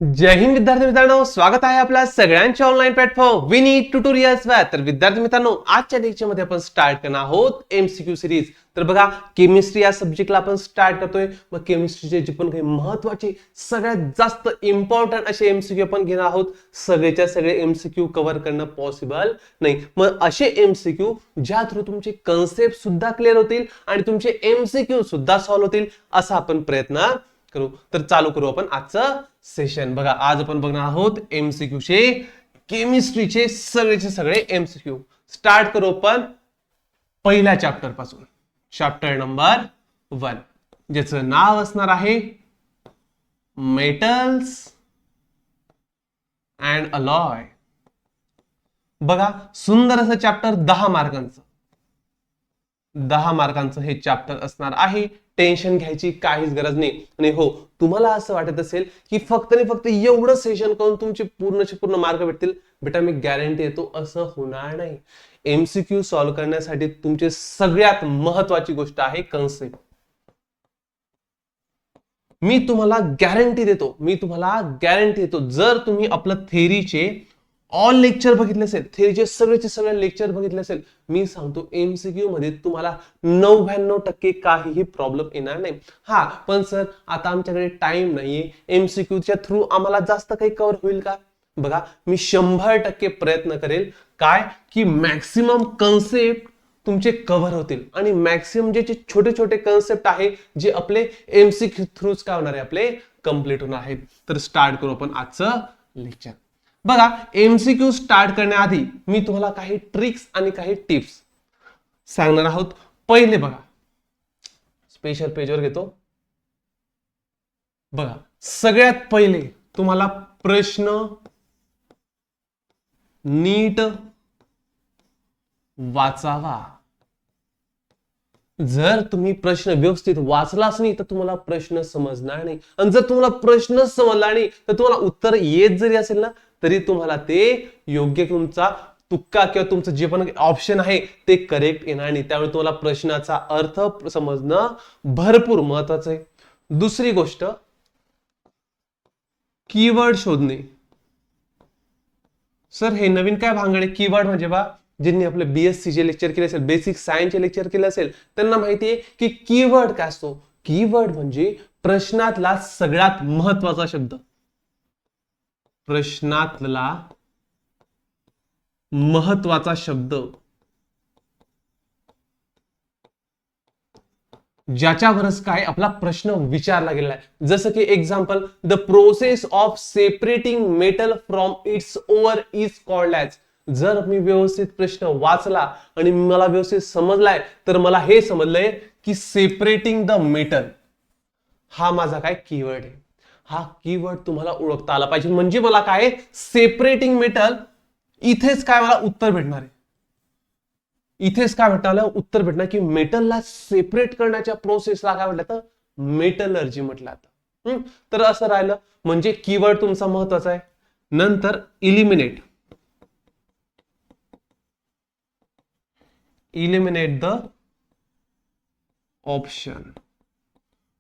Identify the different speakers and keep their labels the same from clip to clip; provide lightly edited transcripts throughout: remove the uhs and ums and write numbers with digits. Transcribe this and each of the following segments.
Speaker 1: जय हिंद विद्यार्थी मित्रांनो, स्वागत आहे आपल्या सगळ्यांच्या ऑनलाईन प्लॅटफॉर्म विनी ट्युटोरियल्स वर. तर विद्यार्थी मित्रांनो, आजच्या लेक्चर मध्ये आपण स्टार्ट करणार आहोत एमसीक्यू सिरीज. तर बघा, केमिस्ट्री या सब्जेक्टला आपण स्टार्ट करतोय. मग केमिस्ट्रीचे जे पण काही महत्त्वाचे सगळ्यात जास्त इम्पॉर्टंट असे एमसीक्यू आपण घेणार आहोत. सगळेच्या सगळे एमसीक्यू कव्हर करणं पॉसिबल नाही. मग असे एमसीक्यू ज्या थ्रू तुमचे कन्सेप्ट सुद्धा क्लिअर होतील आणि तुमचे एमसीक्यू सुद्धा सॉल्व्ह होतील असा आपण प्रयत्न करू. तर चालू करू आपण आजचं सेशन. बघा, आज आपण बघणार आहोत एमसीक्यू चे केमिस्ट्रीचे सगळेचे सगळे एमसीक्यू. स्टार्ट करू आपण पहिल्या चॅप्टर पासून. चॅप्टर नंबर 1 ज्याचं नाव असणार आहे मेटल्स अँड अलॉय. बघा, सुंदर असं चॅप्टर 10 मार्कांचं. 10 मार्कांचं हे चॅप्टर असणार आहे. टेन्शन घ्यायची काहीच गरज नाही. आणि हो, तुम्हाला असं वाटत असेल की फक्त आणि फक्त एवढं सेशन करून तुमचे पूर्णचे पूर्ण मार्क भेटतील, बेटा मी गॅरंटी देतो असं होणार नाही. एमसीक्यू सॉल्व्ह करण्यासाठी तुमची सगळ्यात महत्वाची गोष्ट आहे कन्सेप्ट. मी तुम्हाला गॅरंटी देतो जर तुम्ही आपलं थेरीचे ऑल लेक्चर बघितले असेल, थेरीचे सगळेचे सगळे लेक्चर बघितले असेल, मी सांगतो एमसीक्यू मध्ये तुम्हाला 99% काहीही प्रॉब्लेम येणार नाही. हा, पण सर आता आमच्याकडे टाइम नाहीये, एमसीक्यूच्या थ्रू आम्हाला जास्त काही कव्हर होईल का? बघा, मी 100% प्रयत्न करेल काय की मॅक्सिमम कन्सेप्ट तुमचे कव्हर होतील आणि मॅक्सिमम जे छोटे छोटे कन्सेप्ट आहे जे आपले एमसीक्यू थ्रूच काय होणार आहे, आपले कंप्लीट होणार आहेत. तर स्टार्ट करू आपण आजचं लेक्चर. बघा, एमसीक्यू स्टार्ट करण्याआधी मी तुम्हाला काही ट्रिक्स आणि काही टिप्स सांगणार आहोत. पहिले बघा, स्पेशल पेजवर घेतो. बघा, सगळ्यात पहिले तुम्हाला प्रश्न नीट वाचावा. जर तुम्ही प्रश्न व्यवस्थित वाचलाच नाही तर तुम्हाला प्रश्न समजणार नाही. आणि जर तुम्हाला प्रश्न समजला नाही तर तुम्हाला उत्तर येत जरी असेल ना, तरी तुम्हाला ते योग्य तुमचा तुक्का किंवा तुमचं जे पण ऑप्शन आहे ते करेक्ट येणार नाही. त्यामुळे तुम्हाला प्रश्नाचा अर्थ समजणं भरपूर महत्वाचं आहे. दुसरी गोष्ट, कीवर्ड शोधणे. सर हे नवीन काय भांगडे? कीवर्ड म्हणजे बा, ज्यांनी आपले बीएससी चे लेक्चर केले असेल, बेसिक सायन्सचे लेक्चर केले असेल, त्यांना माहिती आहे की कीवर्ड काय असतो. कीवर्ड म्हणजे प्रश्नातला सगळ्यात महत्वाचा शब्द. प्रश्नातला महत्वाचा शब्द ज्याच्यावरच काय आपला प्रश्न विचारला गेलेला आहे. जसं की example, the process of separating metal from its ओअर is called as. जर मी व्यवस्थित प्रश्न वाचला आणि मला व्यवस्थित समजलाय तर मला हे समजलंय की सेपरेटिंग द मेटल हा माझा काय कीवर्ड आहे. हा कीवर्ड तुम्हाला ओळखता आला पाहिजे. म्हणजे मला काय सेपरेटिंग मेटल, इथेच काय मला उत्तर भेटणार आहे. इथेच काय भेटणार उत्तर भेटणार की मेटलला सेपरेट करण्याच्या प्रोसेसला काय म्हटलं तर मेटलर्जी म्हटलं जातं. तर असं राहिलं म्हणजे कीवर्ड तुमचा महत्वाचा आहे. नंतर इलिमिनेट द ऑप्शन.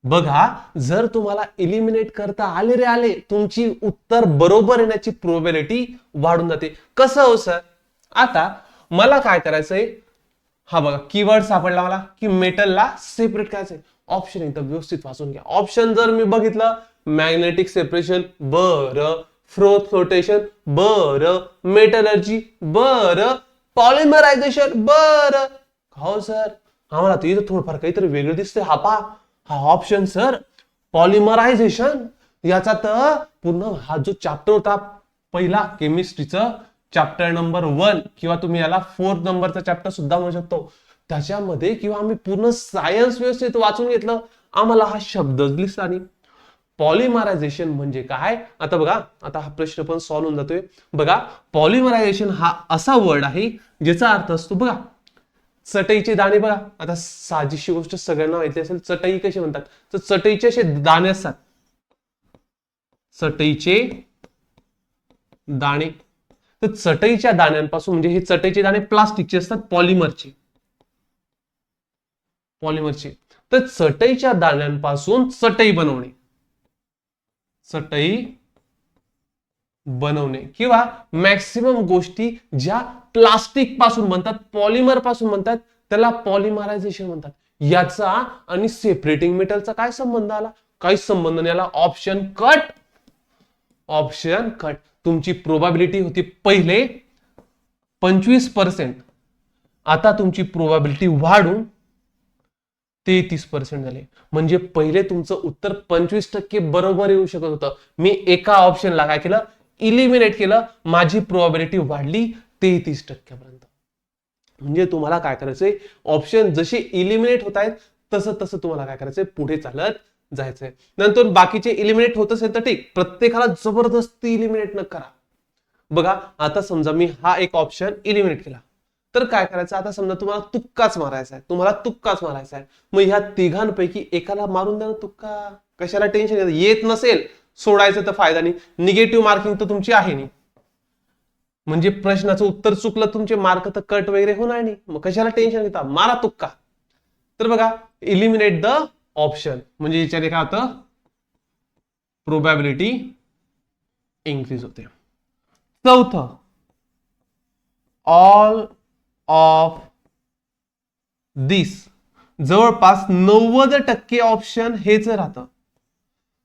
Speaker 1: बघा, जर तुम्हाला इलिमिनेट करता आले तुमची उत्तर बरोबर येण्याची प्रोबॅबिलिटी वाढून जाते. कसं हो सर? आता मला काय करायचंय, हा बघा कीवर्ड सापडला मला की मेटलला सेपरेट करायचंय. ऑप्शन एकदम व्यवस्थित वाचून घ्या. ऑप्शन जर मी बघितलं, मॅग्नेटिक सेपरेशन बरं, फ्लोटेशन बरं, मेटलर्जी बरं, पॉलिमरायझेशन बरं. हो सर, आम्हाला तर इथं थोडंफार काहीतरी वेगळं दिसतंय. हा पा, हा ऑप्शन सर पॉलिमरायझेशन. याचा तर पूर्ण हा जो चॅप्टर होता पहिला केमिस्ट्रीचा, चॅप्टर नंबर 1 किंवा तुम्ही याला 4th नंबरचा चॅप्टर सुद्धा म्हणू शकतो, त्याच्यामध्ये किंवा आम्ही पूर्ण सायन्स व्यवस्थित वाचून घेतलं, आम्हाला हा शब्दच दिसला नाही. पॉलिमरायझेशन म्हणजे काय? आता बघा, आता हा प्रश्न पण सॉल्व्ह होऊन जातोय. बघा, पॉलिमरायझेशन हा असा वर्ड आहे ज्याचा अर्थ असतो, बघा, चटईचे दाणे. बघा, आता साजीशी गोष्ट सगळ्यांना माहिती असेल, चटई कशी म्हणतात तर चटईचे असे दाणे असतात. चटईचे दाणे. तर चटईच्या दाण्यांपासून, म्हणजे हे चटईचे दाणे प्लास्टिकचे असतात, पॉलिमरचे. तर चटईच्या दाण्यांपासून चटई बनवणे. चटई बनवणे किंवा मॅक्सिमम गोष्टी ज्या प्लास्टिक पासून बनतात, पॉलिमर पासून बनतात, त्याला पॉलिमरायझेशन म्हणतात. याचा आणि सेपरेटिंग मेटलचा काय संबंध आला? काहीच संबंध नाही आला. Option cut. Option cut. तुमची प्रोबॅबिलिटी होती पहिले 25%, आता तुमची प्रोबॅबिलिटी वाढून 33% झाले. म्हणजे पहिले तुमचं उत्तर 25% बरोबर येऊ शकत होतं. मी एका ऑप्शनला काय केलं? इलिमिनेट केलं. माझी प्रोबॅबिलिटी वाढली 33% पर्यंत. म्हणजे तुम्हाला काय करायचंय? ऑप्शन जसे इलिमिनेट होत आहेत तसं तसं तुम्हाला काय करायचंय? पुढे चालत जायचंय. नंतर बाकीचे इलिमिनेट होत असेल तर ठीक, प्रत्येकाला जबरदस्ती इलिमिनेट न करा. बघा आता समजा मी हा एक ऑप्शन इलिमिनेट केला, तर काय करायचं? आता समजा तुम्हाला तुक्काच मारायचा आहे, तुम्हाला तुक्काच मारायचा आहे. मग ह्या तिघांपैकी एकाला मारून द्या ना तुक्का. कशाला टेन्शन येत नसेल सोडायचं तर फायदा नाही. निगेटिव्ह मार्किंग तर तुमची आहे नाही, म्हणजे प्रश्नाचं उत्तर चुकलं तुमचे मार्क तर कट वगैरे होणार नाही. मग कशाला टेन्शन घेता? मारा तुक्का. तर बघा, इलिमिनेट द ऑप्शन म्हणजे याच्याने काय होतं? प्रोबॅबिलिटी इन्क्रीज होते. चौथं, ऑल ऑफ दिस. जवळपास 90% ऑप्शन हेच राहतं.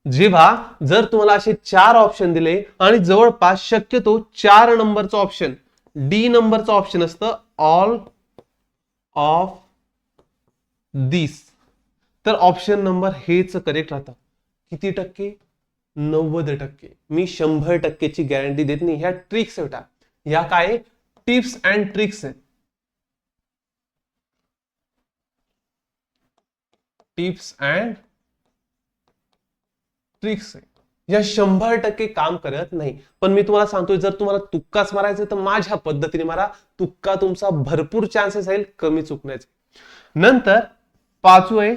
Speaker 1: जेव्हा जर तुम्हाला असे 4 ऑप्शन दिले आणि जवळपास शक्यतो 4 नंबरचं ऑप्शन, डी नंबरचं ऑप्शन असतं ऑल ऑफ दिस, तर ऑप्शन नंबर हेच करेक्ट राहतं. किती टक्के? 90%. मी 100%ची गॅरंटी देत नाही. ह्या ट्रिक्स होता, ह्या काय टिप्स अँड ट्रिक्स आहेत. टिप्स अँड ट्रिक्स आहे. या 100% काम करत नाही. पण मी तुम्हाला सांगतोय, जर तुम्हाला तुक्काच मारायचं तर माझ्या पद्धतीने मारा. तुक्का तुमचा भरपूर चान्सेस आहे कमी चुकण्याचे. नंतर 5वं आहे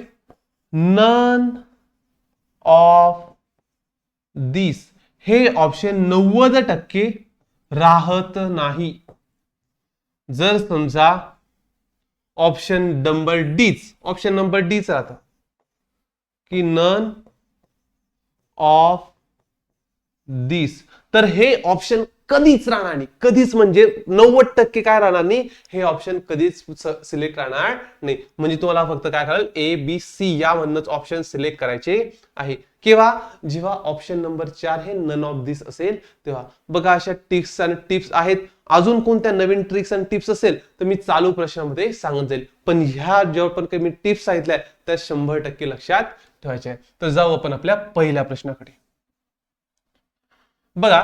Speaker 1: नन ऑफ दिस. हे ऑप्शन 90% राहत नाही. जर समजा ऑप्शन नंबर डीच राहतं की नन ऑफ दिस, तर हे ऑप्शन कधीच राहणार नाही. कधीच म्हणजे 90% काय राहणार नाही, हे ऑप्शन कधीच सिलेक्ट राहणार नाही. म्हणजे तुम्हाला फक्त काय कळेल? ए बी सी यामधनच ऑप्शन सिलेक्ट करायचे आहे. केव्हा? जेव्हा ऑप्शन नंबर 4 हे नन ऑफ दिस असेल तेव्हा. बघा अशा ट्रिक्स आणि टिप्स आहेत. अजून कोणत्या नवीन ट्रिक्स आणि टिप्स असेल तर मी चालू प्रश्नामध्ये सांगत जाईल. पण ह्या जेव्हा पण काही मी टिप्स सांगितल्या त्या 100% लक्षात ठेवायच्या आहे. तर जाऊ आपण आपल्या पहिल्या प्रश्नाकडे. बघा,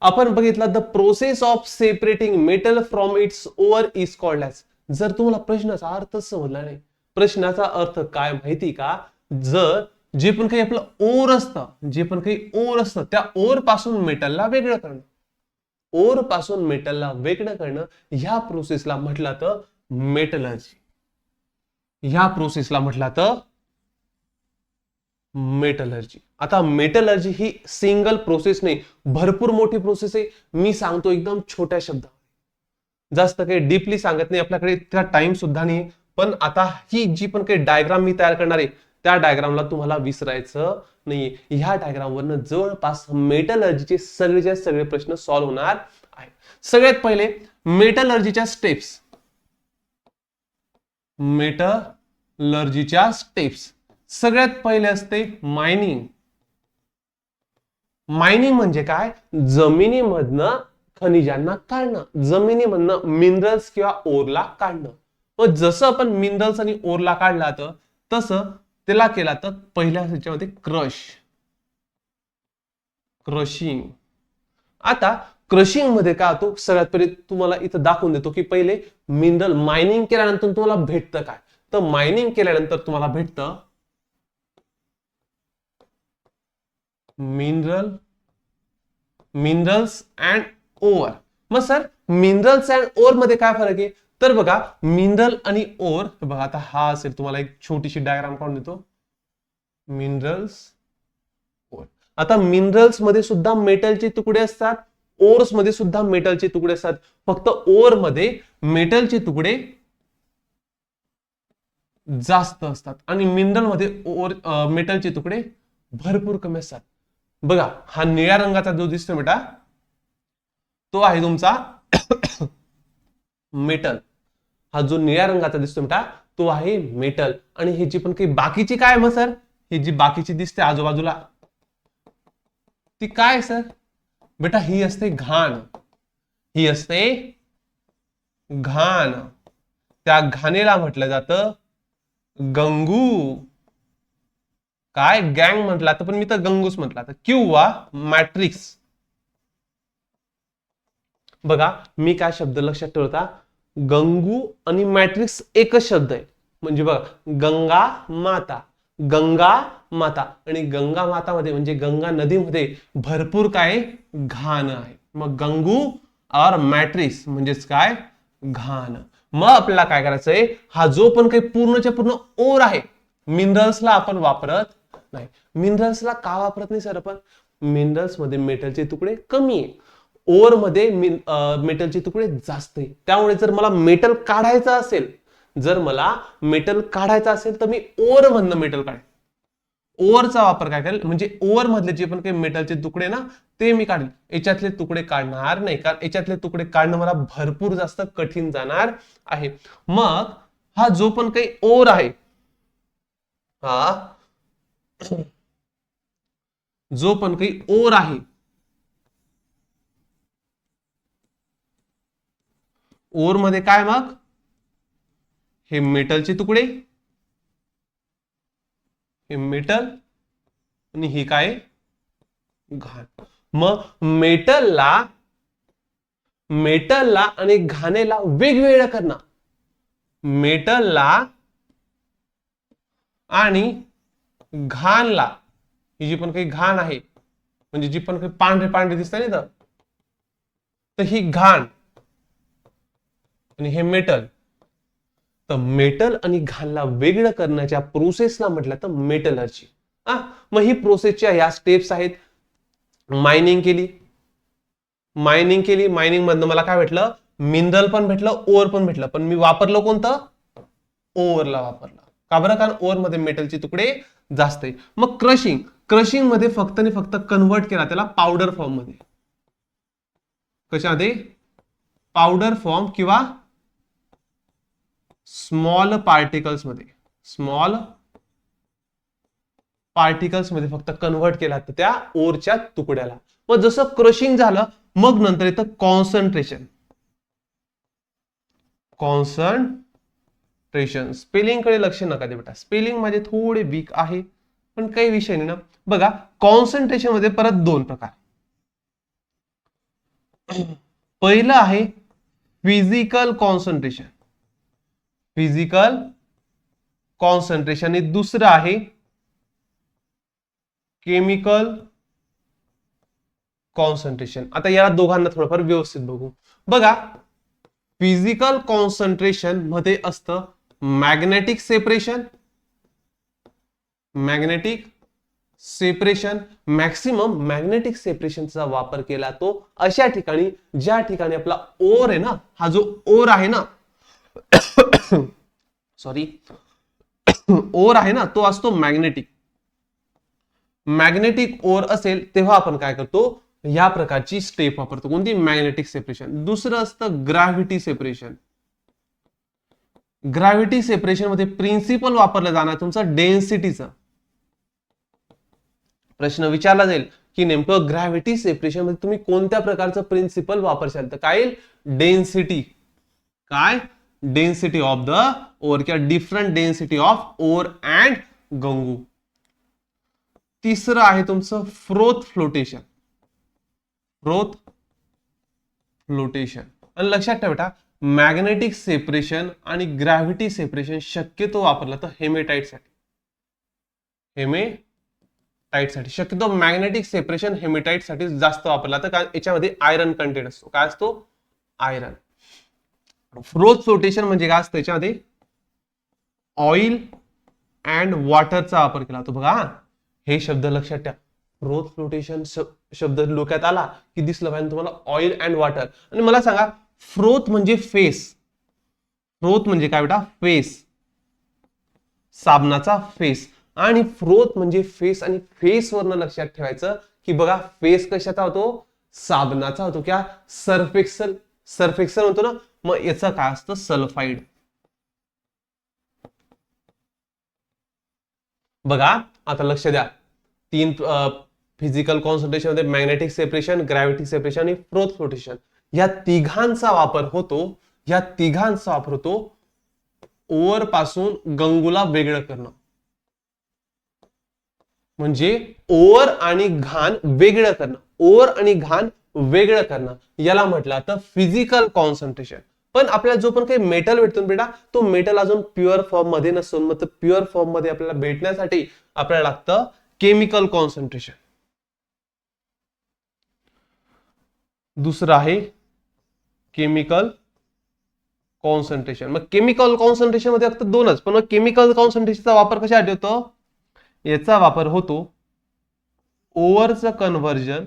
Speaker 1: आपण बघितलं the process of separating metal from its ओअर is called as. जर तुम्हाला प्रश्नाचा अर्थ समजला नाही, प्रश्नाचा अर्थ काय माहिती का? जर जे पण काही आपलं ओर असतं, त्या ओर पासून मेटलला वेगळं करणं, ओर पासून मेटलला वेगळं करणं, ह्या प्रोसेसला म्हटलं तर मेटलर्जी. ह्या प्रोसेसला म्हटलं तर मेटलर्जी. आता मेटलर्जी ही सिंगल प्रोसेस नाही, भरपूर मोठी प्रोसेस आहे. मी सांगतो एकदम छोट्या शब्दात, जास्त काही डीपली सांगत नाही, आपल्याकडे इतका टाइम सुद्धा नाही. पण आता ही जी पण काही डायग्राम मी तयार करणार आहे त्या डायग्रामला तुम्हाला विसरायचं नाहीये. ह्या डायग्राम वरनं जवळपास मेटलर्जीचे सगळेच्या सगळे प्रश्न सॉल्व्ह होणार आहेत. सगळ्यात पहिले मेटलर्जीच्या स्टेप्स. सगळ्यात पहिले असते मायनिंग. मायनिंग म्हणजे काय? जमिनीमधनं खनिजांना काढणं, जमिनीमधनं मिनरल्स किंवा ओरला काढणं. मग जसं आपण मिनरल्स आणि ओरला काढला तर तसं त्याला केला तर पहिल्या ह्याच्यामध्ये क्रशिंग. आता क्रशिंग मध्ये काय होतो? सगळ्यात पहिले तुम्हाला इथं दाखवून देतो की पहिले मिनरल मायनिंग केल्यानंतर तुम्हाला भेटतं काय? तर मायनिंग केल्यानंतर तुम्हाला भेटतं मिनरल्स अँड ओर. मग सर मिनरल्स अँड ओर मध्ये काय फरक आहे? तर बघा, मिनरल आणि ओर, बघा आता हा असेल, तुम्हाला एक छोटीशी डायग्राम काढून देतो. Minerals, or. आता मिनरल्स मध्ये सुद्धा मेटलचे तुकडे असतात, ओर्स मध्ये सुद्धा मेटलचे तुकडे असतात. फक्त ओर मध्ये मेटलचे तुकडे जास्त असतात आणि मिनरल मध्ये मेटलचे तुकडे भरपूर कमी असतात. बघा हा निळ्या रंगाचा जो दिसतो बेटा, तो आहे तुमचा मेटल. हा जो निळ्या रंगाचा दिसतो बेटा तो आहे मेटल. आणि ही जी पण काही बाकीची काय मग सर, ही जी बाकीची दिसते आजूबाजूला ती काय सर, बेटा ही असते घाण. ही असते घाण. त्या घाणेला म्हटलं जातं गंगू. काय गँग म्हटला तर पण मी तर गंगूच म्हटला तर, किंवा मॅट्रिक्स. बघा मी काय शब्द लक्षात ठेवता, गंगू आणि मॅट्रिक्स एकच शब्द आहे. म्हणजे बघा गंगा माता, गंगा माता, आणि गंगा मातामध्ये म्हणजे गंगा नदीमध्ये भरपूर काय घाण आहे. मग गंगू और मॅट्रिक्स म्हणजेच काय घाण. मग आपल्याला काय करायचंय, हा जो पण काही पूर्णच्या पूर्ण ओर आहे, मिनरल्सला आपण वापरत नाही. मिनरल्सला का वापरत नाही सर आपण, मिनरल्स मध्ये मेटलचे तुकडे कमी आहे, ओर मध्ये मेटलचे तुकडे जास्त आहे. त्यामुळे जर मला मेटल काढायचं असेल, जर मला मेटल काढायचं असेल तर मी ओर मधनं मेटल काढेल. ओरचा वापर काय करेल, म्हणजे ओर मधले जे पण काही मेटलचे तुकडे ना ते मी काढेल. याच्यातले तुकडे काढणार नाही, कारण याच्यातले तुकडे काढणं मला भरपूर जास्त कठीण जाणार आहे. मग हा जो पण काही ओर आहे, हा जो पण काही ओर आहे, ओर मध्ये काय मग हे मेटलचे तुकडे, हे मेटल, आणि हे काय घाण. मग मेटलला आणि घाणेला वेगवेगळं करणं, मेटलला आणि घाणला, ही जी पण काही घाण आहे म्हणजे जी पण काही पांढरे पांढरे दिसत ना तर ही घाण, आणि हे मेटल. तर मेटल आणि घाणला वेगळं करण्याच्या प्रोसेसला म्हटलं तर मेटलर्जी. मग ही प्रोसेसच्या या स्टेप्स आहेत. मायनिंग केली, मायनिंग मधनं मला काय भेटलं, मिनरल पण भेटलं, ओर पण भेटलं, पण मी वापरलं कोणतं, ओरला वापरलं. का बरं, कारण ओर मध्ये मेटलचे तुकडे जास्त आहे. मग क्रशिंग मध्ये फक्त आणि फक्त कन्वर्ट केला त्याला पावडर फॉर्म मध्ये. कशामध्ये, पावडर फॉर्म किंवा स्मॉल पार्टिकल्स मध्ये फक्त कन्वर्ट केला तर त्या ओरच्या तुकड्याला. मग जसं क्रशिंग झालं मग नंतर येतं कॉन्सन्ट्रेशन. स्पेलिंग कडे लक्ष नका दे बेटा, स्पेलिंग माझे थोडे वीक आहे पण काही विषय नाही ना. बघा कॉन्सन्ट्रेशन मध्ये परत दोन प्रकार. पहिलं आहे फिजिकल कॉन्सन्ट्रेशन आणि दुसरं आहे केमिकल कॉन्सन्ट्रेशन. आता या दोघांना थोडंफार व्यवस्थित बघू. बघा फिजिकल कॉन्सन्ट्रेशन मध्ये असतं मॅग्नेटिक सेपरेशन. मॅक्सिमम मॅग्नेटिक सेपरेशनचा वापर केला तो अशा ठिकाणी ज्या ठिकाणी आपला ओर आहे ना, हा जो ओर आहे ना सॉरी ओर आहे ना तो असतो मॅग्नेटिक ओर असेल तेव्हा आपण काय करतो, या प्रकारची स्टेप वापरतो. कोणती, मॅग्नेटिक सेपरेशन. दुसरं असतं ग्रॅव्हिटी सेपरेशन मध्ये प्रिन्सिपल वापरलं जाणार तुमचं डेन्सिटीचं. प्रश्न विचारला जाईल की नेमकं ग्रॅव्हिटी सेपरेशन मध्ये तुम्ही कोणत्या प्रकारचं प्रिन्सिपल वापरशाल, तर काय डेन्सिटी ऑफ द ओर किंवा different density of ore and Gangu. तिसरं आहे तुमचं फ्रोथ फ्लोटेशन. आणि लक्षात ठेवा बेटा, मॅग्नेटिक सेपरेशन आणि ग्रॅव्हिटी सेपरेशन शक्यतो वापरला तर हेमेटाइट साठी शक्यतो मॅग्नेटिक सेपरेशन हेमेटाइट साठी जास्त वापरला तर, कारण याच्यामध्ये आयरन कंटेंट असतो. काय असतो, आयरन. फ्रोथ फ्लोटेशन म्हणजे काय असतं, याच्यामध्ये ऑइल अँड वॉटरचा वापर केला जातो. बघा हे शब्द लक्षात ठेवा. फ्रोथ फ्लोटेशन शब्द डोक्यात आला की दिसलं पाहिजे तुम्हाला ऑइल अँड वॉटर. आणि मला सांगा फ्रोथ म्हणजे काय बेटा, साबणाचा फेस. आणि फ्रोथ म्हणजे फेस, आणि फेस वरनं लक्षात ठेवायचं की बघा फेस कशाचा होतो, साबणाचा होतो क्या सर्फ एक्सेल, सर्फ एक्सेल म्हणतो ना, मग याचं काय असतं सल्फाईड. बघा आता लक्ष द्या, तीन फिजिकल कॉन्सन्ट्रेशन मध्ये मॅग्नेटिक सेपरेशन, ग्रॅव्हिटी सेपरेशन आणि फ्रोथ फ्लोटेशन या तिघांचा वापर होतो. या तिघांचा वापर होतो ओव्हर पासून गंगूला वेगळं करणं. म्हणजे ओव्हर आणि घाण वेगळं करणं, ओव्हर आणि घाण वेगळं करणं याला म्हटलं जातं फिजिकल कॉन्सन्ट्रेशन. पण आपल्याला जो पण काही मेटल भेटतो बेटा, तो मेटल अजून प्युअर फॉर्म मध्ये नसून, मग प्युअर फॉर्म मध्ये आपल्याला भेटण्यासाठी आपल्याला लागतं केमिकल कॉन्सन्ट्रेशन. दुसरं आहे केमिकल कॉन्सन्ट्रेशन. मग केमिकल कॉन्सन्ट्रेशन मध्ये फक्त दोनच, पण मग केमिकल कॉन्सन्ट्रेशनचा वापर कशासाठी होतो? याचा वापर होतो ओव्हरचं कन्व्हर्जन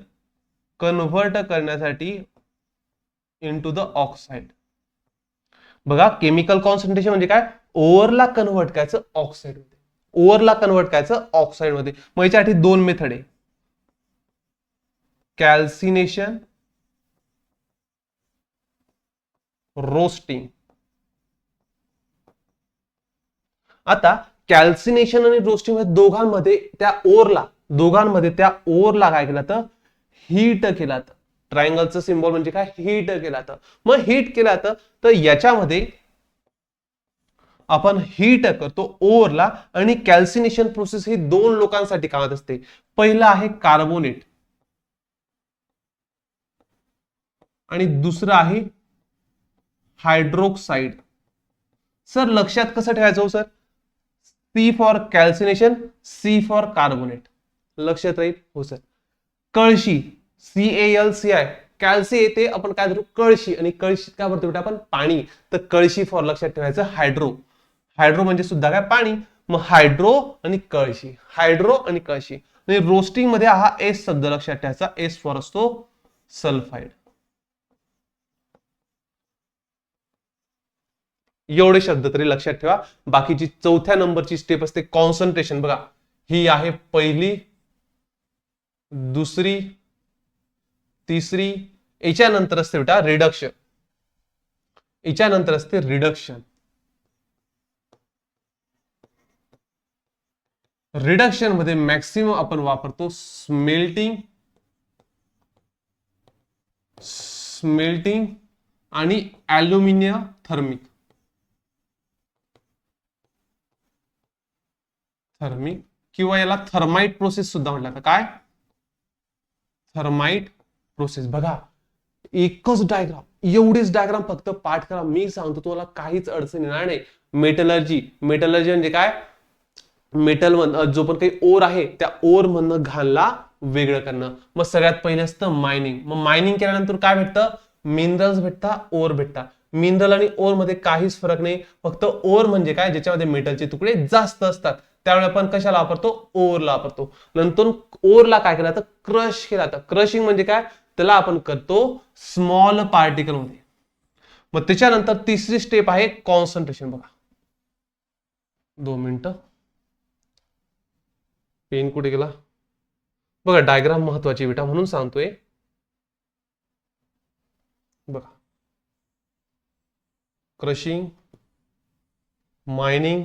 Speaker 1: कन्व्हर्ट करण्यासाठी इनटू द ऑक्साइड. बघा केमिकल कॉन्सन्ट्रेशन म्हणजे काय, ओव्हरला कन्व्हर्ट करायचं ऑक्साइड मध्ये, ओव्हरला कन्व्हर्ट करायचं ऑक्साइड मध्ये. मग याच्यासाठी दोन मेथड आहे, कॅल्सिनेशन, रोस्टिंग. आता कॅल्सिनेशन आणि रोस्टिंग मध्ये दोघांमध्ये त्या ओरला काय केलं तर हीट केला. तर ट्रायंगलचं सिम्बॉल म्हणजे काय, हीट केला. तर मग हीट केला तर याच्यामध्ये आपण हीट करतो ओरला, आणि कॅल्सिनेशन प्रोसेस ही दोन लोकांसाठी कामात असते. पहिलं आहे कार्बोनेट आणि दुसरं आहे हायड्रोक्साइड. सर लक्षात कसं ठेवायचं हो sir, C for calcination, C for carbonate. लक्षात राहील हो सर. कळशी CaLCi, कॅल्सी येते आपण काय धरू कळशी, आणि कळशी काय भरतो बेटा आपण पाणी. तर कळशी फॉर लक्षात ठेवायचं हायड्रो, हायड्रो म्हणजे सुद्धा काय पाणी. मग हायड्रो आणि कळशी, हायड्रो आणि कळशी. आणि रोस्टिंग मध्ये हा एस शब्द लक्षात ठेवायचा, एस फॉर असतो सल्फाइड. एवढे शब्द तरी लक्षात ठेवा. बाकीची चौथ्या नंबरची स्टेप असते कॉन्सन्ट्रेशन. बघा ही आहे पहिली, दुसरी, तिसरी. याच्यानंतर असते बेटा रिडक्शन, याच्यानंतर असते रिडक्शन. रिडक्शन मध्ये मॅक्सिमम आपण वापरतो स्मेल्टिंग, स्मेल्टिंग आणि ॲल्युमिनियम थर्मिक, थर्मिक किंवा याला थर्माइट प्रोसेस सुद्धा म्हटलं जातं. काय थर्माइट प्रोसेस. बघा एकच डायग्राम, एवढीच डायग्राम फक्त पाठ करा. मी सांगतो तुम्हाला काहीच अडचण येणार नाही. मेटलर्जी, मेटलर्जी म्हणजे काय, मेटल जो पण काही ओर आहे त्या ओर मधनं घाणला वेगळं करणं. मग सगळ्यात पहिले असतं मायनिंग. मग मायनिंग केल्यानंतर काय भेटतं, मिनरल्स भेटतात, ओर भेटतात. मिनरल आणि ओर मध्ये काहीच फरक नाही, फक्त ओर म्हणजे काय ज्याच्यामध्ये मेटलचे तुकडे जास्त असतात, त्यामुळे आपण कशाला वापरतो, ओरला वापरतो. नंतर ओरला काय केला तर क्रश केला. तर क्रशिंग म्हणजे काय, त्याला आपण करतो स्मॉल पार्टिकल मध्ये. मग त्याच्यानंतर तिसरी स्टेप आहे कॉन्सन्ट्रेशन. बघा 2 मिनिटं, पेन कुठे गेला. बघा डायग्राम महत्वाची बेटा म्हणून सांगतोय. बघा क्रशिंग, मायनिंग,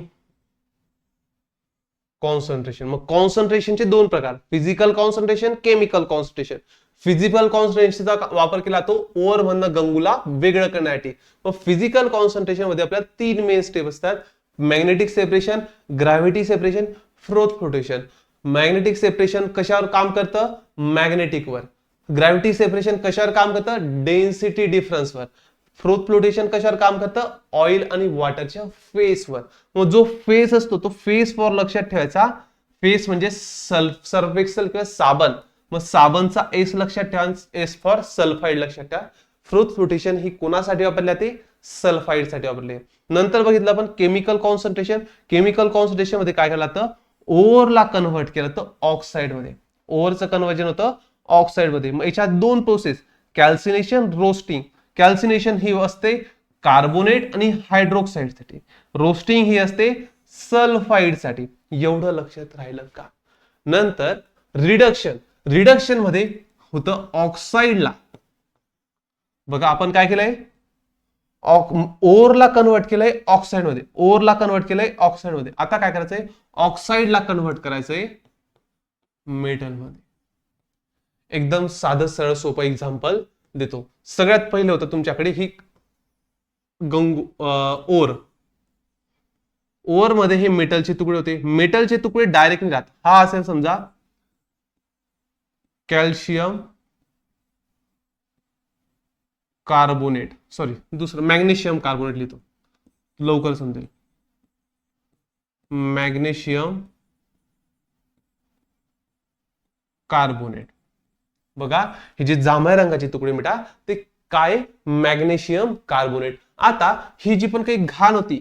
Speaker 1: कॉन्सन्ट्रेशन. मग कॉन्सन्ट्रेशनचे दोन प्रकार, physical concentration, chemical concentration. Physical कॉन्सन्ट्रेशनचा वापर केला तो ओर मधनं गंगूला वेगळं करण्यासाठी. मग फिजिकल कॉन्सन्ट्रेशन मध्ये आपल्याला 3 मेन स्टेप असतात, magnetic separation, gravity separation, froth flotation. Magnetic separation कशावर काम करतं, मॅग्नेटिकवर. ग्रॅव्हिटी सेपरेशन कशावर काम करतं, डेन्सिटी डिफरन्सवर. फ्रोथ फ्लोटेशन कशावर काम करतं, ऑइल आणि वॉटरच्या फेसवर. मग जो फेस असतो तो फेस फॉर लक्षात ठेवायचा, फेस म्हणजे सर्फ एक्सेल किंवा साबण. मग साबणचा एस लक्षात ठेवा, एस फॉर सल्फाइड लक्षात ठेवा. फ्रोथ फ्लोटेशन ही कोणासाठी वापरली जाते, सल्फाइड साठी वापरले. नंतर बघितलं आपण केमिकल कॉन्सन्ट्रेशन. केमिकल कॉन्सन्ट्रेशन मध्ये काय केलं जातं, ओरला कन्व्हर्ट केलं तर ऑक्साइड मध्ये, ओरचं कन्व्हर्जन होतं ऑक्साइड मध्ये. मग याच्यात दोन प्रोसेस, कॅल्सिनेशन, रोस्टिंग. कॅल्सिनेशन ही असते कार्बोनेट आणि हायड्रोक्साइड साठी, रोस्टिंग ही असते सल्फाइड साठी. एवढं लक्षात राहिलं का. नंतर रिडक्शन. रिडक्शन मध्ये होतं ऑक्साईडला. बघा आपण काय केलंय, ओरला कन्वर्ट केलंय ऑक्साईड मध्ये, ओरला कन्वर्ट केलंय ऑक्साईड मध्ये. आता काय करायचंय, ऑक्साईडला कन्वर्ट करायचंय मेटल मध्ये. एकदम साधं सरळ सोपं एक्झाम्पल देतो. सगळ्यात पहिले होतं तुमच्याकडे ही ओर. ओर मध्ये हे मेटलचे तुकडे होते. मेटलचे तुकडे डायरेक्टली राहत. हा असेल समजा कॅल्शियम कार्बोनेट, सॉरी दुसरं मॅग्नेशियम कार्बोनेट लिहितो लवकर समजेल. Magnesium carbonate. बघा हे जे जांभळ्या रंगाचे तुकडे मिटा ते काय, मॅग्नेशियम कार्बोनेट. आता ही जी पण काही घाण होती,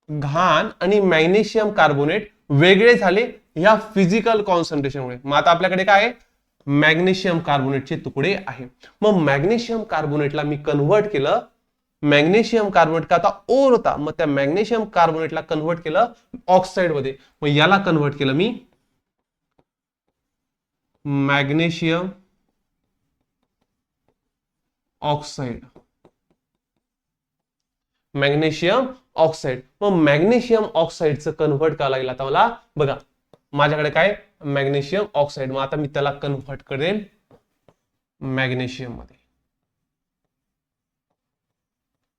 Speaker 1: घाण आणि मॅग्नेशियम कार्बोनेट वेगळे झाले या फिजिकल कॉन्सन्ट्रेशनमुळे. मग आता आपल्याकडे काय आहे, मॅग्नेशियम कार्बोनेटचे तुकडे आहे. मग मॅग्नेशियम कार्बोनेटला मी कन्वर्ट केलं, मॅग्नेशियम कार्बोनेट का आता ओर होता, मग त्या मॅग्नेशियम कार्बोनेटला कन्वर्ट केलं ऑक्साईड मध्ये. मग याला कन्वर्ट केलं मी मॅग्नेशियम ऑक्साईड. Magnesium oxide. मग मॅग्नेशियम ऑक्साईडचं कन्वर्ट करायला लागेल आता मला. बघा माझ्याकडे काय, मॅग्नेशियम ऑक्साईड. मग आता मी त्याला कन्वर्ट करेल मॅग्नेशियम मध्ये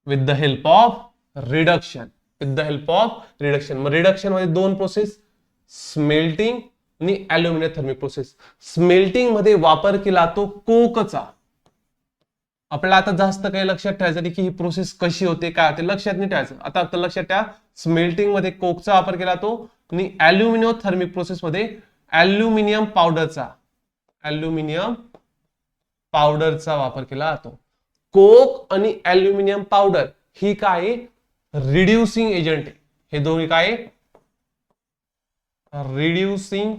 Speaker 1: with the help of reduction. With the help of reduction. मग रिडक्शन मध्ये दोन प्रोसेस, स्मेल्टिंग आणि अल्युमिनियम थर्मिक प्रोसेस. स्मेल्टिंग मध्ये वापर केला तो कोकचा. आपल्याला आता जास्त काही लक्षात ठेवायचं नाही की ही प्रोसेस कशी होते काय होते, लक्षात नाही ठेवायचं. आता लक्षात ठेवा, स्मेल्टिंग मध्ये कोकचा वापर केला तो आणि अल्युमिनियम थर्मिक प्रोसेस मध्ये अल्युमिनियम पावडरचा, अल्युमिनियम पावडरचा वापर केला जातो. कोक आणि अल्युमिनियम पावडर ही काय, रिड्युसिंग एजंट आहे. हे दोन्ही काय, रिड्युसिंग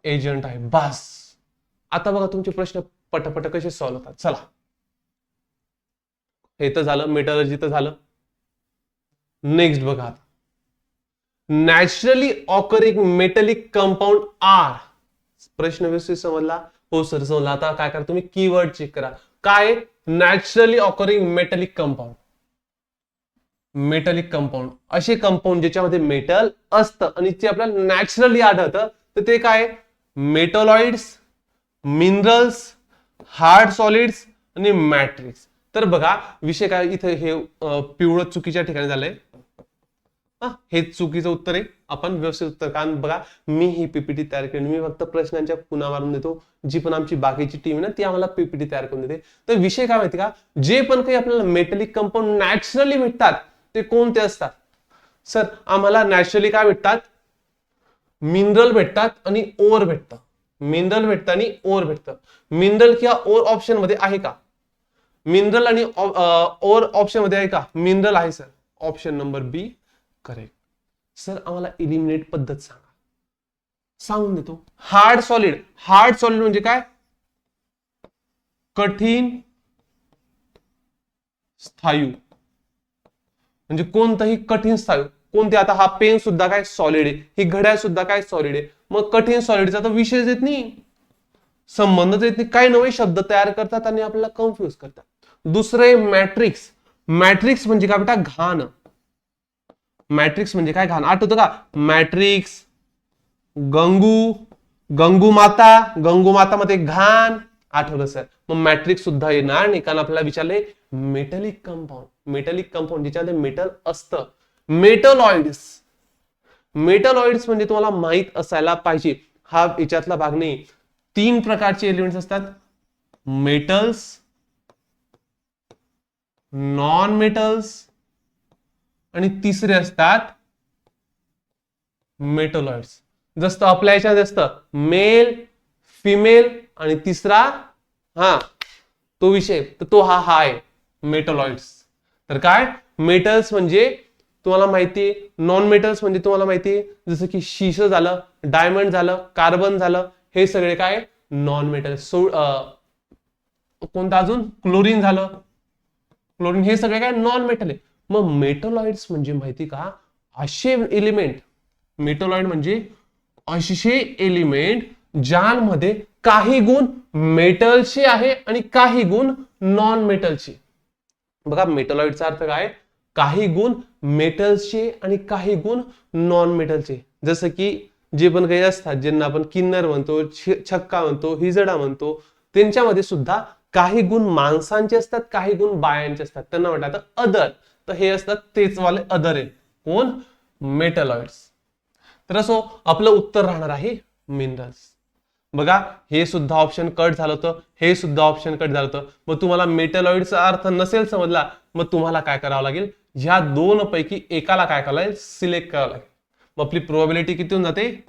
Speaker 1: एजंट आहे. बस आता बघा तुमचे प्रश्न पटपट कसे सॉल्व्ह होतात. चला हे तर झालं, मेटलर्जी तर झालं. नेक्स्ट बघा, naturally occurring metallic compound are. प्रश्न व्यवस्थित समजला? हो सर समजला. आता काय करा तुम्ही, कीवर्ड चेक करा. काय, naturally occurring metallic compound. Metallic compound असे कंपाऊंड ज्याच्यामध्ये मेटल असतं आणि ते आपल्याला नॅचरली आढळतं, तर ते काय, मेटलॉइड्स, मिनरल्स, हार्ड सॉलिड्स आणि मॅट्रिक्स. तर बघा विषय काय, इथे हे पिवळं चुकीच्या ठिकाणी झालंय. हे चुकीचं उत्तर आहे. आपण व्यवस्थित उत्तर, कारण बघा मी ही पीपीटी तयार केली, मी फक्त प्रश्नांच्या पुन्हा मारून देतो. जी पण आमची बाकीची टीम आहे ना ती आम्हाला पीपीटी तयार करून देते. तर विषय काय माहिती का, जे पण काही आपल्याला मेटलिक कंपाऊंड नॅचरली भेटतात ते कोणते असतात. सर आम्हाला नॅचरली काय भेटतात, मिनरल भेटतात आणि ओर भेटतं. मिनरल भेटतं आणि ओर भेटतं. मिनरल किंवा ओर ऑप्शन मध्ये आहे का, मिनरल आणि ओर ऑप्शन मध्ये आहे का, मिनरल आहे सर. ऑप्शन नंबर बी करेक्ट. सर आम्हाला इलिमिनेट पद्धत सांगा. सांगून देतो. Hard solid. हार्ड सॉलिड म्हणजे काय, कठीण स्थायू. म्हणजे कोणताही कठीण स्थायू. कोणते, आता हा पेन सुद्धा काय सॉलिड आहे, ही घड्याळ सुद्धा काय सॉलिड आहे. मग कठीण सॉलिडचा तर विषयच येत नाही, संबंधच येत नाही. काय नवे शब्द तयार करतात आणि आपल्याला कन्फ्युज करतात. दुसरे मॅट्रिक्स. मॅट्रिक्स म्हणजे काय बेटा, घाण. मॅट्रिक्स म्हणजे काय, घाण. आठवतं का, मॅट्रिक्स, गंगू, गंगू माता, गंगू माता मध्ये घाण. आठवलं सर. मग मॅट्रिक्स सुद्धा येणार नाही, कारण आपल्याला विचारले मेटलिक कंपाऊंड. मेटलिक कंपाऊंड ज्याच्यामध्ये मेटल असतं. मेटलॉइड्स. मेटलॉइड्स म्हणजे तुम्हाला माहित असायला पाहिजे, हा याच्यातला भाग नाही. 3 प्रकारचे एलिमेंट्स असतात, मेटल्स, नॉन मेटल्स आणि तिसरे असतात मेटलॉइड्स. जसं आपल्या याच्यात असतं मेल, फिमेल आणि तिसरा तो विषय, तर तो हा आहे मेटलॉइड्स. तर काय, मेटल्स म्हणजे तुम्हाला माहितीये, नॉन मेटल्स म्हणजे तुम्हाला माहितीये जसं की शिसं झालं, डायमंड झालं, कार्बन झालं, हे सगळे काय नॉन मेटल. कोणतं अजून, क्लोरीन झालं, क्लोरीन, हे सगळे काय नॉन मेटल आहे. मग मेटलॉइड्स म्हणजे माहिती का, असे एलिमेंट. मेटलॉइड म्हणजे असे एलिमेंट ज्यांमध्ये काही गुण मेटलचे आहे आणि काही गुण नॉन मेटलचे. बघा मेटलॉइडचा अर्थ काय, काही गुण मेटल्सचे आणि काही गुण नॉन मेटलचे. जसं की जे पण काही असतात ज्यांना आपण किन्नर म्हणतो, छक्का म्हणतो, हिजडा म्हणतो, त्यांच्यामध्ये सुद्धा काही गुण माणसांचे असतात, काही गुण बायांचे असतात, त्यांना म्हणतात अदर. तर हे असतात तेच वाले अदर आहे कोण, मेटलॉइड्स. तर असो आपलं उत्तर राहणार आहे मिनरल्स. बघा हे सुद्धा ऑप्शन कट झालं होतं, हे सुद्धा ऑप्शन कट झालं होतं. मग तुम्हाला मेटलॉइडचा अर्थ नसेल समजला, मग तुम्हाला काय करावं लागेल, ह्या दोन पैकी एकाला काय करावं लागेल, सिलेक्ट करावं लागेल. मग आपली प्रोबॅबिलिटी किती होऊन जाते,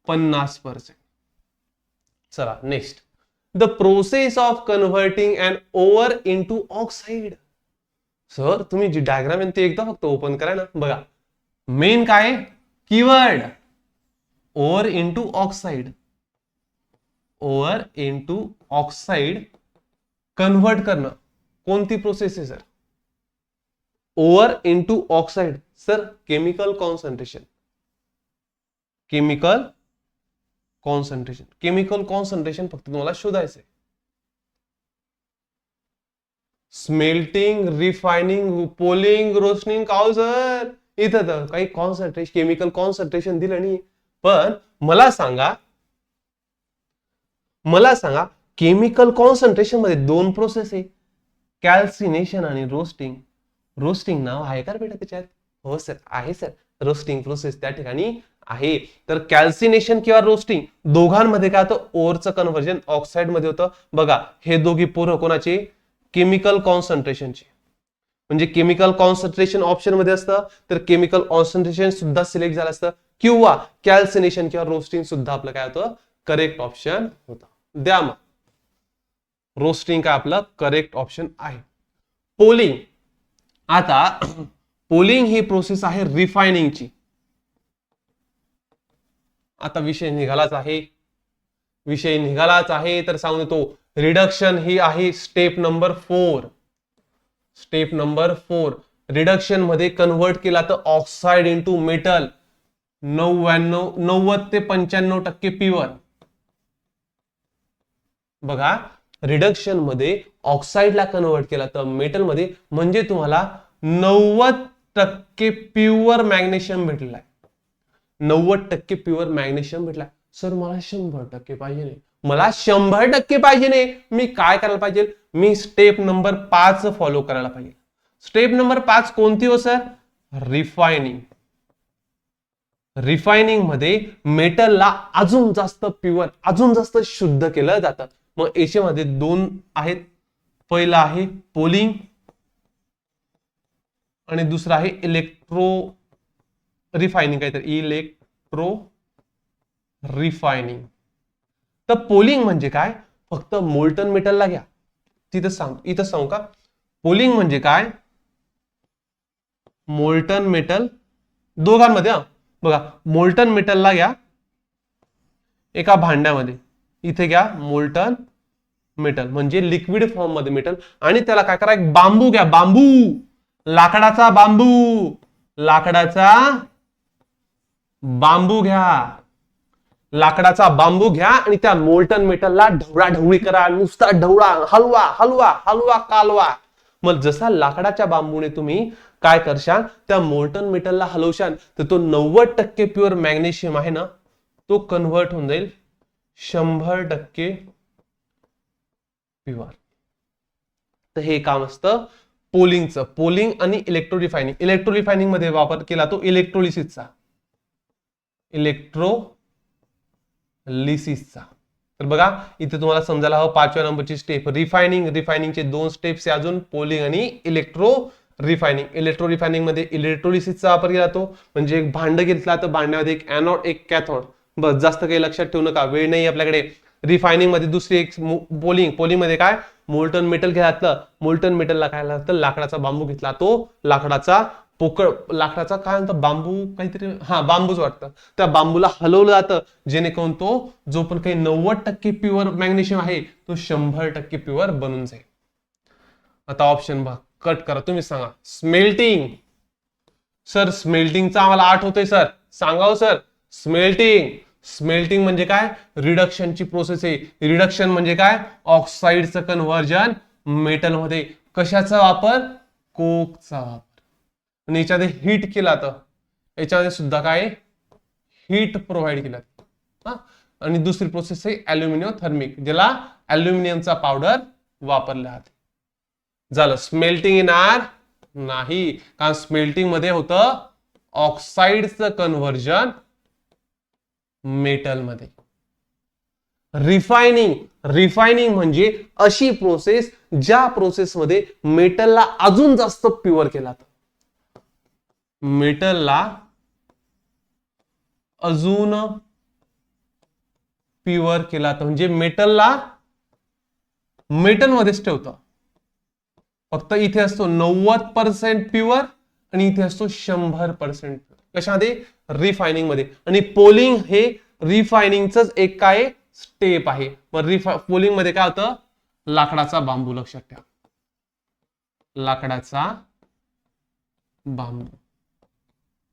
Speaker 1: 50%. चला next, the process of converting an ore into oxide. Sir तुम्ही जी डायग्राम आहे ती एकदा फक्त ओपन करा ना. बघा मेन काय keyword, over into oxide. Over into oxide convert करणं कोणती प्रोसेस आहे sir, over into oxide. Sir chemical concentration, chemical concentration, chemical concentration फक्त तुम्हाला शोधायचंय. स्मेल्टिंग, रिफायनिंग, पोलिंग, रोस्टिंग, काव सर इथं तर काही कॉन्सन्ट्रेशन, केमिकल कॉन्सन्ट्रेशन दिलं नाही. पण मला सांगा केमिकल कॉन्सन्ट्रेशन मध्ये दोन प्रोसेस आहे, कॅल्सिनेशन आणि रोस्टिंग. रोस्टिंग नाव आहे का बेटा त्याच्यात, हो सर आहे सर, रोस्टिंग प्रोसेस त्या ठिकाणी आहे. तर कॅल्सिनेशन किंवा रोस्टिंग दोघांमध्ये काय होतं, ओरचं कन्व्हर्जन ऑक्साइड मध्ये होतं. बघा हे दोघी पोरं कोणाचे, केमिकल कॉन्सन्ट्रेशनचे. म्हणजे केमिकल कॉन्सन्ट्रेशन ऑप्शन मध्ये असतं तर केमिकल कॉन्सन्ट्रेशन सुद्धा सिलेक्ट झालं असतं, किंवा कॅल्सिनेशन किंवा रोस्टिंग सुद्धा आपलं काय होतं, करेक्ट ऑप्शन होतं. द्या मग रोस्टिंग काय आपलं करेक्ट ऑप्शन आहे. पोलिंग, आता पोलिंग ही प्रोसेस आहे रिफायनिंगची. आता विषय निघालाच आहे, तर सांगून देतो रिडक्शन ही आहे step number 4. Step number 4 reduction मध्ये कन्व्हर्ट केला तर ऑक्साइड इंटू मेटल 90 ते 95% प्युअर. बघा रिडक्शन मध्ये ऑक्साइडला कन्व्हर्ट केला तर मेटल मध्ये, म्हणजे तुम्हाला 90% प्युअर मॅग्नेशियम भेटलेला आहे. 90% प्युअर मॅग्नेशियम भेटला. सर मला 100% पाहिजे नाही, मला 100% पाहिजे नाही, मी काय करायला पाहिजे, मी स्टेप नंबर 5 फॉलो करायला पाहिजे. स्टेप नंबर 5 कोणती हो सर, रिफायनिंग. रिफायनिंग मध्ये मेटलला अजून जास्त प्युअर, अजून जास्त शुद्ध केलं जातं. मग याच्यामध्ये दोन आहेत, पहिला आहे पोलिंग आणि दुसरा आहे इलेक्ट्रो रिफायनिंग, काहीतरी इलेक्ट्रो रिफायनिंग. तर पोलिंग म्हणजे काय, फक्त मोल्टन मेटलला घ्या, इथं सांगू का, पोलिंग म्हणजे काय, मोल्टन मेटल दोघांमध्ये. बघा मोल्टन मेटलला घ्या एका भांड्यामध्ये, इथे घ्या मोल्टन मेटल म्हणजे लिक्विड फॉर्म मध्ये मेटल, आणि त्याला काय करा, एक बांबू घ्या, बांबू, लाकडाचा बांबू घ्या आणि त्या मोल्टन मेटलला ढवळाढवळी करा, नुसता ढवळा, हलवा कालवा. मग जसा लाकडाच्या बांबूने तुम्ही काय करशाल, त्या मोल्टन मेटलला हलवशाल तर तो 90% प्युअर मॅग्नेशियम आहे ना, तो कन्व्हर्ट होऊन जाईल 100% प्युअर. तर हे काम असतं पोलिंगचं. पोलिंग आणि इलेक्ट्रो रिफायनिंग. इलेक्ट्रो रिफायनिंग मध्ये वापर केला तो इलेक्ट्रोलिसिसचा. तर बघा इथे तुम्हाला समजायला हवं 5व्या नंबरची स्टेप रिफायनिंग. रिफायनिंगचे दोन स्टेप्स आहे अजून, पोलिंग आणि इलेक्ट्रो रिफायनिंग. इलेक्ट्रो रिफायनिंग मध्ये इलेक्ट्रोलिसिसचा वापर केला जातो. म्हणजे एक भांड घेतला तर भांड्यामध्ये एक एनोड एक कॅथोड, बस जास्त काही लक्षात ठेवू नका, वेळ नाही आपल्याकडे. रिफायनिंग मध्ये दुसरी एक पोलिंग मध्ये काय, मोल्टन मेटल घ्यायचं, मोल्टन मेटलला काय लागतं, लाकडाचा बांबू घेतला, तो लाकडाचा काय म्हणतात, बांबू काहीतरी, बांबूच वाटतं, त्या बांबूला हलवलं जातं जेणेकरून तो जो पण काही 90% प्युअर मॅग्नेशियम आहे तो 100% प्युअर बनून जाईल. आता ऑप्शन कट करा, तुम्ही सांगा. स्मेल्टिंग. सर स्मेल्टिंगचा आम्हाला आठवतंय सर, सांगा हो सर. स्मेल्टिंग स्मेल्टिंग म्हणजे काय? रिडक्शनची प्रोसेस आहे. रिडक्शन म्हणजे काय? ऑक्साईडचं कन्व्हर्जन मेटलमध्ये. कशाचा वापर? कोकचा वापर. आणि याच्यामध्ये हीट केला तर याच्यामध्ये सुद्धा काय? हीट प्रोव्हाइड केला. आणि दुसरी प्रोसेस आहे अल्युमिनियम थर्मिक, ज्याला अल्युमिनियमचा पावडर वापरला जाते. झालं. स्मेल्टिंग येणार नाही, कारण स्मेल्टिंग मध्ये होतं ऑक्साईडचं कन्व्हर्जन मेटलमध्ये. रिफायनिंग म्हणजे अशी प्रोसेस ज्या प्रोसेसमध्ये मेटलला अजून जास्त प्युअर केला जातं. मेटलला अजून प्युअर केला तर म्हणजे मेटलला मेटलमध्येच ठेवतं. फक्त इथे असतो 90% प्युअर आणि इथे असतो 100%. कशामध्ये? रिफायनिंग मध्ये. आणि पोलिंग हे रिफायनिंगच एक काय स्टेप आहे. मग पोलिंग मध्ये काय होतं? लाकडाचा बांबू. लक्षात ठेवा, लाकडाचा बांबू.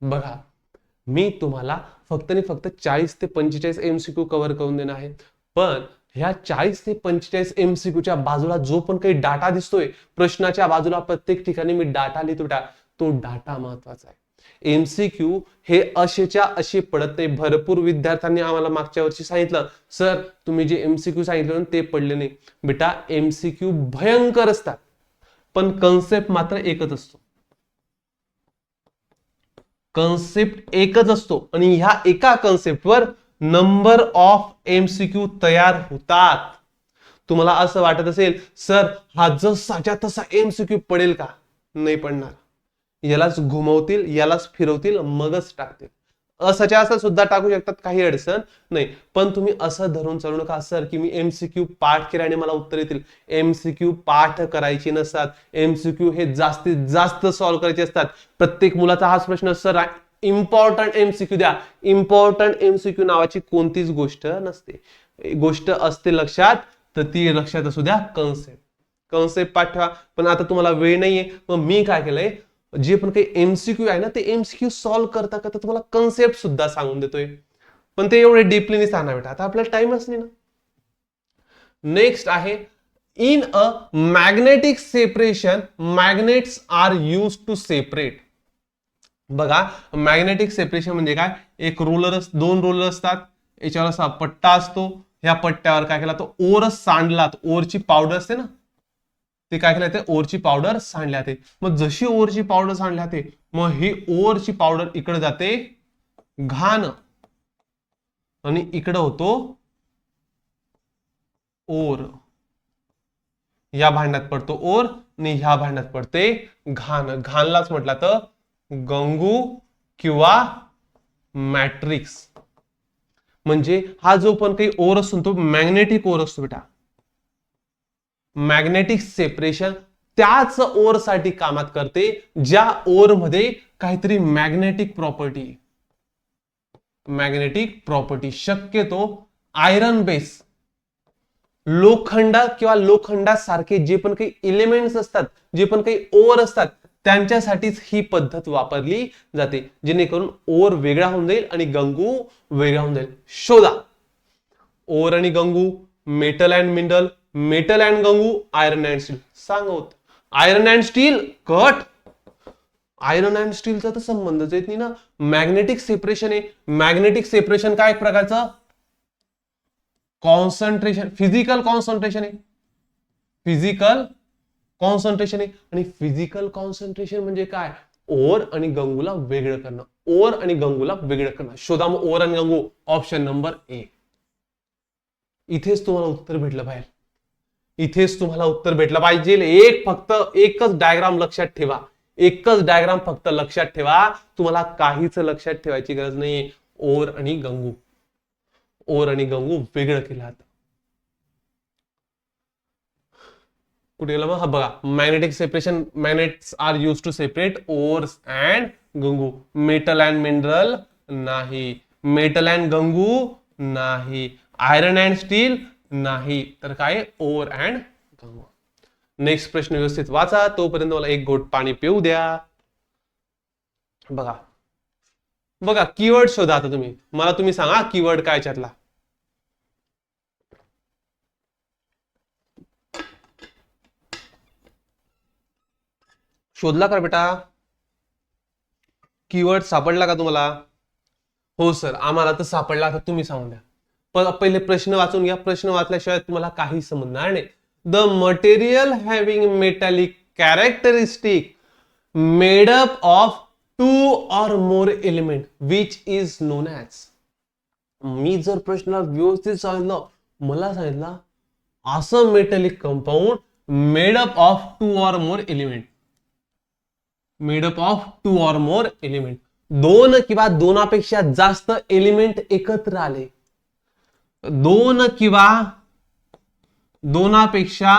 Speaker 1: बघा, मी तुम्हाला फक्त आणि फक्त 40 ते 45 MCQ कव्हर करून देणार आहे. पण ह्या 40 ते 45 MCQच्या बाजूला जो पण काही डाटा दिसतोय, प्रश्नाच्या बाजूला प्रत्येक ठिकाणी मी डाटा लिहितो, तो डाटा महत्वाचा आहे. MCQ हे असेच्या असे पडत नाही. भरपूर विद्यार्थ्यांनी आम्हाला मागच्या वर्षी सांगितलं, सर तुम्ही जे MCQ सांगितलं ते पडले नाही. बेटा, MCQ भयंकर असतात, पण कन्सेप्ट मात्र एकच असतो. कन्सेप्ट एकच असतो आणि ह्या एका कन्सेप्टवर नंबर ऑफ MCQ तयार होतात. तुम्हाला असं वाटत असेल, सर हा जसाच्या तसा MCQ पडेल का? नाही पडणार. यालाच घुमवतील, यालाच फिरवतील, मगच टाकतील. असंच्या असं सुद्धा टाकू शकतात, काही अडचण नाही. पण तुम्ही असं धरून चालू नका, सर की मी MCQ पाठ केल्याने मला उत्तर येतील. MCQ पाठ करायची नसतात. MCQ हे जास्तीत जास्त सॉल्व्ह करायचे असतात. प्रत्येक मुलाचा हाच प्रश्न, सर इम्पॉर्टंट MCQ द्या. इम्पॉर्टंट MCQ नावाची कोणतीच गोष्ट नसते. गोष्ट असते लक्षात, तर ती लक्षात असू द्या, कन्सेप्ट पाठ ठेवा. पण आता तुम्हाला वेळ नाहीये, मग मी काय केलंय, जे पण काही MCQ आहे ना, ते MCQ सॉल्व्ह करता करता तुम्हाला कन्सेप्ट सुद्धा सांगून देतोय. पण ते एवढे डीपली नाही सांगणार बेटा, आता आपल्याला टाइमच नाही ना. नेक्स्ट आहे, in a magnetic separation magnets are use to separate. बघा, मॅग्नेटिक सेपरेशन म्हणजे काय? एक रोलर, दोन रोलर असतात, याच्यावर असा पट्टा असतो. ह्या पट्ट्यावर काय केला, तो ओर सांडला. ओरची पावडर असते ना, ते काय केलं जाते? ओरची पावडर सांडल्या जाते. मग जशी ओरची पावडर सांडल्या जाते, मग ही ओरची पावडर इकडे जाते घाण, आणि इकडे होतो ओर. या भांड्यात पडतो ओर आणि ह्या भांड्यात पडते घाण. घाणलाच म्हटलं तर गंगू किंवा मॅट्रिक्स. म्हणजे हा जो पण काही ओर असतो तो मॅग्नेटिक ओर असतो बेटा. मॅग्नेटिक सेपरेशन त्याच ओर साठी कामात करते, ज्या ओर मध्ये काहीतरी मॅग्नेटिक प्रॉपर्टी शक्यतो आयरन बेस, लोखंड किंवा लोखंडासारखे जे पण काही एलिमेंट्स असतात, जे पण काही ओर असतात, त्यांच्यासाठीच ही पद्धत वापरली जाते, जेणेकरून ओर वेगळा होऊन जाईल आणि गंगू वेगळा होऊन जाईल. शोधा. ओर आणि gangue, metal and mineral, metal and gangue, iron and steel. सांगत iron and steel cut. Iron and स्टीलचा तर संबंधच येत नाही ना. मॅग्नेटिक सेपरेशन आहे. मॅग्नेटिक सेपरेशन काय एक प्रकारचं कॉन्सन्ट्रेशन, फिजिकल कॉन्सन्ट्रेशन आहे. फिजिकल कॉन्सन्ट्रेशन आहे. आणि फिजिकल कॉन्सन्ट्रेशन म्हणजे काय? ओर आणि गंगूला वेगळं करणं. ओर आणि गंगूला वेगळं करणं. शोधा मग ओर आणि गंगू. ऑप्शन नंबर ए. इथेच तुम्हाला उत्तर भेटलं पाहिजे. इथेच तुम्हाला उत्तर भेटलं पाहिजे. एकच डायग्राम लक्षात ठेवा. एकच डायग्राम फक्त लक्षात ठेवा. तुम्हाला काहीच लक्षात ठेवायची गरज नाही. ओर आणि गंगू. ओर आणि गंगू वेगळं केलं जातं. कुठे गेलं मग? हा बघा, magnetic separation, magnets are use to separate ores and gangue. Metal and mineral नाही. मेटल अँड गंगू नाही. आयरन अँड स्टील नाही. तर काय? Or and Gangu. नेक्स्ट प्रश्न व्यवस्थित वाचा, तोपर्यंत मला एक घोट पाणी पिऊ द्या. बघा, बघा कीवर्ड शोधा आता तुम्ही, मला तुम्ही सांगा कीवर्ड काय याच्यातला. शोधला का बेटा? कीवर्ड सापडला का तुम्हाला? हो सर, आम्हाला तर सापडला. आता तुम्ही सांगून द्या. पण पहिले प्रश्न वाचून घ्या, प्रश्न वाचल्याशिवाय तुम्हाला काही समजणार नाही. The material having metallic characteristic made up of 2 or more element which is known as. मी जर प्रश्नाला व्यवस्थित सांगितलं, मला सांगितलं असं metallic compound made up of 2 or more element, made up of 2 or more element, दोन किंवा दोनापेक्षा जास्त एलिमेंट एकत्र आले, दोन किंवा दोनापेक्षा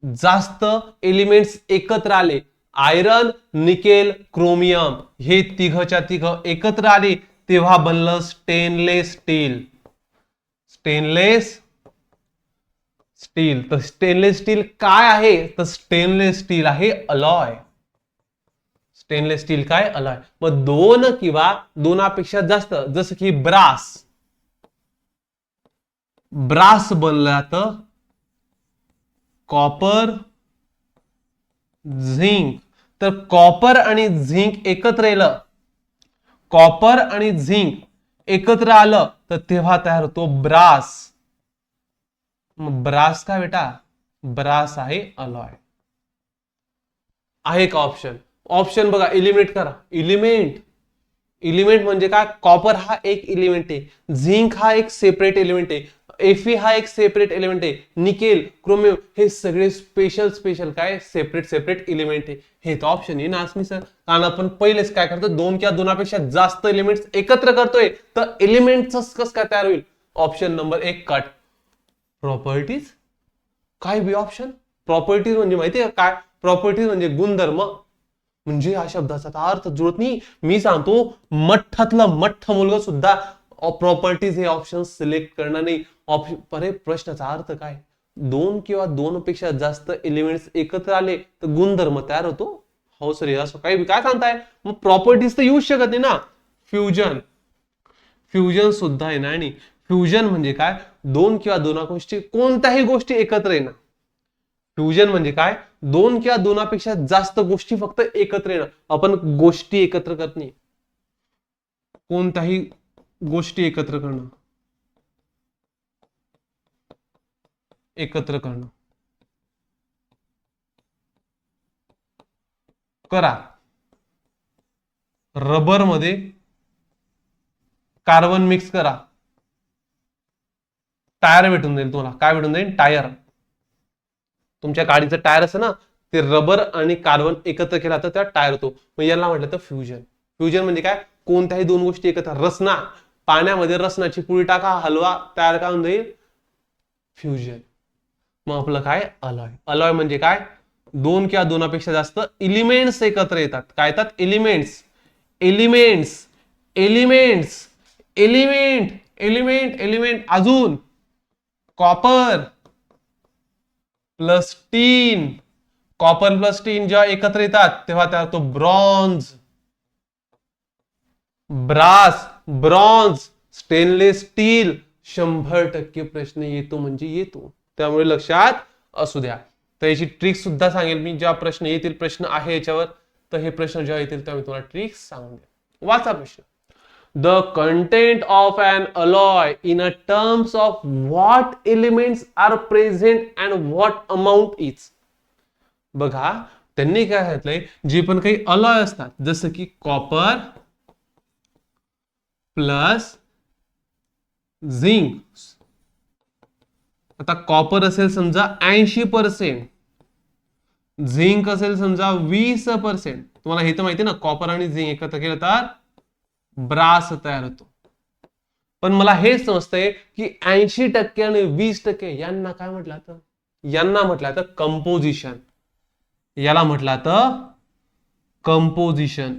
Speaker 1: जास्त एलिमेंट्स एकत्र आले. आयरन, निकेल, क्रोमियम हे तिघच्या तिघ एकत्र आले तेव्हा बनलं स्टेनलेस स्टील. Stainless steel. तर स्टेनलेस स्टील काय आहे? तर स्टेनलेस स्टील आहे अलॉय. स्टेनलेस स्टील काय? अलॉय. मग दोन किंवा दोनापेक्षा जास्त, जसं की ब्रास. ब्रास बनला तर कॉपर, झिंक. तर कॉपर आणि झिंक एकत्र आलं, कॉपर आणि झिंक एकत्र आलं तर तेव्हा तयार होतो ब्रास. ब्रास काय बेटा? ब्रास आहे अलॉय. आहे का ऑप्शन? ऑप्शन बघा, एलिमिनेट करा. एलिमेंट, एलिमेंट म्हणजे काय? कॉपर हा एक एलिमेंट आहे, झिंक हा एक सेपरेट एलिमेंट आहे, एफी हा एक सेपरेट एलिमेंट आहे, निकेल, क्रोमियम हे सगळे स्पेशल काय सेपरेट सेपरेट एलिमेंट आहे. हे तर ऑप्शन आहे ना मी सर. कारण आपण पहिलेच काय करतो, दोन किंवा दोनापेक्षा जास्त एलिमेंट्स एकत्र करतोय तर एलिमेंटच कसं काय तयार होईल? Option number 1 cut. प्रॉपर्टीज काय बी ऑप्शन? प्रॉपर्टीज म्हणजे माहितीये काय? प्रॉपर्टीज म्हणजे गुणधर्म. म्हणजे या शब्दाचा अर्थ जुळत नाही. मी सांगतो मठ्ठातलं मठ्ठ मुलगा सुद्धा प्रॉपर्टीज हे ऑप्शन सिलेक्ट करणार नाही. ऑप्शन प्रश्नाचा अर्थ काय? दोन किंवा दोनपेक्षा जास्त एलिमेंट्स एकत्र आले तर गुणधर्म तयार होतो. हो सर, असं काही काय सांगताय? मग प्रॉपर्टीज तर येऊच शकत नाही ना. फ्युजन, फ्युजन सुद्धा आहे ना. आणि फ्युजन म्हणजे काय? दोन किंवा दोना गोष्टी, कोणत्याही गोष्टी एकत्र येणं. फ्युजन म्हणजे काय? दोन किंवा दोनापेक्षा जास्त गोष्टी फक्त एकत्र येणं. आपण गोष्टी एकत्र करत नाही, कोणत्याही गोष्टी एकत्र करणं, एकत्र करणं. करा. रबर मध्ये कार्बन मिक्स करा, टायर भेटून जाईल तुम्हाला. काय भेटून जाईल? टायर. तुमच्या गाडीचं टायर असं ना, ते रबर आणि कार्बन एकत्र केला तर त्या टायर होतो. मग याला म्हटलं तर फ्युजन. फ्युजन म्हणजे काय? कोणत्याही दोन गोष्टी एकत्र. रसना, पाण्यामध्ये रसनाची पुडी टाका, हलवा, तयार काय होऊन जाईल? फ्युजन. मग आपलं काय? अलॉय. अलॉय म्हणजे काय? दोन किंवा दोनापेक्षा जास्त एलिमेंट्स एकत्र येतात. काय येतात? Elements. Elements, elements, element, element, element. अजून copper plus tin. Copper plus tin जेव्हा एकत्र येतात तेव्हा तयार होतो bronze. Brass, bronze, stainless steel. 100% प्रश्न येतो म्हणजे येतो. त्यामुळे लक्षात असू द्या. तर याची ट्रिक सुद्धा सांगेल मी जेव्हा प्रश्न येतील. प्रश्न आहे याच्यावर, तर हे प्रश्न जेव्हा येतील तेव्हा मी तुम्हाला ट्रिक्स सांगून द्या. वाचा प्रश्न. The content of an alloy in a terms of what elements are present and what amount is. बघा त्यांनी काय सांगितलंय, जे पण काही अलॉय असतात जसं की कॉपर प्लस झिंक. आता कॉपर असेल समजा 80%, झिंक असेल समजा 20%. तुम्हाला हे तर माहिती ना, कॉपर आणि झिंक एकत्र केलं तर ब्रास तयार होतो. पण मला हे समजतंय की 80% आणि 20% यांना काय म्हटलं तर? यांना म्हटलं तर कंपोजिशन. याला म्हटलं तर कंपोजिशन.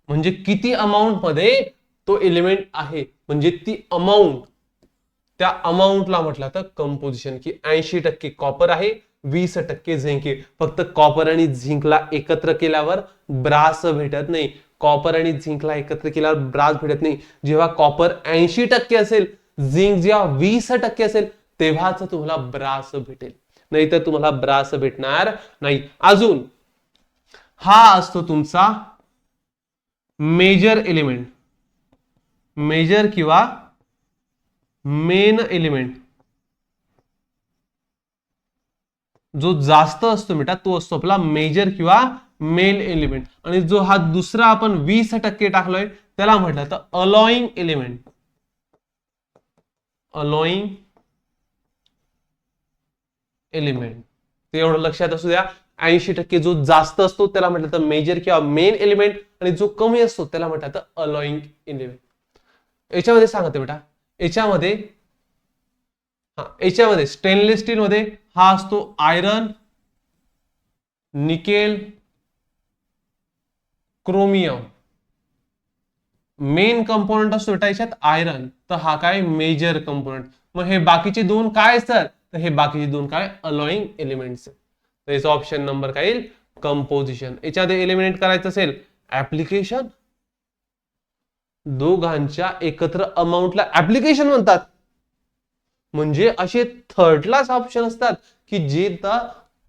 Speaker 1: म्हणजे किती अमाऊंट मध्ये तो एलिमेंट आहे, म्हणजे ती अमाऊंट, त्या अमाऊंटला म्हटलं तर कंपोजिशन. की 80% कॉपर आहे, 20% झिंक आहे. फक्त कॉपर आणि झिंकला एकत्र केल्यावर ब्रास भेटत नाही. कॉपर आणि झिंकला एकत्र केल्यावर ब्रास भेटत नाही. जेव्हा कॉपर 80% असेल, झिंक जेव्हा 20% असेल, तेव्हाच तुम्हाला ब्रास भेटेल, नाही तर तुम्हाला ब्रास भेटणार नाही. अजून हा असतो तुमचा मेजर एलिमेंट, मेजर किंवा मेन एलिमेंट. जो जास्त असतो बेटा तो असतो आपला मेजर किंवा मेन एलिमेंट. आणि जो हा दुसरा आपण 20% टाकलोय त्याला म्हटलं तर अलॉइंग एलिमेंट. अलॉइंग एलिमेंट ते एवढं लक्षात असू द्या. 80% जो जास्त असतो त्याला म्हटलं तर मेजर किंवा मेन एलिमेंट, आणि जो कमी असतो त्याला म्हटलं तर अलॉइंग एलिमेंट. याच्यामध्ये सांगते बेटा, याच्यामध्ये स्टेनलेस स्टील मध्ये हा असतो iron, nickel, chromium. Main component असतो बेटा याच्यात आयरन, तर हा काय मेजर कंपोनंट. मग हे बाकीचे दोन काय असतात, तर हे बाकीचे दोन काय अलॉइंग एलिमेंट्स. तर याचा ऑप्शन नंबर काय येईल, कंपोजिशन. याच्यामध्ये एलिमिनेट करायचं असेल ऍप्लिकेशन, दोघांच्या एकत्र अमाऊंटला ऍप्लिकेशन म्हणतात. म्हणजे असे थर्ड क्लास ऑप्शन असतात की जे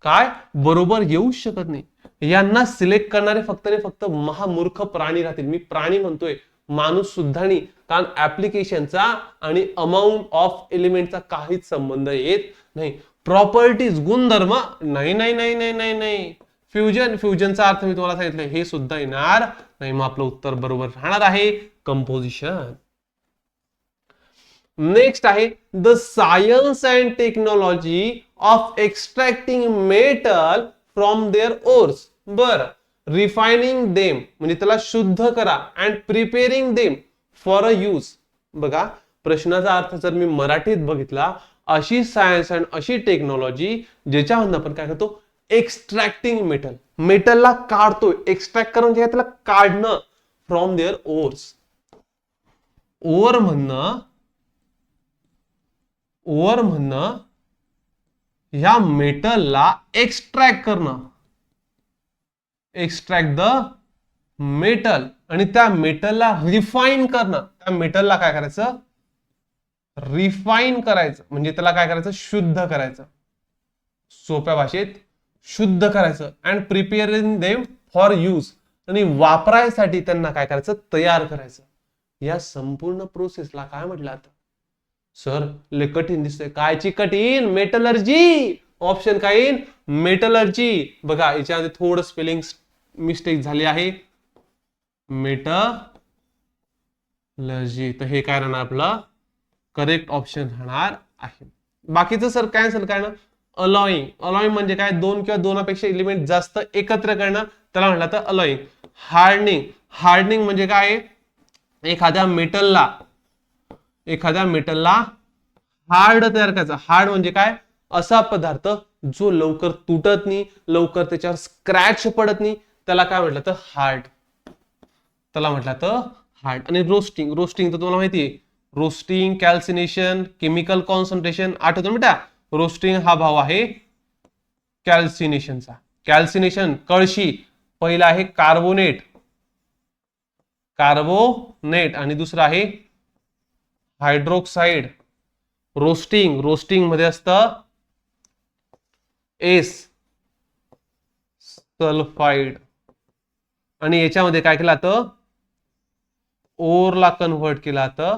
Speaker 1: काय बरोबर येऊ शकत नाही. यांना सिलेक्ट करणारे फक्त आणि फक्त महामूर्ख प्राणी राहतील. मी प्राणी म्हणतोय, माणूस सुद्धा नाही, कारण ऍप्लिकेशनचा आणि अमाऊंट ऑफ एलिमेंटचा काहीच संबंध येत नाही. प्रॉपर्टीज, गुणधर्म, नाही नाही नाही नाही नाही नाही. फ्युजनचा अर्थ मी तुम्हाला सांगितलं, हे सुद्धा येणार नाही. मग आपलं उत्तर बरोबर राहणार आहे कंपोजिशन. नेक्स्ट आहे the science and technology of extracting metal from their ores. बर, रिफायनिंग देम म्हणजे त्याला शुद्ध करा, and preparing them for a use. बघा, प्रश्नाचा अर्थ जर मी मराठीत बघितला, अशी सायन्स अँड अशी टेक्नॉलॉजी ज्याच्यामधून आपण काय करतो, एक्स्ट्रॅक्टिंग मेटल, मेटलला काढतोय. एक्स्ट्रॅक्ट करून जे त्याला काढणं, फ्रॉम देअर ओर्स. ओर म्हणणं ह्या मेटलला एक्स्ट्रॅक्ट करणं, एक्स्ट्रॅक्ट द मेटल, आणि त्या मेटलला रिफाईन करणं. त्या मेटलला काय करायचं, रिफाईन करायचं, म्हणजे त्याला काय करायचं, शुद्ध करायचं. सोप्या भाषेत शुद्ध करायचं. And preparing them for use, आणि वापरायसाठी त्यांना काय करायचं, तयार करायचं. या संपूर्ण प्रोसेसला काय म्हटलं आता, सर लय कठीण दिसतंय. कायची कठीण, मेटलर्जी. ऑप्शन काय येईल, मेटलर्जी. बघा याच्यामध्ये थोडं स्पेलिंग मिस्टेक झाली आहे, मेटलर्जी. तर हे काय राहणार आपलं करेक्ट ऑप्शन राहणार आहे. बाकीचं सर कॅन्सल करणं. अलॉइंग, अलॉइंग म्हणजे काय, दोन किंवा दोनापेक्षा एलिमेंट जास्त एकत्र करणं, त्याला म्हटलं तर अलॉइंग. हार्डनिंग, हार्डनिंग म्हणजे काय, एखाद्या मेटलला हार्ड तयार करायचा. हार्ड म्हणजे काय, असा पदार्थ जो लवकर तुटत नाही, लवकर त्याच्यावर स्क्रॅच पडत नाही, त्याला काय म्हटलं तर हार्ड, त्याला म्हटलं तर हार्ड. आणि रोस्टिंग, रोस्टिंग तर तुम्हाला माहिती आहे, रोस्टिंग, कॅल्सिनेशन, केमिकल कॉन्सन्ट्रेशन. आठवतो बेटा, रोस्टिंग हा भाव आहे कॅल्सिनेशनचा. कॅल्सिनेशन कळशी, पहिला आहे कार्बोनेट, आणि दुसरा आहे हायड्रोक्साइड. रोस्टिंग, रोस्टिंग मध्ये असतं एस, सल्फाइड, आणि याच्यामध्ये काय केलं तर ओरला कन्व्हर्ट केला तर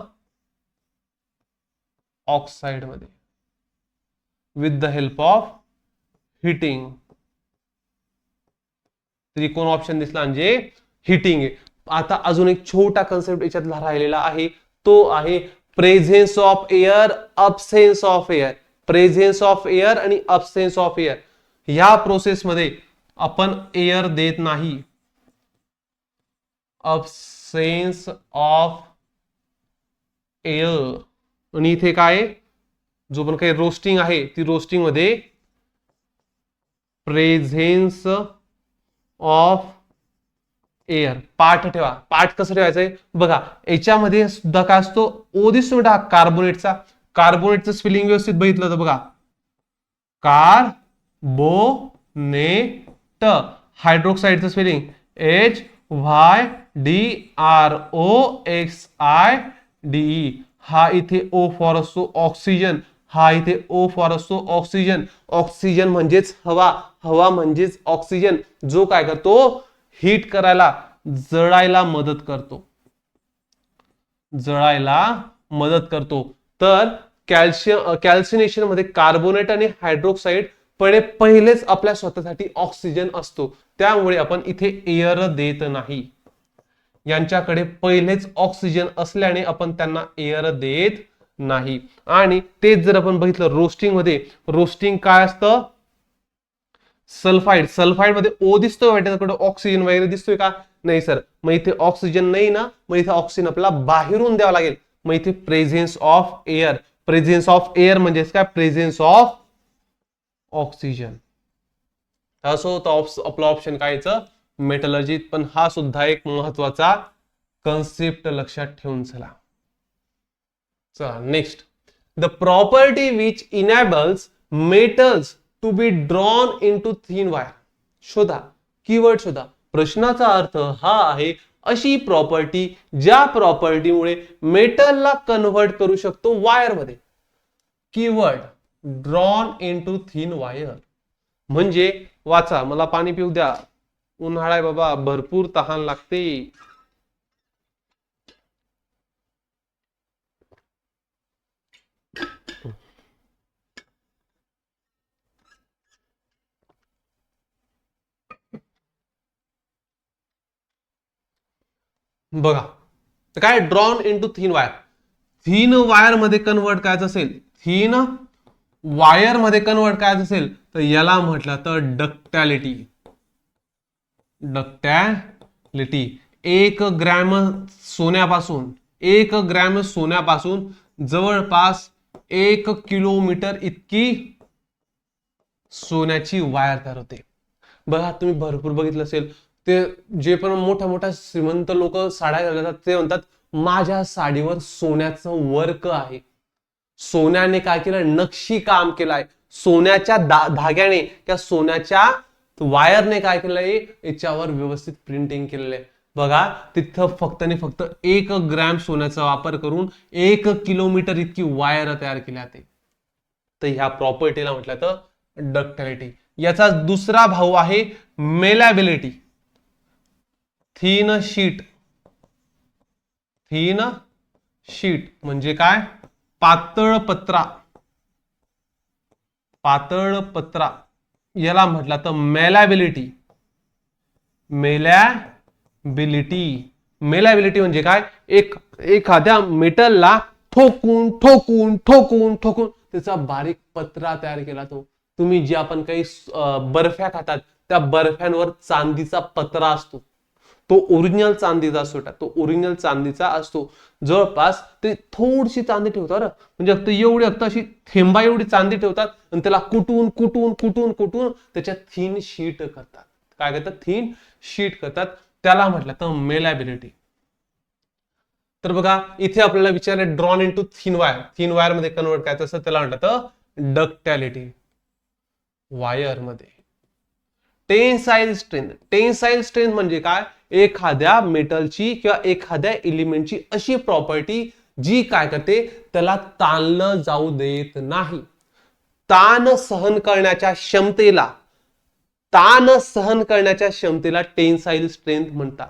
Speaker 1: ऑक्साइड मध्ये, with the help of heating. त्रिकोण ऑप्शन दिसला म्हणजे हिटिंग आहे. आता अजून एक छोटा कन्सेप्ट याच्यातला राहिलेला आहे, तो आहे presence of air, absence of air. Presence of air आणि अब्सेन्स ऑफ एअर या प्रोसेस मध्ये आपण एअर देत नाही. अब्सेन्स ऑफ एअर, आणि इथे काय, जो पण काही रोस्टिंग आहे ती रोस्टिंग मध्ये प्रेझेन्स ऑफ एअर. पाठ ठेवा, पाठ कसं ठेवायचंय बघा. याच्यामध्ये सुद्धा काय असतो, ओ दिसतो बेटा कार्बोनेटचा. कार्बोनेटचं स्पेलिंग व्यवस्थित बघितलं तर बघा, कार्बोनेट. हायड्रोक्साईडचं spelling HYDROXIDE. हा इथे ओ फॉर असतो ऑक्सिजन, हा इथे ओ फॉर असतो ऑक्सिजन. ऑक्सिजन म्हणजेच हवा, हवा म्हणजेच ऑक्सिजन, जो काय करतो, हीट करायला, जळायला मदत करतो, जळायला मदत करतो. तर कॅल्सिनेशन मध्ये कार्बोनेट आणि हायड्रोक्साईड पहिलेच आपल्या स्वतःसाठी ऑक्सिजन असतो, त्यामुळे आपण इथे एअर देत नाही. यांच्याकडे पहिलेच ऑक्सिजन असल्याने आपण त्यांना एअर देत नाही. आणि तेच जर आपण बघितलं रोस्टिंग मध्ये, रोस्टिंग काय असतं, सल्फाइड, सल्फाइड मध्ये ओ दिसतोय, त्याच्याकडे ऑक्सिजन वगैरे दिसतोय का, नाही सर. मग इथे ऑक्सिजन नाही ना, मग इथे ऑक्सिजन आपल्याला बाहेरून द्यावा लागेल. मग इथे presence of air, presence of air म्हणजे काय, प्रेझेन्स ऑफ ऑक्सिजन. असं होतं आपलं ऑप्शन कायचं, मेटलर्जी. पण हा सुद्धा एक महत्वाचा कन्सेप्ट लक्षात ठेवून चला. चला next, the property which enables metals to be drawn into thin wire. शोधा, कीवर्ड शोधा. प्रश्नाचा अर्थ हा आहे, अशी प्रॉपर्टी ज्या प्रॉपर्टीमुळे मेटलला कन्व्हर्ट करू शकतो वायर मध्ये. Keyword drawn into thin wire म्हणजे, वाचा, मला पाणी पिऊ द्या, उन्हाळा आहे बाबा, भरपूर तहान लागते. बघा, तर काय drawn into thin wire, thin wire मध्ये कन्वर्ट करायचं असेल, थिन वायर मध्ये कन्वर्ट करायचं असेल तर याला म्हटलं तर डक्टॅलिटी. डक्टॅलिटी. 1 ग्रॅम सोन्यापासून, 1 ग्रॅम सोन्यापासून जवळपास 1 किलोमीटर इतकी सोन्याची वायर तयार होते. बघा, तुम्ही भरपूर बघितलं असेल, ते जे पण मोठ्या मोठ्या श्रीमंत लोक साड्या घालतात ते म्हणतात, माझ्या साडीवर सोन्याचं वर्क आहे. सोन्याने काय केलं, नक्षी काम केलंय, सोन्याच्या धाग्याने त्या सोन्याच्या वायरने काय केलंय, याच्यावर व्यवस्थित प्रिंटिंग केलेलं आहे. बघा, तिथं फक्त आणि फक्त 1 ग्रॅम सोन्याचा वापर करून 1 किलोमीटर इतकी वायर तयार केल्या जाते. तर ह्या प्रॉपर्टीला म्हटलं तर डक्टिलिटी. याचा दुसरा भाऊ आहे मेलॅबिलिटी. थिन शीट, थिन शीट म्हणजे काय, पातळ पत्रा, पातळ पत्रा. याला म्हटलं तर मेलॅबिलिटी. मेलॅबिलिटी, मेलॅबिलिटी म्हणजे काय, एखाद्या मेटलला ठोकून ठोकून ठोकून ठोकून त्याचा बारीक पत्रा तयार केला. तो तुम्ही जे आपण काही बर्फ्या खातात त्या बर्फ्यांवर चांदीचा पत्रा असतो, तो ओरिजिनल चांदीचा असतो, तो ओरिजिनल चांदीचा असतो. जवळपास ते थोडीशी चांदी ठेवतात, म्हणजे फक्त एवढी, फक्त अशी थेंबा एवढी चांदी ठेवतात आणि त्याला कुटून कुटून कुटून कुटून त्याच्यात थिन शीट करतात. काय करतात, थिन शीट करतात. त्याला म्हटलं तर मेलॅबिलिटी. तर बघा, इथे आपल्याला विचारलं drawn into thin wire, thin wire मध्ये कन्वर्ट करायचं असं, त्याला म्हटलं तर डक्टॅलिटी. वायर मध्ये टेन्साइल स्ट्रेंथ, टेन्साइल स्ट्रेंथ म्हणजे काय, एखाद्या मेटलची किंवा एखाद्या एलिमेंटची अशी प्रॉपर्टी जी काय करते, त्याला ताणलं जाऊ देत नाही. ताण सहन करण्याच्या क्षमतेला, ताण सहन करण्याच्या क्षमतेला टेन्साइल स्ट्रेंथ म्हणतात.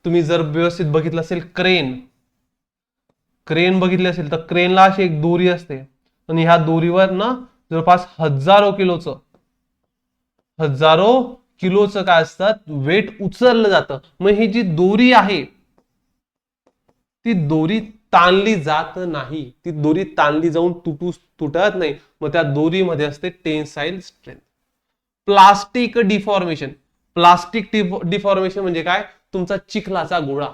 Speaker 1: तुम्ही जर व्यवस्थित बघितलं असेल क्रेन, क्रेन बघितली असेल तर क्रेनला अशी एक दोरी असते आणि ह्या दोरीवर ना जवळपास हजारो किलोचं काय असतात, वेट उचललं जातं. मग ही जी दोरी आहे ती दोरी ताणली जात नाही, ती दोरी ताणली जाऊन तुटत नाही. मग त्या दोरीमध्ये असते tensile strength. Plastic deformation, plastic deformation म्हणजे काय, तुमचा चिखलाचा गोळा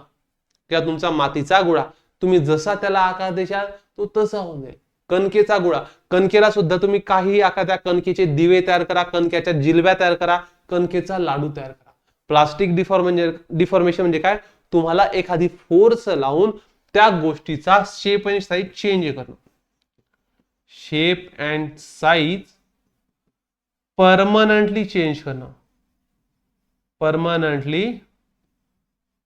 Speaker 1: किंवा तुमचा मातीचा गोळा, तुम्ही जसा त्याला आकार देशाल तो तसा होऊन जाईल. कणकेचा गोळा, कणकेला सुद्धा तुम्ही काही आकार द्या, कणकेचे दिवे तयार करा, कणकेच्या जिलब्या तयार करा, कणकेचा लाडू तयार करा. प्लास्टिक डिफॉर्मेशन म्हणजे काय, तुम्हाला एखादी फोर्स लावून त्या गोष्टीचा शेप आणि साईज चेंज करणं. Shape and size permanently change करणं, परमनंटली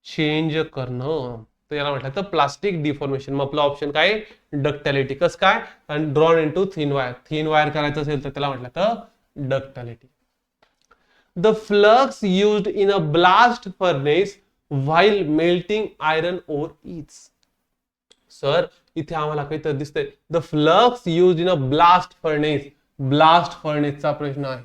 Speaker 1: चेंज करणं, तर याला म्हटलं तर प्लास्टिक डिफॉर्मेशन. मग आपला ऑप्शन काय, डक्टॅलिटी. कसं काय, कारण drawn into thin wire, thin wire करायचं असेल तर त्याला म्हटलं तर ductility. The flux used in a blast furnace while melting iron ore is. Sir इथे आम्हाला काहीतरी दिसतंय, the flux used in a blast furnace. Blast फर्नेसचा प्रश्न आहे.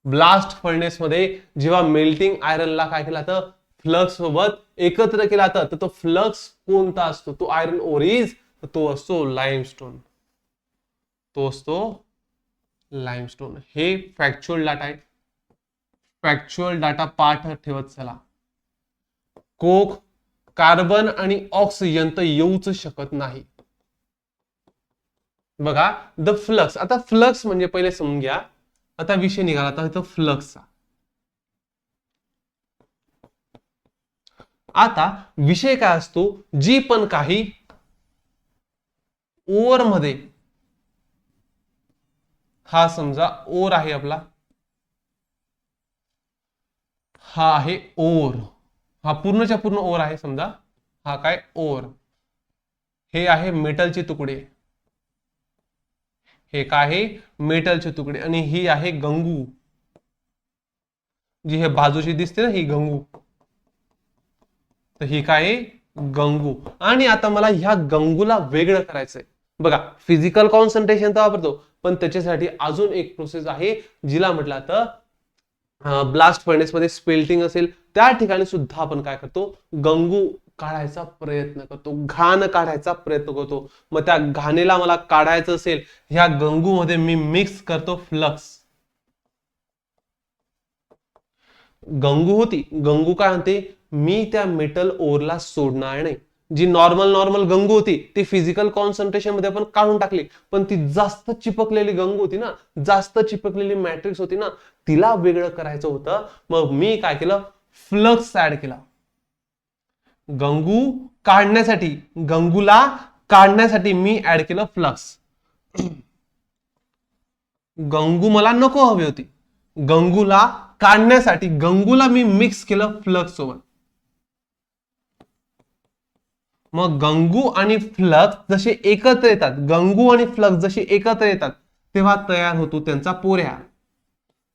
Speaker 1: ब्लास्ट फर्नेस मध्ये जेव्हा मेल्टिंग आयरनला काय केला तर फ्लक्स सोबत एकत्र केला तर तो फ्लक्स कोणता असतो, तो आयरन ओर इज, तो असतो लाइमस्टोन, तो असतो लाइमस्टोन. हे फॅक्च्युअल डाटा आहे. फॅक्च्युअल डाटा पाठ ठेवत चला. कोक, कार्बन आणि ऑक्सिजन तर येऊच शकत नाही. बघा द फ्लक्स, आता फ्लक्स म्हणजे पहिले समजून घ्या. आता विषय निघाला आता इथं फ्लक्सचा. आता विषय काय असतो, जी पण काही ओर मध्ये, हा समजा ओर आहे आपला, हा आहे ओर, हा पूर्णच्या पूर्ण ओर आहे समजा, हा काय ओर, हे आहे मेटलचे तुकडे, हे काय आहे मेटलचे तुकडे, आणि ही आहे गंगू, जी हे बाजूची दिसते ना ही गंगू, तर ही काय आहे गंगू. आणि आता मला ह्या गंगूला वेगळं करायचंय. बघा फिजिकल कॉन्सन्ट्रेशन तर वापरतो, पण त्याच्यासाठी अजून एक प्रोसेस आहे जिला म्हटलं तर ब्लास्ट फर्नेस मध्ये स्पेल्टिंग असेल त्या ठिकाणी सुद्धा आपण काय करतो, गंगू काढायचा प्रयत्न करतो, घाण काढायचा प्रयत्न करतो. मग त्या घाणेला मला काढायचं असेल, ह्या गंगू मध्ये मी मिक्स करतो फ्लक्स. गंगू होती, गंगू काय म्हणते, मी त्या मेटल ओरला सोडणार नाही. जी नॉर्मल नॉर्मल गंगू होती ती फिजिकल कॉन्सन्ट्रेशन मध्ये आपण काढून टाकली, पण ती जास्त चिपकलेली गंगू होती ना, जास्त चिपकलेली मॅट्रिक्स होती ना, तिला वेगळं करायचं होतं. मग मी काय केलं, फ्लक्स ऍड केला. गंगू काढण्यासाठी, गंगूला काढण्यासाठी मी ऍड केलं फ्लक्स. गंगू मला नको हवी होती, गंगूला काढण्यासाठी गंगूला मी मिक्स केलं फ्लक्स सोबत. मग गंगू आणि फ्लक्स जसे एकत्र येतात, गंगू आणि फ्लक्स जसे एकत्र येतात तेव्हा तयार होतो त्यांचा पोऱ्या.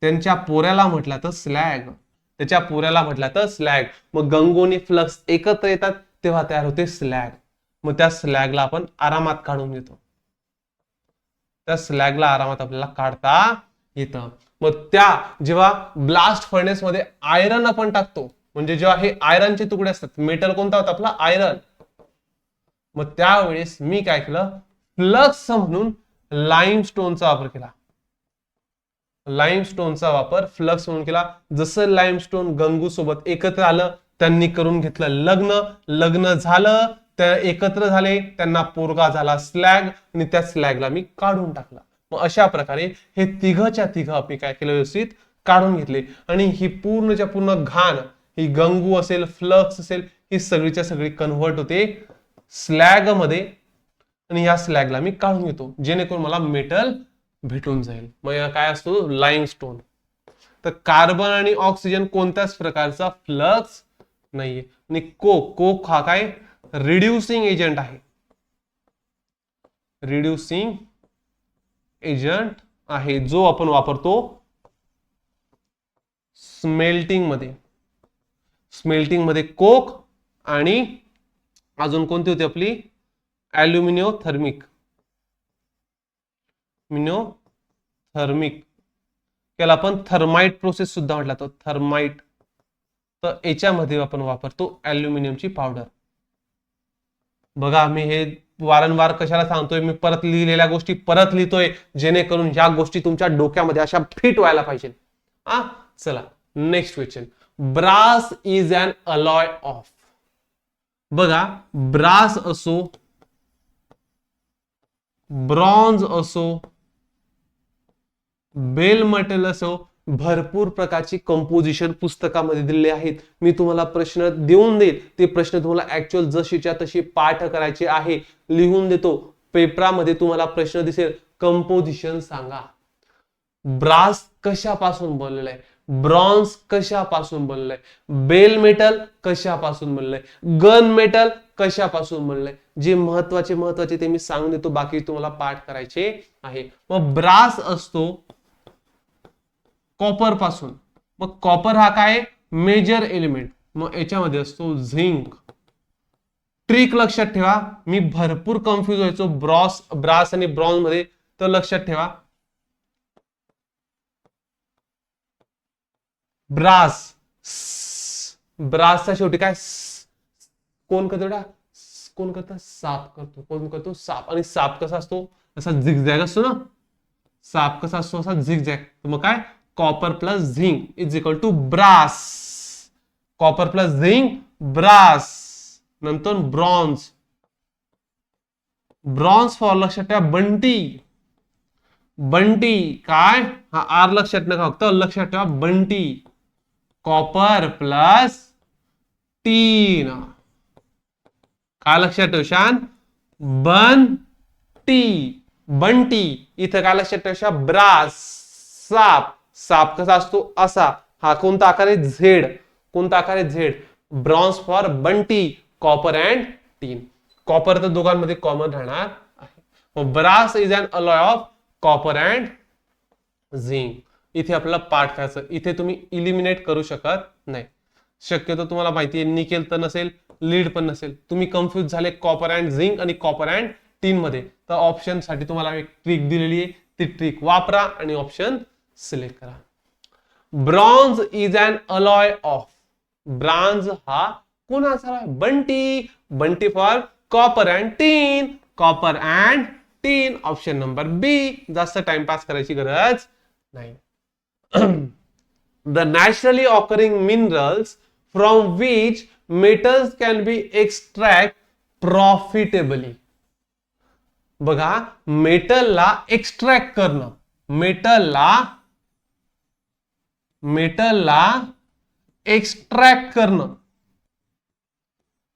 Speaker 1: त्यांच्या पोऱ्याला म्हटलं तर स्लॅग, त्याच्या पोऱ्याला म्हटलं तर स्लॅग. मग गंगू आणि फ्लक्स एकत्र येतात तेव्हा तयार होते स्लॅग. मग त्या स्लॅगला आपण आरामात काढून घेतो, त्या स्लॅगला आरामात आपल्याला काढता येतं. मग त्या जेव्हा ब्लास्ट फर्नेस मध्ये आयरन आपण टाकतो, म्हणजे जेव्हा हे आयरनचे तुकडे असतात, मेटल कोणता होता आपला आयरन, मग त्यावेळेस मी काय केलं, फ्लक्स म्हणून लाईमस्टोनचा वापर केला. लाईमस्टोनचा वापर फ्लक्स म्हणून केला. जसं लाईमस्टोन गंगू सोबत एकत्र आलं, त्यांनी करून घेतलं लग्न, लग्न झालं, त्या एकत्र झाले, त्यांना पोरगा झाला स्लॅग, आणि त्या स्लॅगला मी काढून टाकला. मग अशा प्रकारे हे तिघच्या तिघ मी काय केलं, व्यवस्थित काढून घेतले. आणि ही पूर्णच्या पूर्ण घाण, ही गंगू असेल फ्लक्स असेल, ही सगळीच्या सगळी कन्व्हर्ट होते स्लॅग मध्ये, आणि या स्लॅगला मी काढून घेतो जेणेकरून मला मेटल भेटून जाईल. मग काय असतो लाईमस्टोन. तर कार्बन आणि ऑक्सिजन कोणत्याच प्रकारचा फ्लक्स नाहीये. आणि कोक, कोक हा काय रिड्युसिंग एजंट आहे, रिड्युसिंग एजंट आहे, जो आपण वापरतो स्मेल्टिंग मध्ये. स्मेल्टिंग मध्ये कोक आणि अजून कोणती होती आपली, ॲल्युमिनिओथर्मिक, मिनोथर्मिक, त्याला आपण थर्माइट प्रोसेस सुद्धा म्हटला तो थर्माइट. तर याच्यामध्ये आपण वापरतो ॲल्युमिनियमची पावडर. बघा मी हे वारंवार कशाला सांगतोय, मी परत लिहिलेल्या गोष्टी परत लिहितोय जेणेकरून ह्या गोष्टी तुमच्या डोक्यामध्ये अशा फिट व्हायला पाहिजे. चला next question. Brass is an alloy of. बघा ब्रास असो, ब्रॉन्झ असो, बेल मेटल असो, भरपूर प्रकारची कंपोजिशन पुस्तकामध्ये दिलेले आहेत. मी तुम्हाला प्रश्न देऊन देईल, ते प्रश्न तुम्हाला ऍक्च्युअल जशीच्या तशी पाठ करायचे आहे. लिहून देतो, पेपरामध्ये तुम्हाला प्रश्न दिसेल कंपोजिशन सांगा. ब्रास कशापासून बनलेलं आहे, ब्रॉन्झ कशापासून बनलंय, बेल मेटल कशापासून बनलंय, गन मेटल कशापासून बनलंय. जे महत्वाचे ते मी सांगून देतो, बाकी तुम्हाला पाठ करायचे आहे. मग ब्रास असतो कॉपर पासून. मग कॉपर हा काय मेजर एलिमेंट. मग याच्यामध्ये असतो झिंक. ट्रिक लक्षात ठेवा, मी भरपूर कन्फ्युज व्हायचो ब्रास आणि ब्रॉन्झ मध्ये, तर लक्षात ठेवा ब्रास, ब्रासचा शेवटी काय कोण करतो, कोण करतो साप करतो, कोण करतो साप. आणि साप कसा असतो, असा झिगझॅग असतो ना, साप कसा असतो असा झिगझॅग. मग काय copper plus zinc is equal to brass. Copper plus zinc brass. नंतर ब्रॉन्झ. ब्रॉन्झ फॉर लक्षात ठेवा बंटी. बंटी काय, हा आर लक्षात नका, फक्त लक्षात ठेवा बंटी. कॉपर प्लस टीन. काय लक्षात ठेवशान, बंटी. बंटी. इथं काय लक्षात ठेवशा ब्रास. साप. साप कसा असतो असा, हा कोणता आकार आहे झेड. कोणता आकार आहे Z. Bronze for Bunty, copper and tin. Copper तर दोघांमध्ये कॉमन राहणार आहे. Brass is an alloy of copper and zinc. इथे आपल्याला पाठ करायचं. इथे तुम्ही इलिमिनेट करू शकत नाही. शक्यतो तुम्हाला माहिती आहे निकेल तर नसेल, लीड पण नसेल. तुम्ही कन्फ्युज झाले कॉपर अँड झिंक आणि कॉपर अँड टीन मध्ये, तर ऑप्शन साठी तुम्हाला एक ट्रिक दिलेली आहे, ती ट्रिक वापरा आणि ऑप्शन सिलेक्ट करा. Bronze is an alloy of. Bronze हा कोणाचा आहे, Bunty. Bunty for copper and tin. Copper and tin. Option number B. जास्त टाइमपास करायची गरज नाही. The naturally occurring minerals from which metals can be extract profitably. बघा मेटलला एक्स्ट्रॅक्ट करणं, मेटलला एक्स्ट्रॅक्ट करणं,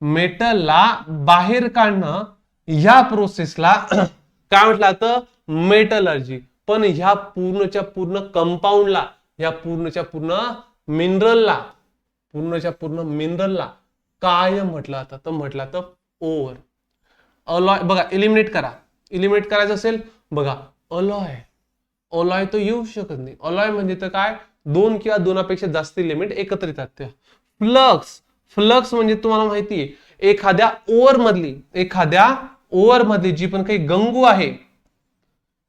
Speaker 1: मेटलला बाहेर काढणं, ह्या प्रोसेसला काय म्हटलं जातं, मेटलर्जी. पण ह्या पूर्णच्या पूर्ण कंपाऊंडला, ह्या पूर्णच्या पूर्ण मिनरलला काय म्हटलं जातं, तर म्हटलं जातं ओर. अलॉय बघा इलिमिनेट करा. इलिमिनेट करायचं असेल बघा अलॉय. अलॉय तो येऊ शकत नाही. अलॉय म्हणजे तर काय, दोन किंवा दोनापेक्षा जास्त एलिमेंट एकत्र येतात. फ्लक्स. फ्लक्स म्हणजे तुम्हाला माहिती आहे एखाद्या ओव्हर मधली जी पण काही गंगू आहे,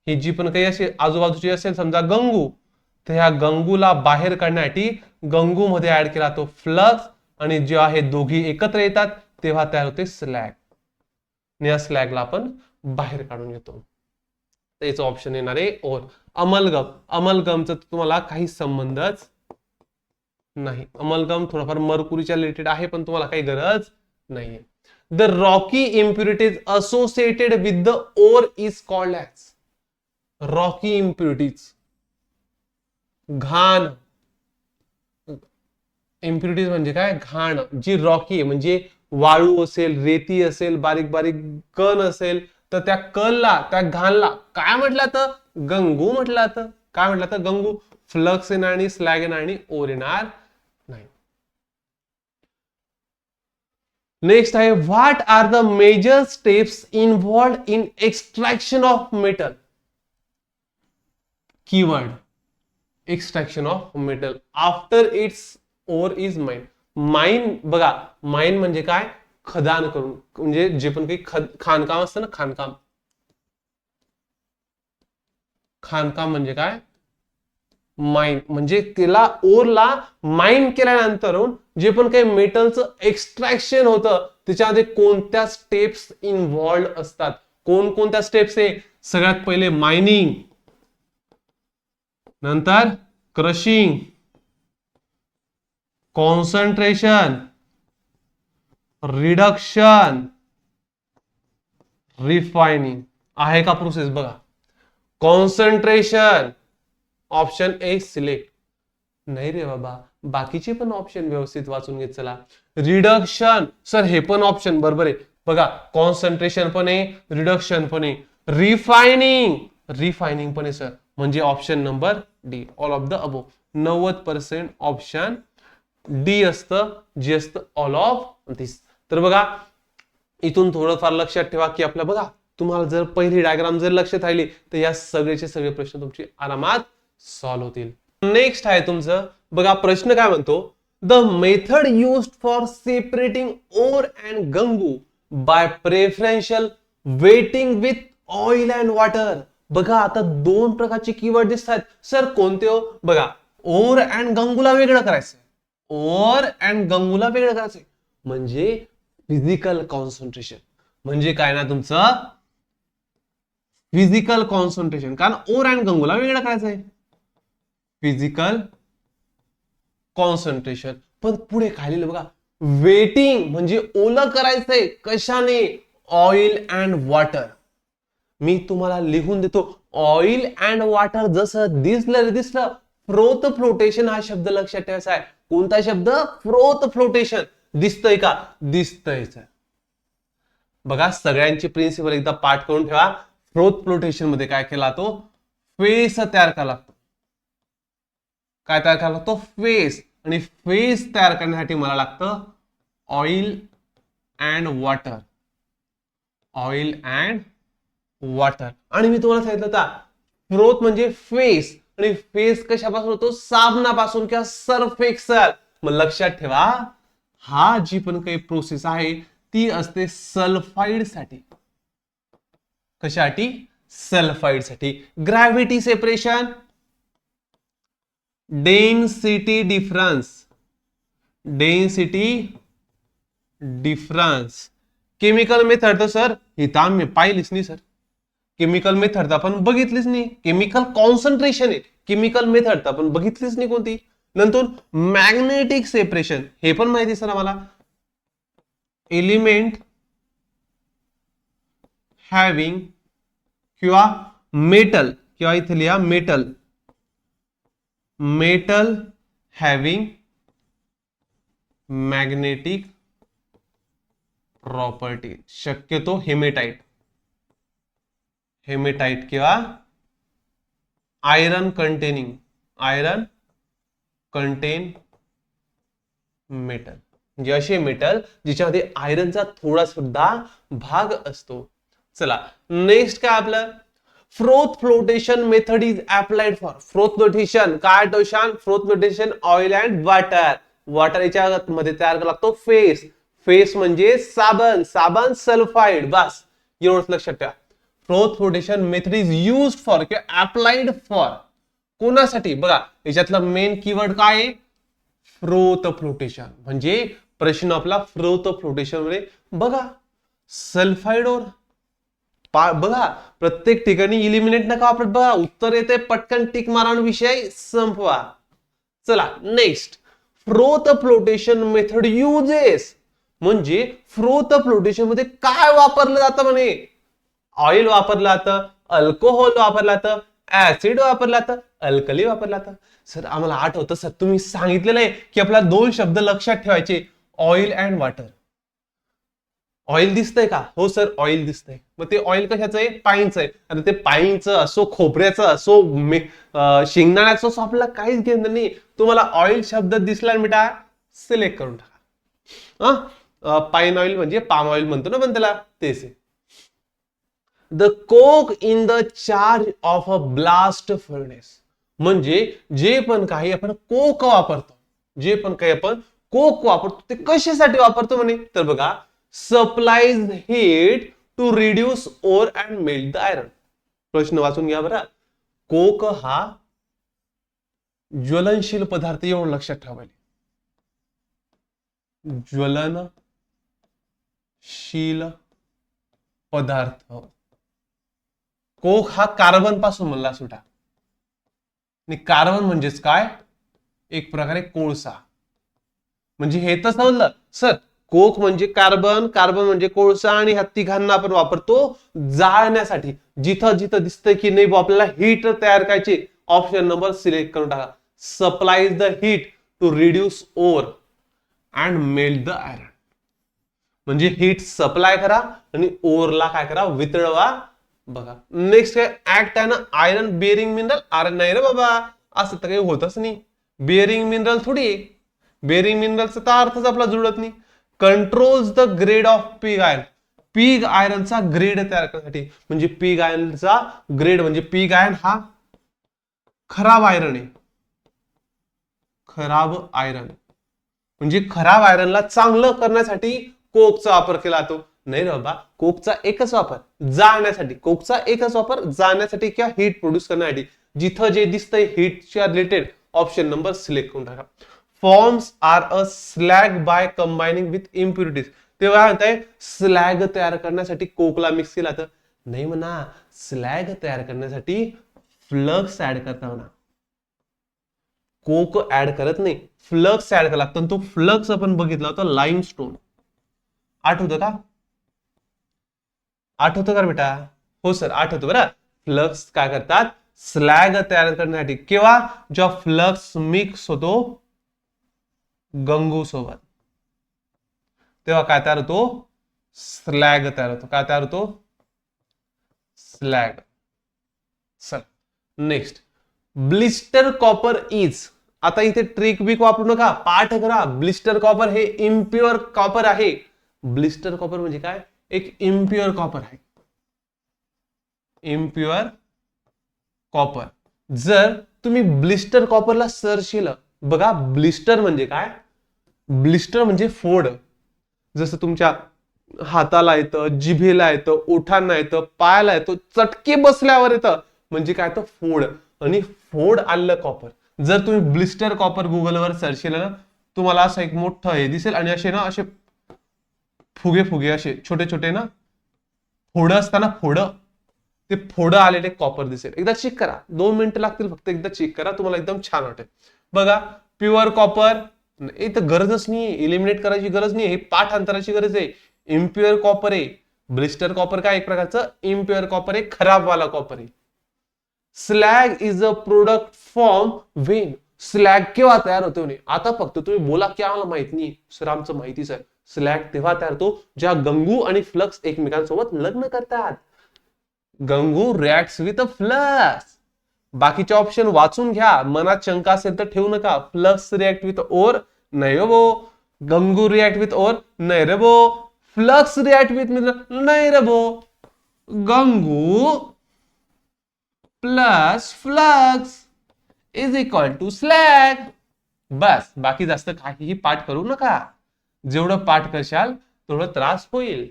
Speaker 1: ही जी पण काही असे आजूबाजूची असेल समजा गंगू, तर ह्या गंगूला बाहेर काढण्यासाठी गंगू मध्ये ऍड केला तो फ्लक्स, आणि जेव्हा हे दोघी एकत्र येतात तेव्हा तयार होते स्लॅग. या स्लॅगला आपण बाहेर काढून घेतो. त्याचं ऑप्शन येणार आहे ओर. अमलगम. अमलगमचा तुम्हाला काही संबंधच नाही. अमलगम थोडाफार मर्कुरीच्या रिलेटेड आहे, पण तुम्हाला काही गरज नाहीये. The Rocky impurities associated with the ore is called as. Rocky impurities, घाण. इम्प्युरिटीज म्हणजे काय, घाण. जी रॉकी आहे म्हणजे वाळू असेल, रेती असेल, बारीक बारीक कण असेल, तर त्या कणला, त्या घाणला काय म्हटलं तर गंगू म्हटलं जातं. काय म्हटलं तर गंगू. फ्लक्स येणार आणि स्लॅग येणार आणि ओर येणार नाही. नेक्स्ट आहे what are the major steps involved in extraction of metal. Keyword extraction of metal after its ore is mine. Mine बघा, माइन म्हणजे काय, खदान करून, म्हणजे जे पण काही खाणकाम असतं ना, खाणकाम. खाणकाम म्हणजे काय, माइन. म्हणजे त्याला ओरला माइन केल्यानंतर जे पण काही मेटलचं एक्सट्रॅक्शन होतं त्याच्यामध्ये कोणत्या स्टेप्स इन्व्हॉल्व असतात. कोणकोणत्या स्टेप्स आहे, सगळ्यात पहिले मायनिंग, नंतर क्रशिंग, कॉन्सन्ट्रेशन, रिडक्शन, रिफायनिंग. आहे का प्रोसेस बघा. Concentration option A select. नाही रे बाबा, बाकीचे पण ऑप्शन व्यवस्थित वाचून घेत चला. रिडक्शन सर हे पण ऑप्शन बरोबर आहे बघा. कॉन्सन्ट्रेशन पण आहे, रिडक्शन पण आहे. रिफायनिंग, रिफायनिंग पण आहे सर. म्हणजे option number D, all of the above. 90% option D असतं, जे असतं ऑल ऑफ दिस. तर बघा इथून थोडंफार लक्षात ठेवा की आपल्या बघा तुम्हाला जर पहिली डायग्राम जर लक्षात राहिली तर या सगळेचे सगळे प्रश्न तुमचे आरामात सॉल्व्ह होतील. नेक्स्ट आहे तुमचं बघा प्रश्न काय म्हणतो, the method used for separating ore and gangue by preferential wetting with oil and water. बघा आता दोन प्रकारचे कीवर्ड दिसत आहेत. सर कोणते हो? बघा ओर अँड गंगूला वेगळं करायचंय, ओर अँड गंगूला वेगळं करायचंय म्हणजे फिजिकल कॉन्सन्ट्रेशन. म्हणजे काय ना तुमचं फिजिकल कॉन्सन्ट्रेशन, कारण ओर अँड गंगूला वेगळं करायचंय फिजिकल कॉन्सन्ट्रेशन. पण पुढे काय लिहिलं बघा, वेटिंग म्हणजे ओलं करायचंय कशाने? Oil and water. मी तुम्हाला लिहून देतो, ऑइल अँड वॉटर जसं दिसलं फ्रोथ फ्लोटेशन हा शब्द लक्षात ठेवायचा आहे. कोणता शब्द? Froth flotation. दिसतंय का? दिसतंय. बघा सगळ्यांची प्रिन्सिपल एकदा पाठ करून ठेवा. फ्रोथ फ्लोटेशन मध्ये काय केला तो? फेस तयार करावा लागतो. काय तयार करावा लागतो? फेस. आणि फेस तयार करण्यासाठी मला लागतं oil and water. Oil and water. आणि मी तुम्हाला सांगितलं होतं फ्रोथ म्हणजे फेस, आणि फेस कशापासून होतो? साबणापासून किंवा सर्फ एक्सेल. मग लक्षात ठेवा हा जी पण काही प्रोसेस आहे ती असते सल्फाइड साठी. कशासाठी? सल्फाइड साठी. Gravity separation, density difference, density difference. Chemical method तर सर ही तर आम्ही पाहिलीच नाही सर. केमिकल मेथड आपण बघितलीच नाही. केमिकल कॉन्सन्ट्रेशन आहे, केमिकल मेथड आपण बघितलीच नाही कोणती. नंतर मॅग्नेटिक सेपरेशन हे पण माहिती सर आम्हाला. एलिमेंट हॅव्हिंग किंवा मेटल, किंवा इथे लिहा metal, metal having magnetic property. शक्यतो हेमेटाइट, हेमेटाइट किंवा iron containing, iron content metal. म्हणजे असे मेटल ज्याच्यामध्ये आयरनचा थोडा सुद्धा भाग असतो. चला नेक्स्ट काय आपलं, froth flotation method is applied for. Froth flotation काय टोशन? Froth flotation oil and water. Water याच्या मध्ये तयार करावा लागतो फेस. फेस म्हणजे साबण, साबण सल्फाइड. बस एवढंच लक्षात ठेवा. Froth flotation method is used for किंवा अप्लाइड फॉर कोणासाठी? बघा याच्यातला मेन कीवर्ड काय आहे? Froth flotation. म्हणजे प्रश्न आपला फ्रोथ फ्लोटेशन मध्ये बघा सल्फाइड और बघा प्रत्येक ठिकाणी इलिमिनेट नका वापरत. बघा उत्तर येते पटकन टिक मारून विषय संपवा. चला next, froth flotation method uses. म्हणजे फ्रोथ फ्लोटेशन मध्ये काय वापरलं जातं? म्हणे ऑइल वापरलं जातं, अल्कोहोल वापरलं जातं, ऍसिड वापरलं जातं, अल्कली वापरलं जातं. सर आम्हाला आठवतं सर तुम्ही सांगितलेलं आहे की आपला दोन शब्द लक्षात ठेवायचे, ऑइल अँड वॉटर. ऑइल दिसतंय का? हो सर ऑइल दिसतंय. मग ते ऑइल कशाचं आहे? पाईनचं आहे. आता ते पाईनचं असो, खोबऱ्याचं असो, शेंगदाण्याचं असो, आपल्याला काहीच घेणं नाही. तुम्हाला ऑइल शब्द दिसला मिटा सिलेक्ट करून टाका. पाईन ऑइल म्हणजे पाम ऑइल म्हणतो ना पण त्याला, तेच आहे. The coke in the charge of a blast furnace. म्हणजे जे पण काही आपण कोक वापरतो, जे पण काही आपण कोक वापरतो ते कशासाठी वापरतो म्हणे? तर बघा supplies heat to reduce ore and melt the iron. प्रश्न वाचून घ्या बरं. कोक हा ज्वलनशील पदार्थ, एवढं लक्षात ठेवायला. ज्वलनशील पदार्थ. कोक हा कार्बन पासून म्हणला सुटा. आणि कार्बन म्हणजेच काय? एक प्रकारे कोळसा. म्हणजे हे तर समजलं सर, कोक म्हणजे कार्बन, कार्बन म्हणजे कोळसा, आणि ह्या तिघांना आपण वापरतो जाळण्यासाठी. जिथं जिथं दिसतंय की नाही आपल्याला हीट तयार करायची, ऑप्शन नंबर सिलेक्ट करून टाका. Supplies the heat to reduce ore and melt the iron. म्हणजे हीट सप्लाय करा आणि ओरला काय करा? वितळवा बघा नेक्स्ट काय ऍक्ट आहे ना आयरन बेअरिंग मिनरल. अरे नाही रे बाबा, असं तर काही होतच नाही. बेअरिंग मिनरल थोडी, बेअरिंग मिनरलचा तर अर्थच आपला जुळत नाही. Controls the grade of pig iron. Pig आयरनचा ग्रेड तयार करण्यासाठी, म्हणजे पिग आयरनचा ग्रेड म्हणजे पिग आयरन हा खराब आयरन आहे. खराब आयरन म्हणजे खराब आयरनला चांगलं करण्यासाठी कोकचा वापर केला जातो. नाही रे बाबा, कोकचा एकच वापर जाळण्यासाठी, कोकचा एकच वापर जाळण्यासाठी किंवा हीट प्रोड्यूस करण्यासाठी. जिथं जे दिसतंय हीटच्या रिलेटेड ऑप्शन नंबर सिलेक्ट करून टाका. Forms are a slag by combining with impurities. तेव्हा काय म्हणताय, स्लॅग तयार करण्यासाठी कोकला मिक्स केला तर नाही म्हणा, स्लॅग तयार करण्यासाठी फ्लक्स ऍड करता म्हणा. कोक ऍड करत नाही, फ्लक्स ऍड करायला लागतो. तो फ्लक्स आपण बघितला होता लाईमस्टोन. आठवतं का? आठवतं का बेटा? हो सर आठवतं बरं. फ्लक्स काय करतात, स्लॅग तयार करण्यासाठी. केव्हा? जेव्हा फ्लक्स मिक्स होतो गंगू सोबत, तेव्हा काय तयार होतो, स्लॅग तयार होतो. काय तयार होतो? स्लॅग. चल नेक्स्ट, ब्लिस्टर कॉपर इज. आता इथे ट्रिक बिक वापरू नका, पाठ करा. ब्लिस्टर कॉपर हे इम्प्युअर कॉपर आहे. ब्लिस्टर कॉपर म्हणजे काय, एक इम्प्युअर कॉपर आहे. Impure copper. जर तुम्ही ब्लिस्टर कॉपरला सर्च केलं, बघा ब्लिस्टर म्हणजे काय, ब्लिस्टर म्हणजे फोड. जसं तुमच्या हाताला येतं, जिभेला येतं, ओठांना येतं, पायाला येतं, चटके बसल्यावर येतं, म्हणजे काय तर फोड. आणि फोड आलेलं कॉपर. जर तुम्ही ब्लिस्टर कॉपर गुगलवर सर्च केलं ना, तुम्हाला असं एक मोठं हे दिसेल आणि असे ना असे फुगे फुगे असे छोटे छोटे ना फोड असताना फोड, ते फोड आलेले कॉपर दिसेल. एकदा चेक करा, 2 मिनिटं लागतील फक्त. एकदा चेक करा, तुम्हाला एकदम छान वाटेल. बघा प्युअर कॉपर इथं गरजच नाही, इलिमिनेट करायची गरज नाही, हे पाठ अंतराची गरज आहे. इम्प्युअर कॉपर आहे. ब्लिस्टर कॉपर काय एक प्रकारचं इम्प्युअर कॉपर आहे, खराब वाला कॉपर आहे. Slag is a product form when. Slag केव्हा तयार होतो नाही, आता फक्त तुम्ही बोला की आम्हाला माहित नाही, सर आमचं माहितीच आहे. स्लॅग तेव्हा तयार होतो जेव्हा गंगू आणि फ्लक्स एकमेकांसोबत लग्न करतात. Gangu reacts with a flux. बाकीचे ऑप्शन वाचून घ्या, मनात शंका असेल तर ठेवू नका. फ्लक्स रिॲक्ट विथ ओर, नाही रे बो. गंगू रिॲक्ट विथ ओर, नाही रे बो. फ्लक्स रिॲक्ट विथ मित्र, नाही रे बो. Gangue plus flux is equal to slag. बस, बाकी जास्त काहीही पाठ करू नका. जेवढं पाठ करशाल तेवढं त्रास होईल.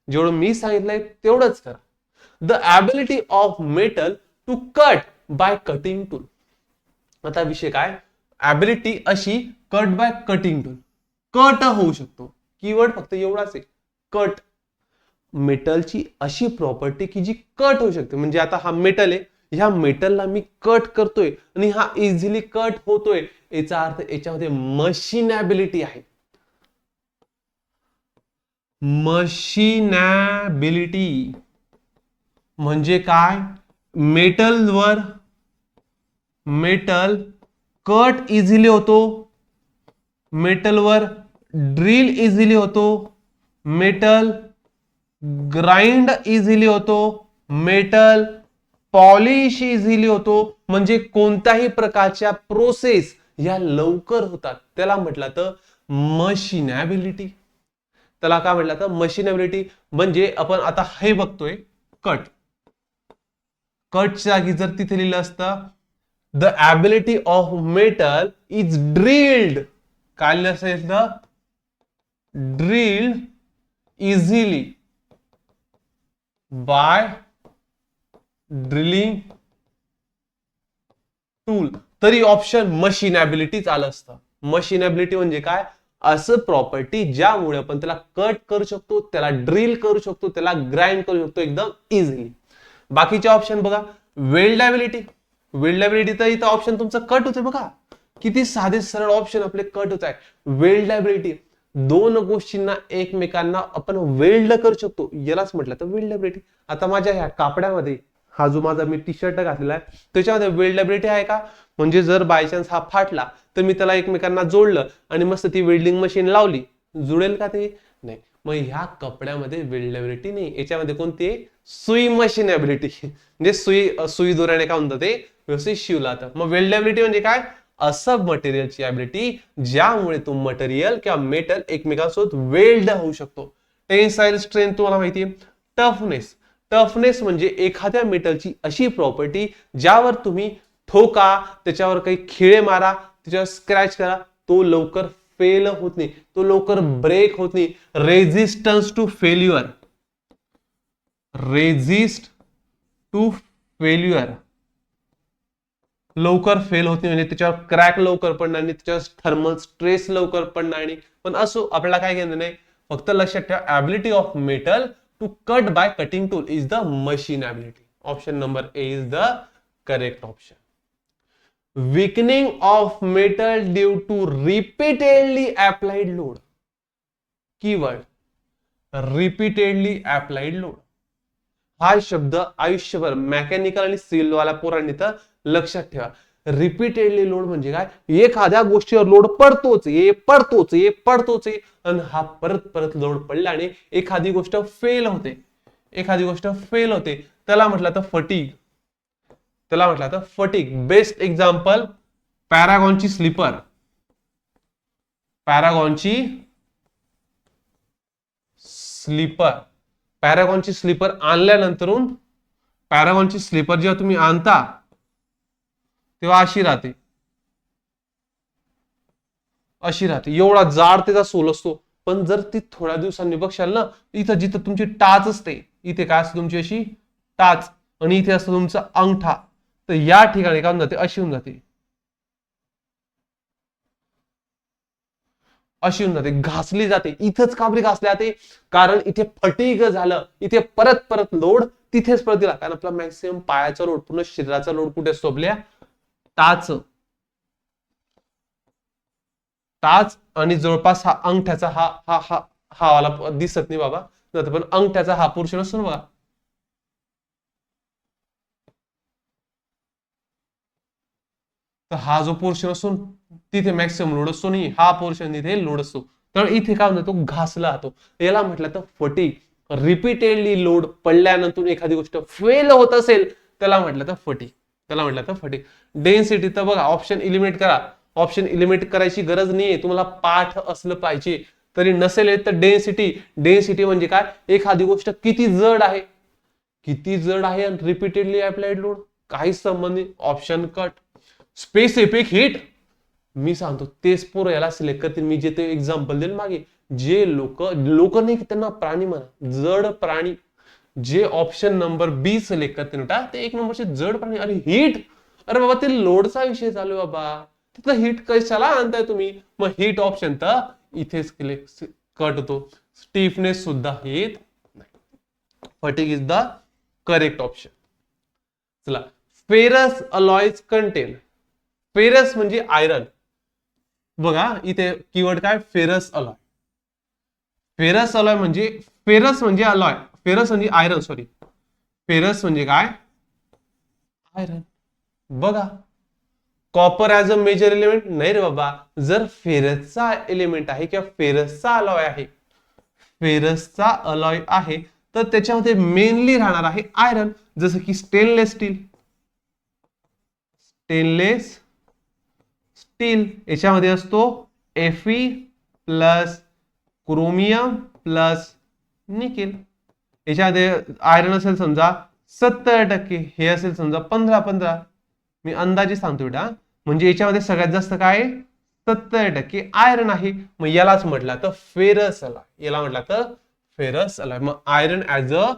Speaker 1: जेवढं मी सांगितलंय तेवढंच करा. The ability of metal to cut by cutting tool. आता विषय काय, ॲबिलिटी अशी cut by cutting tool. Cut होऊ शकतो, कीवर्ड फक्त एवढाच आहे, कट. मेटलची अशी प्रॉपर्टी की जी कट होऊ शकते. म्हणजे आता हा मेटल आहे, ह्या मेटलला मी कट करतोय आणि हा इझिली कट होतोय, याचा अर्थ याच्यामध्ये मशीनॅबिलिटी आहे. मशीनॅबिलिटी म्हणजे काय, मेटल कट इझिली होतो, मेटलवर ड्रिल इझिली होतो, मेटल ग्राइंड इझिली होतो, मेटल पॉलिश इझिली होतो. म्हणजे कोणत्याही प्रकारच्या प्रोसेस या लवकर होतात. त्याला म्हटलं तर मशीनॅबिलिटी. त्याला काय म्हटलं तर मशीनॅबिलिटी. म्हणजे आपण आता हे बघतोय कट, कटच्या जागी जर तिथे लिहिलं असतं the ability of metal is drilled, काय लिहिलं असेल तर drilled easily by drilling tool, तरी ऑप्शन मशीनॅबिलिटीच आलं असतं. मशीनॅबिलिटी म्हणजे काय, असं प्रॉपर्टी ज्यामुळे आपण त्याला कट करू शकतो, त्याला ड्रिल करू शकतो, त्याला ग्राइंड करू शकतो एकदम इझिली. बाकीचे ऑप्शन बघा, वेल्डेबिलिटी. वेल्डेबिलिटी तर इथं ऑप्शन तुमचं कट होते. बघा किती साधे सरळ ऑप्शन आपले कट होत आहे. वेल्डेबिलिटी, दोन गोष्टींना एकमेकांना आपण वेल्ड करू शकतो, यालाच म्हटलं तर वेल्डेबिलिटी. आता माझ्या ह्या कापड्यामध्ये हा जो माझा मी टी शर्ट घातलेला आहे त्याच्यामध्ये वेल्डेबिलिटी आहे का, म्हणजे जर बाय चान्स हा फाटला तर मी त्याला एकमेकांना जोडलं आणि मस्त ती वेल्डिंग मशीन लावली, जुळेल का ते, नाही. मग ह्या कपड्यामध्ये वेल्डेबिलिटी नाही, याच्यामध्ये कोणती आहे, सुई मशीन ॲबिलिटी, म्हणजे सुई दोऱ्याने काय म्हणतात ते व्यवस्थित शिवला जातं. मग वेल्डेबिलिटी म्हणजे काय, असं मटेरियलची ॲबिलिटी ज्यामुळे तो मटेरियल किंवा मेटल एकमेकांसोबत वेल्ड होऊ शकतो. टेन्साईल स्ट्रेंथ तुम्हाला माहिती आहे. टफनेस, टफनेस म्हणजे एखाद्या मेटलची अशी प्रॉपर्टी ज्यावर तुम्ही ठोका, त्याच्यावर काही खिळे मारा, त्याच्यावर स्क्रॅच करा, तो लवकर फेल होत नाही, तो लवकर ब्रेक होत नाही. Resistance to failure, resist to failure, लवकर फेल होत नाही, म्हणजे त्याच्यावर क्रॅक लवकर पडणार नाही, त्याच्यावर थर्मल स्ट्रेस लवकर पडणार नाही. पण असो, आपल्याला काय घेणं नाही, फक्त लक्षात ठेवा ability of metal to cut by cutting tool is the machinability. Option number A is the correct option. weakening of metal due to repeatedly applied load. Keyword repeatedly applied load. हा शब्द आयुष्यभर mechanical आणि civil वाला पोरांनी तर लक्षात ठेवा. Repeatedly load म्हणजे काय, एखाद्या गोष्टीवर लोड पडतोच आणि हा परत परत लोड पडला आणि एखादी गोष्ट फेल होते, त्याला म्हटलं तर फटीग, बेस्ट एक्झाम्पल पॅरागॉनची स्लीपर, पॅरागॉनची स्लीपर आणल्यानंतर, पॅरागॉनची स्लीपर जेव्हा तुम्ही आणता तेव्हा अशी राहते, एवढा जाड त्याचा सोल असतो. पण जर ती थोड्या दिवसांनी बघशाल ना, इथं जिथं तुमची टाच असते, इथे काय असते तुमची अशी टाच, आणि इथे असतो तुमचा अंगठा, तर या ठिकाणी काय होऊन जाते, अशी होऊन जाते, घासली जाते. इथंच काबरी घासली जाते, कारण इथे फटीग झालं, इथे परत परत लोड तिथेच परत दिला, कारण आपला मॅक्सिमम पायाचा लोड, पूर्ण शरीराचा लोड कुठे असतो, आपल्या टाच आणि जवळपास हा अंगठ्याचा हा वाला दिसत नाही बाबा, पण अंगठ्याचा हा पोर्शन असतो ना बघा, तर हा जो पोर्शन असतो तिथे मॅक्सिमम लोड असतो नाही, हा पोर्शन इथे लोड असतो. तर इथे काय म्हणतो, तो घासला जातो. याला म्हटलं तर फटीग. रिपीटेडली लोड पडल्यानंतर एखादी गोष्ट फेल होत असेल, त्याला म्हटलं तर फटीग. डेन्सिटी तर बघा, ऑप्शन इलिमिनेट करा, ऑप्शन इलिमिनेट करायची गरज नाहीये, तुम्हाला पाठ असलं पाहिजे. तरी नसेल तर डेन्सिटी म्हणजे काय, एखादी गोष्ट किती जड आहे आणि रिपीटेडली अप्लाइड लोड, काहीच संबंधित. Option cut. स्पेसिफिक हीट, मी सांगतो तेच पोरं याला सिलेक्ट करतील. मी जे ते एक्झाम्पल देईल मागे, जे लोक नाही, त्यांना प्राणी म्हणा, जड प्राणी, जे ऑप्शन नंबर बी सिलेक्ट करतील ना, ते एक नंबरचे जड प्राणी. अरे हीट, अरे बाबा ते लोडचा विषय चालू आहे बाबा, तिथं हीट कशाला आणताय तुम्ही. मग हीट ऑप्शन तर इथेच कट होतो. स्टिफनेस सुद्धा येत नाही. Fatigue is the correct option. चला, फेरस अलॉयज कंटेन. फेरस म्हणजे आयरन, बघा इथे कीवर्ड काय, फेरस अलॉय. फेरस म्हणजे अलॉय, फेरस म्हणजे आयरन, सॉरी, फेरस म्हणजे काय, आयरन. बघा, copper as a major element नाही रे बाबा. जर फेरसचा एलिमेंट आहे किंवा फेरसचा अलॉय आहे, तर त्याच्यामध्ये मेनली राहणार आहे आयरन. जसं की स्टेनलेस स्टील, याच्यामध्ये असतो Fe plus chromium plus nickel. याच्यामध्ये आयरन असेल समजा 70%, हे असेल समजा 15-15, मी अंदाजे सांगतो बेटा. म्हणजे याच्यामध्ये सगळ्यात जास्त काय, 70% आयरन आहे. मग यालाच म्हटलं तर फेरस अलॉय. मग iron as a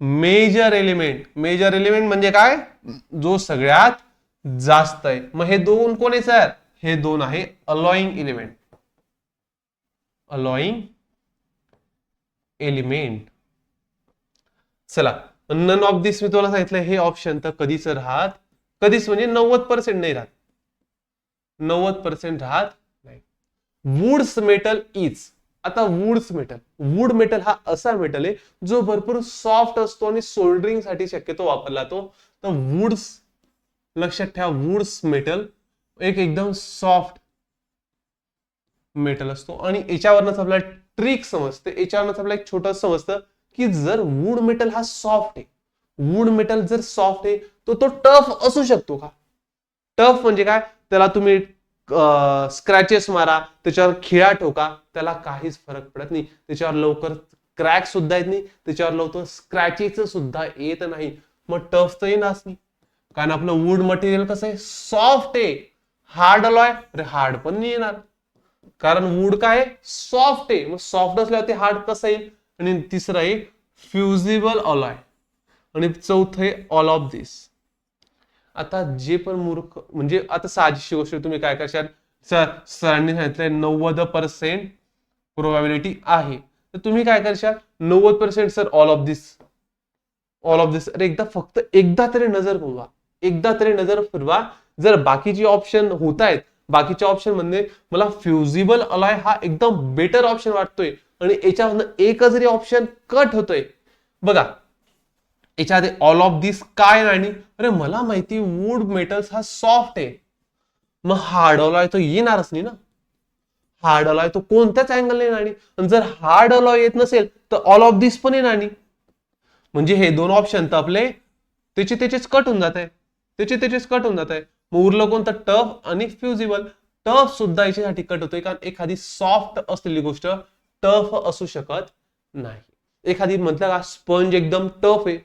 Speaker 1: major element म्हणजे काय, जो सगळ्यात जास्त आहे. मग हे दोन कोण आहे सर, हे दोन आहे अलॉइंग एलिमेंट. चला, नन ऑफ दिस मी तुम्हाला सांगितलं, हे ऑप्शन तर कधीच म्हणजे 90% नाही राहत, 90% राहत नाही. Wood's metal is. आता वूड मेटल हा असा मेटल आहे जो भरपूर सॉफ्ट असतो आणि सोल्डरिंग साठी शक्यतो वापरला जातो. तर वुड्स, लक्षात ठेवा, वुड्स मेटल एक एकदम सॉफ्ट मेटल असतो आणि याच्यावरच आपल्याला ट्रिक समजते, याच्यावरच आपल्याला एक छोटं समजतं की जर वूड मेटल हा सॉफ्ट आहे, वूड मेटल जर सॉफ्ट आहे तो टफ असू शकतो का? टफ म्हणजे काय, त्याला तुम्ही स्क्रॅचेस मारा, त्याच्यावर खिळा ठोका, त्याला काहीच फरक पडत नाही, त्याच्यावर लवकर क्रॅक सुद्धा येत नाही, त्याच्यावर लवकर स्क्रॅचेस सुद्धा येत नाही, मग टफ तर येणारच नाही. कारण आपलं वूड मटेरियल कसं आहे, सॉफ्ट आहे. हार्ड अलॉय, अरे हार्ड पण नाही येणार, कारण वूड काय सॉफ्ट आहे, मग सॉफ्ट असल्यावर ते हार्ड कसं येईल. आणि तिसरं आहे फ्युजिबल अलॉय, आणि चौथं आहे ऑल ऑफ दिस. आता जे पण मूर्ख, म्हणजे आता साहजिक गोष्ट, तुम्ही काय करशाल, सरांनी सांगितलंय 90% प्रोबॅबिलिटी आहे, तर तुम्ही काय करशाल, 90% sir all of this, all of this. अरे फक्त एकदा तरी नजर फिरवा, एकदा तरी नजर फिरवा. जर बाकीचे ऑप्शन होत आहेत, बाकीच्या ऑप्शन मध्ये मला फ्युजिबल अलॉय हा एकदम बेटर ऑप्शन वाटतोय, आणि याच्यामधनं एकच जरी ऑप्शन कट होतोय, बघा याच्यामध्ये ऑल ऑफ दिस काय नाही. अरे मला माहिती वूड मेटल्स हा सॉफ्ट आहे, मग हार्ड अलॉय तो येणारच नाही ना, हार्ड अलॉय तो कोणत्याच अँगल येणार नाही, आणि जर हार्ड अलॉय येत नसेल तर ऑल ऑफ दिस पण येणार नाही. म्हणजे हे दोन ऑप्शन तर आपले त्याचेच कट होऊन जात आहे, त्याचेच कट होऊन जात आहे. मग उरलं कोणतं, टफ आणि फ्युजिबल. टफ सुद्धा याच्यासाठी कट होतोय, कारण एखादी सॉफ्ट असलेली गोष्ट टफ असू शकत नाही. एखादी म्हटलं का स्पंज एकदम टफ आहे,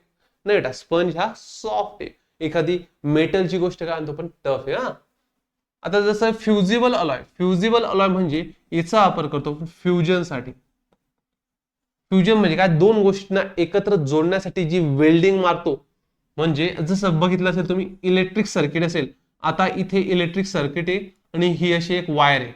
Speaker 1: नाही बेटा स्पंज हा सॉफ्ट आहे. एखादी मेटलची गोष्ट काय म्हणतो पण टफ आहे. हा आता जसं फ्युजिबल अलॉय, फ्युजिबल अलॉय म्हणजे याचा वापर करतो फ्युजन साठी. फ्युजन म्हणजे काय, दोन गोष्टींना एकत्र जोडण्यासाठी जी वेल्डिंग मारतो. म्हणजे जसं बघितलं असेल तुम्ही, इलेक्ट्रिक सर्किट असेल, आता इथे इलेक्ट्रिक सर्किट आहे आणि ही अशी एक वायर आहे,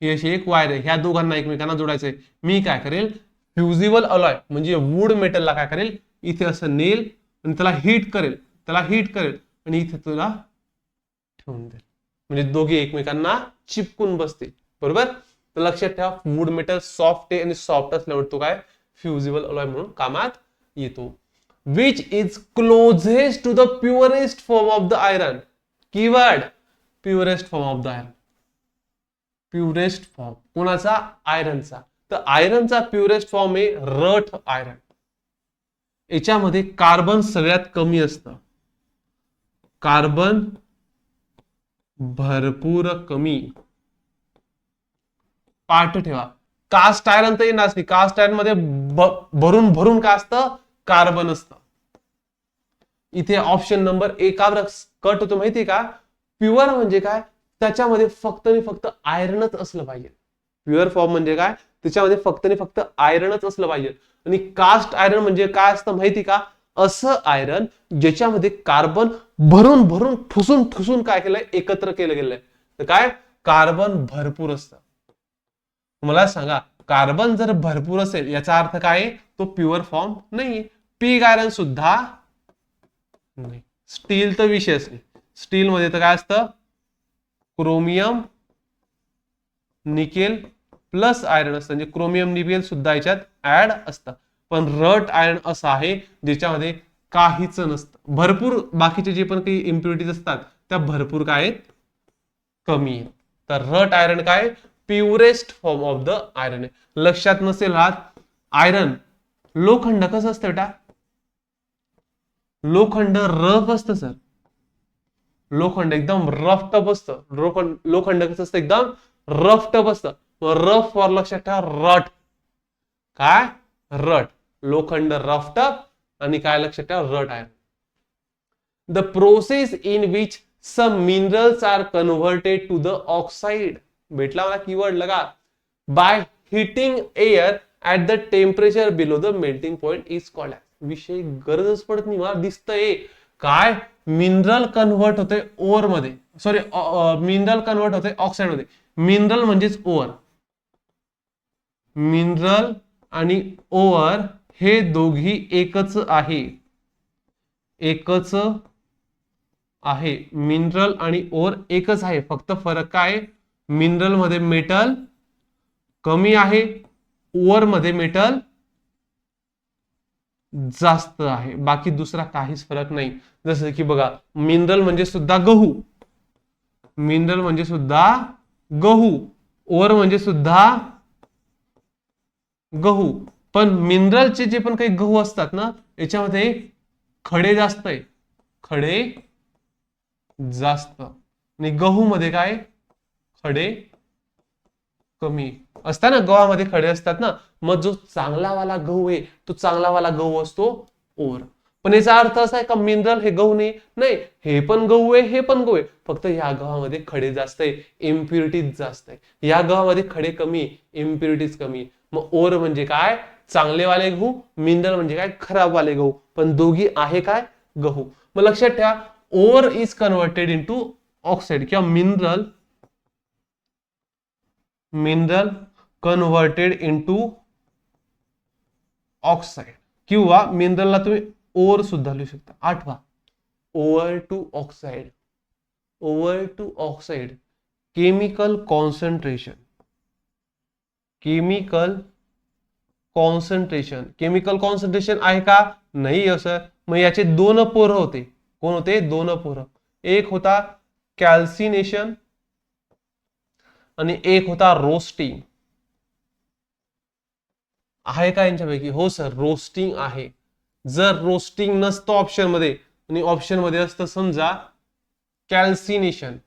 Speaker 1: ही अशी एक वायर आहे, ह्या दोघांना एकमेकांना जोडायचंय. मी काय करेल, फ्युजिबल अलॉय म्हणजे वूड मेटलला काय करेल, इथे असं नेल आणि त्याला हीट करेल, आणि इथे तुला ठेवून देईल, म्हणजे दोघे एकमेकांना चिपकून बसतील. बरोबर, तर लक्षात ठेवा, वूड मेटल सॉफ्ट आहे, आणि सॉफ्ट असल्यामुळे तो काय फ्युजिबल अलॉय म्हणून कामात येतो. Which is closest to the purest form of the iron. Keyword purest form of the iron. Purest form कोणाचा, आयरनचा. तर आयरनचा प्युरेस्ट फॉर्म आहे रट आयरन. याच्यामध्ये कार्बन सगळ्यात कमी असतं, कार्बन भरपूर कमी. पाठ ठेवा, कास्ट आयरन तर येणार नाही, कास्ट आयरन मध्ये भरून भरून काय असतं, कार्बन असतं. इथे ऑप्शन नंबर एक कट होतो माहितीये का. प्युअर म्हणजे काय, त्याच्यामध्ये फक्त आणि फक्त आयरनच असलं पाहिजे. प्युअर फॉर्म म्हणजे काय, त्याच्यामध्ये फक्त आणि फक्त आयरनच असलं पाहिजे. आणि कास्ट आयरन म्हणजे काय असतं माहिती का, असं आयरन ज्याच्यामध्ये कार्बन भरून भरून ठुसून ठुसून काय केलंय, एकत्र केलं गेलंय. तर काय, कार्बन भरपूर असतं. मला सांगा, कार्बन जर भरपूर असेल याचा अर्थ काय, तो प्युअर फॉर्म नाहीये. पिग आयरन सुद्धा नाही. स्टील तर विषयच नाही, स्टील मध्ये तर काय असतं, क्रोमियम निकेल प्लस आयरन असतं, म्हणजे क्रोमियम निकेल सुद्धा याच्यात ऍड असतं. पण रट आयरन असं आहे ज्याच्यामध्ये काहीच नसतं, भरपूर बाकीचे जे पण काही इम्प्युरिटीज असतात त्या भरपूर काय आहेत, कमी आहेत. तर रट आयरन काय, purest form of the iron आहे. लक्षात नसेल राहत, आयरन लोखंड कसं असतं बेटा, लोखंड रफ असतं सर, लोखंड एकदम रफ टफ असतं. लोखंड कसं असतं, एकदम रफ टफ असतं. रफ फॉर लक्षात ठेवा रट, काय रट, लोखंड रफ टफ, आणि काय लक्षात ठेवा wrought iron. The process in which some minerals are converted to the oxide. भेटला मला कीवर्ड लगा, by heating air at the temperature below the melting point is called. विषय गरजच पडत नाही, मला दिसतंय काय, मिनरल कन्व्हर्ट होते ओर मध्ये, सॉरी मिनरल कन्व्हर्ट होते ऑक्साइड मध्ये. मिनरल म्हणजेच ओर, मिनरल आणि ओर हे दोघी एकच आहे, एकच आहे. मिनरल आणि ओर एकच आहे, फक्त फरक काय, मिनरल मध्ये मेटल कमी आहे, ओर मध्ये मेटल जास्त आहे, बाकी दुसरा काहीच फरक नाही. जसं की बघा, मिनरल म्हणजे सुद्धा गहू, मिनरल म्हणजे सुद्धा गहू, ओर म्हणजे सुद्धा गहू. पण मिनरलचे जे पण काही गहू असतात ना, याच्यामध्ये खडे जास्त आहे, खडे जास्त, आणि गहू मध्ये काय खडे कमी असतात ना, गव्हामध्ये खडे असतात ना. मग जो चांगला वाला गहू आहे तो चांगला वाला गहू असतो ओर. पण याचा अर्थ असा आहे का मिनरल हे गहू नाही, नाही, हे पण गहू आहे हे पण गहू आहे, फक्त या गव्हामध्ये खडे जास्त आहे, इम्प्युरिटीज जास्त आहे. या गव्हामध्ये खडे कमी, इम्प्युरिटीज कमी. मग ओर म्हणजे काय चांगले वाले गहू, मिनरल म्हणजे काय खराब वाले गहू, पण दोघी आहे काय गहू. मग लक्षात ठेवा ore is converted into oxide किंवा मिनरल कन्वर्टेड इनटू ऑक्साइड, किंवा मिनरलला तुम्ही ओर सुद्धा लिहू शकता. आठवा over to oxide, over to oxide chemical concentration, chemical concentration आहे का नाही हो सर. मग याचे दोन पोरं होते, कोण होते दोन पोरं, एक होता कॅल्सिनेशन आणि एक होता रोस्टिंग. आहे का यांच्यापैकी, हो सर रोस्टिंग आहे. जर रोस्टिंग नसतं ऑप्शन मध्ये आणि ऑप्शन मध्ये असतं समजा कॅल्सिनेशन,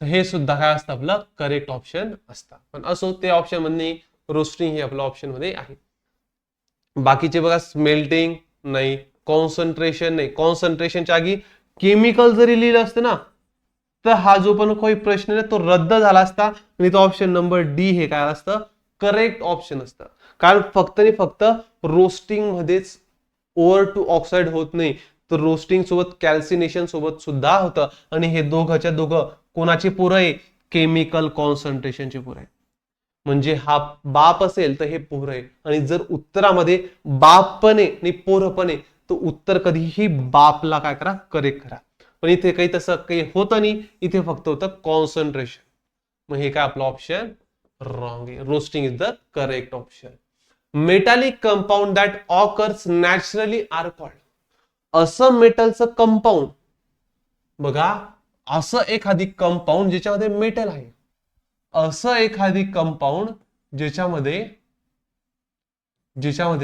Speaker 1: तर हे सुद्धा काय असतं आपलं करेक्ट ऑप्शन असतं. पण असो ते ऑप्शन मध्ये रोस्टिंग हे आपलं ऑप्शन मध्ये आहे. बाकीचे बघा स्मेल्टिंग नाही, कॉन्सन्ट्रेशन नाही, कॉन्सन्ट्रेशनच्या आगी केमिकल जरी लिहिलं असतं ना तर हा जो पण काही प्रश्न आहे तो रद्द झाला असता आणि तो ऑप्शन नंबर डी हे काय असतं करेक्ट ऑप्शन असतं. कारण फक्त आणि फक्त रोस्टिंग मध्येच ओव्हर टू ऑक्साइड होत नाही, तर रोस्टिंग सोबत कॅल्सिनेशन सोबत सुद्धा होतं. आणि हे दोघांच्या दोघं कोणाची पोरं आहे केमिकल कॉन्सन्ट्रेशनची पोरं आहे. म्हणजे हा बाप असेल तर हे पोरं आहे, आणि जर उत्तरामध्ये बाप पण आहे आणि पोरं पण आहे तर उत्तर कधीही बापला काय करा करेक्ट करा. पण इथे काही तसं काही होतं नाही, इथे फक्त होतं कॉन्सन्ट्रेशन. मग हे काय आपलं ऑप्शन रॉंग आहे. Roasting is the correct option. Metallic compound that occurs naturally are called. असं मेटलचं कंपाऊंड बघा, असं एखादी कंपाऊंड ज्याच्यामध्ये मेटल आहे, असं एखादी कंपाऊंड ज्याच्यामध्ये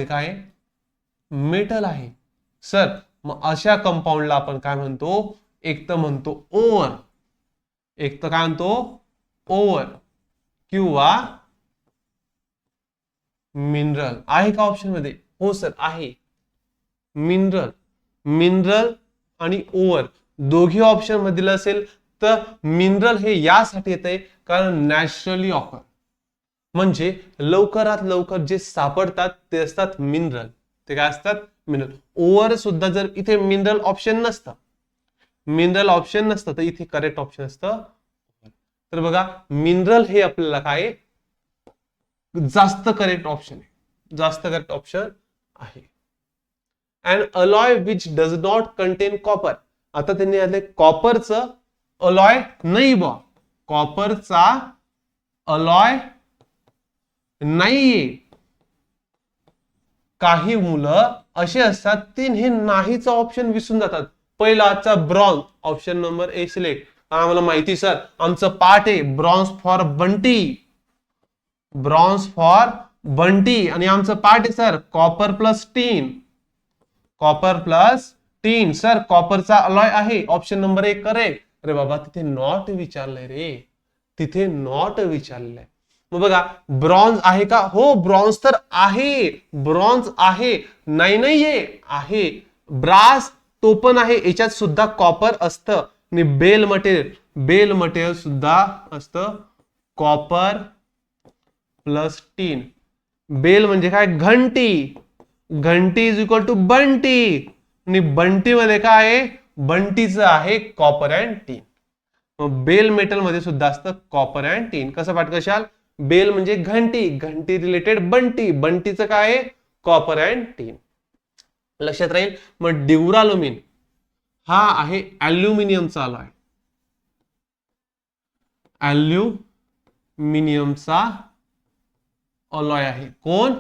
Speaker 1: काय मेटल आहे. सर मग अशा कंपाऊंडला आपण काय म्हणतो, एक तर म्हणतो ओव्हर, एक तर काय म्हणतो ओव्हर, किंवा मिनरल. आहे का ऑप्शन मध्ये, हो सर आहे. मिनरल आणि ओव्हर दोघी ऑप्शन मध्ये असेल तर मिनरल हे यासाठी येते कारण नॅचरली ऑकर, म्हणजे लवकरात लवकर जे सापडतात ते असतात मिनरल, ते काय असतात मिनरल. ओव्हर सुद्धा जर इथे मिनरल ऑप्शन नसतं तर इथे करेक्ट ऑप्शन असतं. तर बघा मिनरल हे आपल्याला काय जास्त करेक्ट ऑप्शन आहे, जास्त करेक्ट ऑप्शन आहे. And alloy which does not content copper. आता त्यांनी आले कॉपरचं अलॉय नाही बा, कॉपरचा अलॉय नाहीये. काही मुलं असे असतात ते हे नाहीचा ऑप्शन विसरून जातात. पहिला आजचा ब्रॉन्झ, ऑप्शन नंबर ए सिलेक्ट. आम्हाला माहिती सर आमचं पाठ आहे bronze for Bunty, bronze for Bunty, आणि आमचं पाठ आहे sir copper plus tin, copper plus टीन. सर कॉपरचा अलॉय आहे, ऑप्शन नंबर 1 करेक्ट. अरे बाबा तिथे नॉट विचारलंय रे, तिथे नॉट विचारलंय. मग बघा ब्रॉन्झ आहे का, हो ब्रॉन्झ तर आहे, ब्रॉन्झ आहे, नाही नाहीये आहे. ब्रास तो पण आहे, याच्यात सुद्धा कॉपर असतं. आणि बेल मटेरियल सुद्धा असतं कॉपर प्लस टीन. बेल म्हणजे काय घंटी, घंटी इज इक्वल टू बंटी, आणि बंटी मध्ये काय आहे बंटीचं आहे कॉपर अँड टीन. मग बेल मेटल मध्ये सुद्धा असतं कॉपर अँड टीन. कसं पाठ कशाल, बेल म्हणजे घंटी, घंटी रिलेटेड बंटी, बंटीचं काय आहे कॉपर अँड टीन. लक्षात राहील. मग ड्युराल्युमिन हा आहे अल्युमिनियमचा अलॉय, अल्युमिनियमचा अलॉय आहे कोण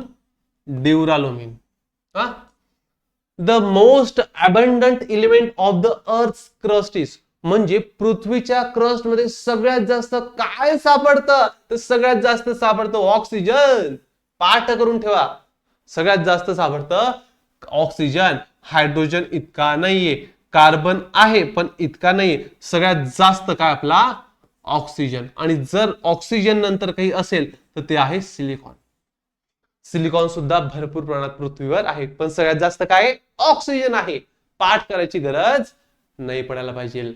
Speaker 1: duralumin. The most abundant element of the earth crust is. म्हणजे पृथ्वीच्या क्रस्ट मध्ये सगळ्यात जास्त काय सापडतं, तर सगळ्यात जास्त सापडतं ऑक्सिजन. पाठ करून ठेवा, सगळ्यात जास्त सापडतं ऑक्सिजन. हायड्रोजन इतका नाहीये, कार्बन आहे पण इतका नाहीये. सगळ्यात जास्त काय आपला ऑक्सिजन. आणि जर ऑक्सिजन नंतर काही असेल तर ते आहे सिलिकॉन. सिलिकॉन सुद्धा भरपूर प्रमाणात पृथ्वीवर आहे, पण सगळ्यात जास्त काय ऑक्सिजन आहे. पाठ करायची गरज नाही पडायला पाहिजे.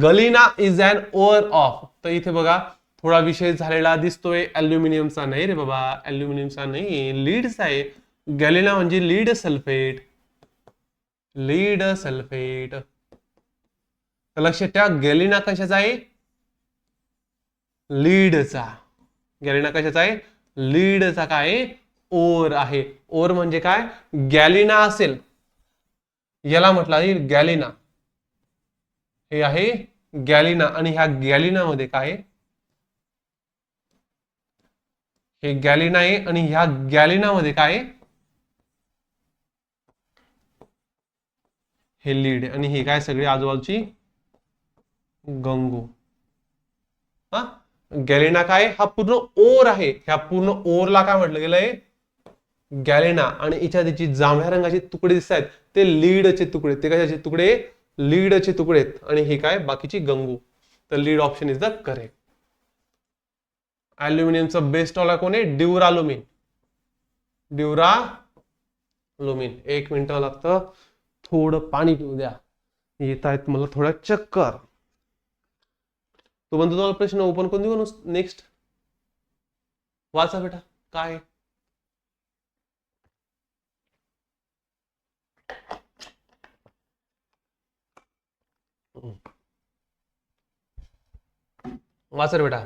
Speaker 1: गलिना इज अन ओअर ऑफ. तर इथे बघा थोडा विषय झालेला दिसतोय. अल्युमिनियमचा नाही रे बाबा, अल्युमिनियमचा नाही, लीडचा आहे. गॅलिना म्हणजे लीड सल्फेट. Lead sulphate. लक्षात ठेवा, गॅलिना कशाचा आहे, लीडचा. गॅलिना कशाचा आहे, लीडचा. काय ओर आहे. ओर म्हणजे काय, गॅलिना असेल याला म्हटलं आहे गॅलिना. हे आहे गॅलिना. आणि ह्या गॅलिना मध्ये काय, हे गॅलिना आहे आणि ह्या गॅलिना मध्ये काय, हे लीड. आणि हे काय सगळी आजूबाजूची गंगू. हा, गॅलिना काय, हा पूर्ण ओर आहे. ह्या पूर्ण ओरला काय म्हटलं गेलंय, गॅलिना. आणि इथे जी जांभळ्या रंगाचे तुकडे दिसत आहेत ते लीडचे तुकडे. ते कशाचे तुकडे, लीडचे तुकडे आहेत. आणि हे काय बाकीची गंगू. तर lead option is the correct. अल्युमिनियमचा बेस्ट वाला कोण आहे, ड्युराल्युमिन. ड्युराल्युमिन. 1 मिनिट लागतं, थोडं पाणी पिऊ द्या, येत आहेत मला थोडा चक्कर. तो बंधू तुम्हाला प्रश्न ओपन करून देऊ. नेक्स्ट वाचा बेटा काय. वाचा रे बेटा.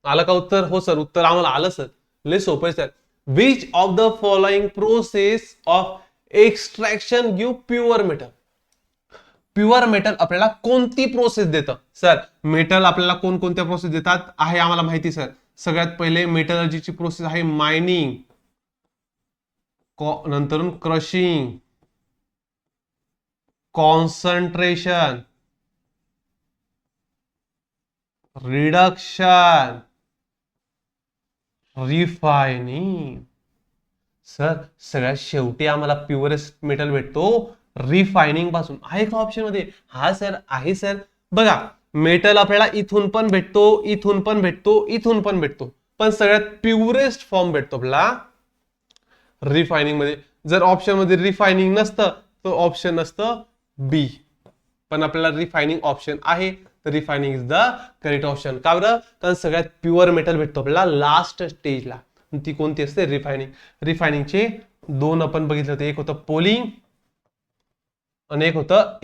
Speaker 1: आलं का उत्तर, हो सर उत्तर आम्हाला आलं सर. लय सोपं sir. Which of the following process of extraction give pure metal. Pure metal आपल्याला कोणती प्रोसेस देतं सर. मेटल आपल्याला कोणकोणत्या प्रोसेस देतात आहे आम्हाला माहिती सर. सगळ्यात पहिले मेटलर्जीची प्रोसेस आहे मायनिंग, नंतर crushing, concentration, reduction, refining. Sir सगळ्यात शेवटी आम्हाला प्युअरेस्ट मेटल भेटतो रिफायनिंग पासून. आहे का ऑप्शन मध्ये, हा सर आहे सर. बघा मेटल आपल्याला इथून पण भेटतो, इथून पण भेटतो, इथून पण भेटतो, पण सगळ्यात प्युअरेस्ट फॉर्म भेटतो आपल्याला रिफायनिंग मध्ये. जर ऑप्शन मध्ये रिफायनिंग नसतं तर ऑप्शन नसतं बी. पण आपल्याला रिफायनिंग ऑप्शन आहे, तर refining is the correct option. का बरं, कारण सगळ्यात प्युअर मेटल भेटतो आपल्याला लास्ट स्टेजला. ती कोणती असते, रिफायनिंग. रिफायनिंगचे दोन आपण बघितले होते, एक होतं पोलिंग आणि एक होतं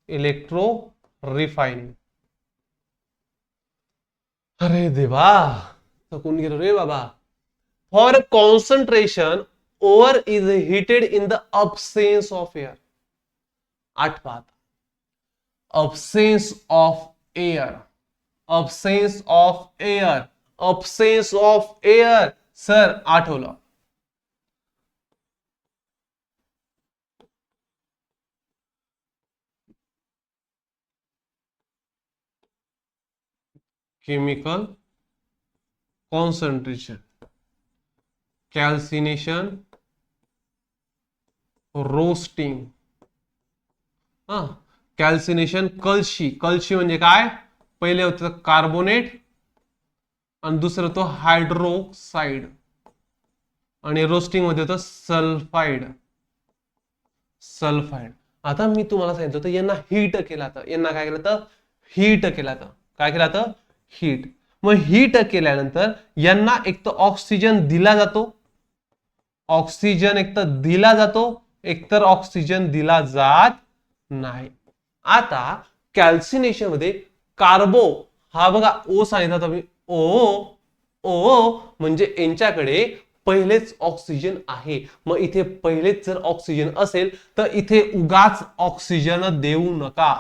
Speaker 1: इलेक्ट्रो रिफायनिंग. अरे देवा थकून गेलो रे बाबा. For concentration ore is heated in the absence of air. आठवा, absence of air, absence of air, absence of air. Sir आठवलं. Chemical concentration, calcination, roasting. हा, कॅल्सिनेशन कलशी. कलशी म्हणजे काय, पहिले होतं कार्बोनेट आणि दुसरं होतं हायड्रोक्साइड. आणि रोस्टिंग मध्ये होतं सल्फाइड. सल्फाइड. आता मी तुम्हाला सांगितलं होतं यांना हीट केला तर, यांना काय केलं तर हीट केला तर, काय केला तर हीट. मग हीट केल्यानंतर यांना एक तर ऑक्सिजन दिला जातो, ऑक्सिजन एक तर दिला जातो, एकतर ऑक्सिजन दिला जात नाही. आता कॅल्सिनेशन मध्ये कार्बो, हा बघा ओ सांगितलं तुम्ही, ओ ओ म्हणजे यांच्याकडे पहिलेच ऑक्सिजन आहे. मग इथे पहिलेच जर ऑक्सिजन असेल तर इथे उगाच ऑक्सिजन देऊ नका.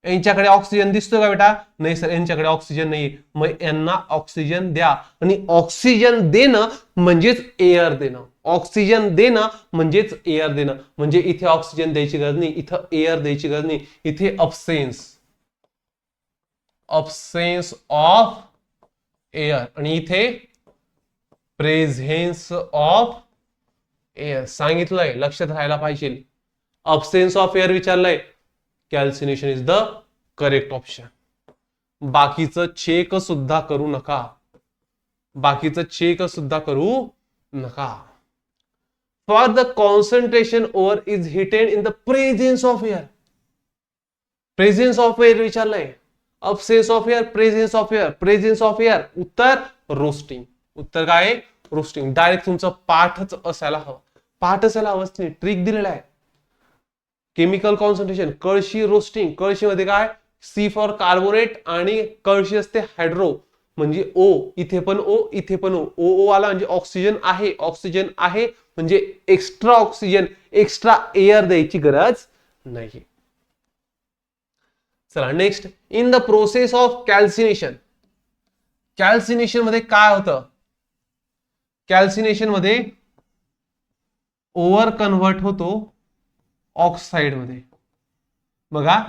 Speaker 1: यांच्याकडे ऑक्सिजन दिसतोय का बेटा, नाही सर यांच्याकडे ऑक्सिजन नाही, मग यांना ऑक्सिजन द्या. आणि ऑक्सिजन देणं म्हणजेच एअर देणं. ऑक्सिजन देणं म्हणजेच एअर देणं. म्हणजे इथे ऑक्सिजन द्यायची गरज नाही, इथं एअर द्यायची गरज नाही, इथे अब्सेन्स ऑफ एअर आणि इथे प्रेझेन्स ऑफ एअर. सांगितलंय, लक्षात राहायला पाहिजे. अब्सेन्स ऑफ एअर विचारलंय, calcination is the correct option. बाकीचं चेक सुद्धा करू नका, बाकीचं चेक सुद्धा करू नका. For the concentration ore is heated in the presence of air. Presence of air विचारलंय, absence of air, presence of air. Presence of air उत्तर रोस्टिंग. उत्तर काय? रोस्टिंग. डायरेक्ट तुमचं पाठच असायला हवं, पाठ असायला हवं. ट्रिक दिलेला आहे. केमिकल कॉन्सन्ट्रेशन, कळशी रोस्टिंग. कळशीमध्ये काय? सी फॉर कार्बोनेट आणि कळशी असते हायड्रो, म्हणजे ओ. इथे पण ओ, इथे पण ओ. ओ आला म्हणजे ऑक्सिजन आहे, ऑक्सिजन आहे म्हणजे एक्स्ट्रा ऑक्सिजन, एक्स्ट्रा एअर द्यायची गरज नाही. चला next. In the process of calcination. Calcination मध्ये काय होतं? कॅल्सिनेशन मध्ये ओव्हर कन्व्हर्ट होतो ऑक्साइड मध्ये. बघा,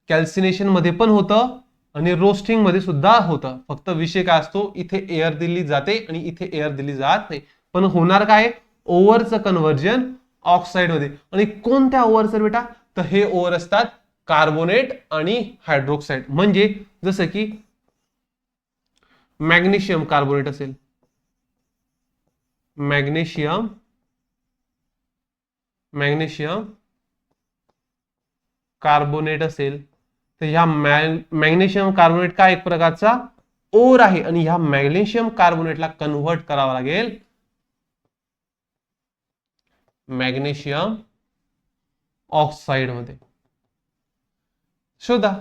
Speaker 1: कॅल्सिनेशन मध्ये पण होतं आणि रोस्टिंग मध्ये सुद्धा होतं. फक्त विषय काय असतो, इथे एअर दिली जाते आणि इथे एअर दिली जात नाही. पण होणार काय? ओव्हरचं कन्व्हर्जन ऑक्साइड मध्ये. आणि कोणत्या ओव्हरचं बेटा? तर हे ओव्हर असतात कार्बोनेट आणि हायड्रोक्साइड. म्हणजे जसं की मॅग्नेशियम कार्बोनेट असेल, मॅग्नेशियम कार्बोनेट असेल, तर ह्या मॅग्नेशियम कार्बोनेट का एक प्रकारचा ओर आहे आणि ह्या मॅग्नेशियम कार्बोनेटला कन्व्हर्ट करावा लागेल मॅग्नेशियम ऑक्साइड मध्ये. शोधा.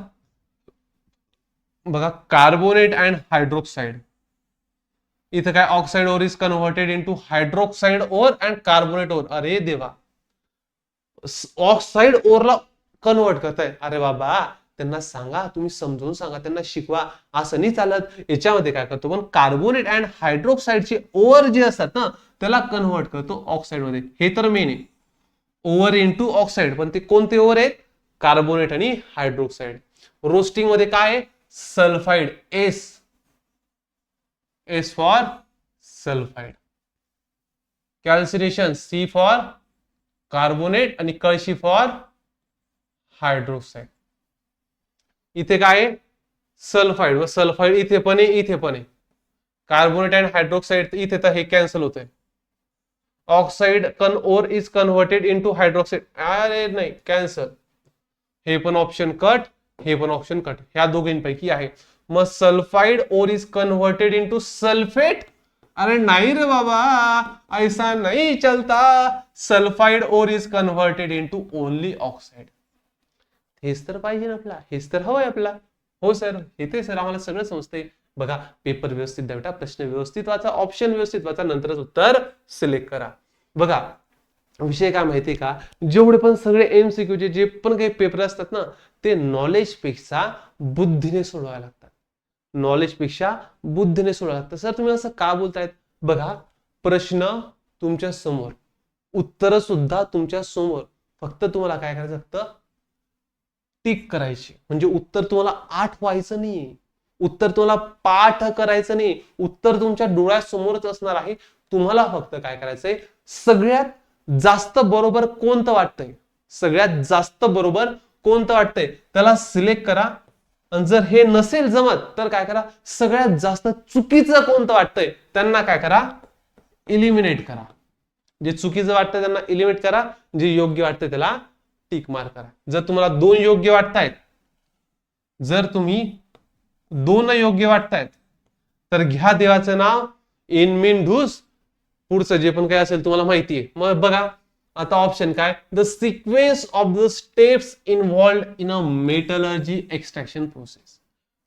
Speaker 1: बघा, कार्बोनेट अँड हायड्रोक्साइड. इथं काय? Oxide ore is converted into hydroxide ore and carbonate ore. अरे देवा, ऑक्साइड ओरला कन्वर्ट करताय. अरे बाबा, त्यांना सांगा, तुम्ही समजून सांगा, त्यांना शिकवा. असं नाही चालत. याच्यामध्ये काय करतो पण कार्बोनेट अँड हायड्रोक्साइडचे ओव्हर जे असतात ना, त्याला कन्व्हर्ट करतो ऑक्साइड मध्ये. हे तर मेन आहे, ओव्हर इनटू ऑक्साइड. पण ते कोणते ओव्हर आहेत? कार्बोनेट आणि हायड्रोक्साइड. रोस्टिंग मध्ये काय आहे? Sulphide, S for sulphide. Calcination, C for carbonate आणि कळशी फॉर हायड्रोक्साइड. इथे काय? सल्फाइड. व सल्फाइड इथे पण आहे, इथे पण आहे. कार्बोनेट अँड हायड्रोक्साइड इथे तर हे कॅन्सल होतंय. Oxide ore is converted into hydroxide. अरे नाही, कॅन्सल. हे पण ऑप्शन कट, हे पण ऑप्शन कट. ह्या दोघींपैकी आहे. मग sulphide or is converted into sulphate. अरे नाही रे बाबा, ऐसा नहीं चलता. Sulphide or is converted into only oxide. हेच तर पाहिजे ना आपला, हेच तर हवंय आपला. हो सर, हे सर आम्हाला सगळं समजतंय. बघा, पेपर व्यवस्थित द्या बेटा, प्रश्न व्यवस्थित वाचा, ऑप्शन व्यवस्थित वाचा, नंतरच उत्तर सिलेक्ट करा. बघा, विषय काय माहितीये का? जेवढे पण सगळे एमसीक्यूचे जे पण काही पेपर असतात ना, ते नॉलेज पेक्षा बुद्धीने सोडवायला लागतात. नॉलेज पेक्षा बुद्धीने सोडवायला लागतात. सर तुम्ही असं का बोलतायत? बघा, प्रश्न तुमच्या समोर, उत्तर सुद्धा तुमच्या समोर. फक्त तुम्हाला काय करायचं? फक्त टिक करायची. म्हणजे उत्तर तुम्हाला आठवायचं नाही, उत्तर तुम्हाला पाठ करायचं नाही. उत्तर तुमच्या डोळ्यासमोरच असणार आहे. तुम्हाला फक्त काय करायचंय? सगळ्यात जास्त बरोबर कोणतं वाटतंय, सगळ्यात जास्त बरोबर कोणतं वाटतंय त्याला सिलेक्ट करा. आणि जर हे नसेल जमत तर काय करा? सगळ्यात जास्त चुकीचं कोणतं वाटतंय त्यांना काय करा? इलिमिनेट करा. जे चुकीचं वाटतंय त्यांना इलिमिनेट करा, जे योग्य वाटतंय त्याला टिक मार्क करा. जर तुम्हाला दोन योग्य वाटतायत, जर तुम्ही दोन योग्य वाटतायत, तर घ्या देवाचं नाव, इन मीन ढूस, पुढचं जे पण काय असेल तुम्हाला माहिती आहे. मग बघा आता ऑप्शन काय? The sequence of the steps involved in a metallurgy extraction process.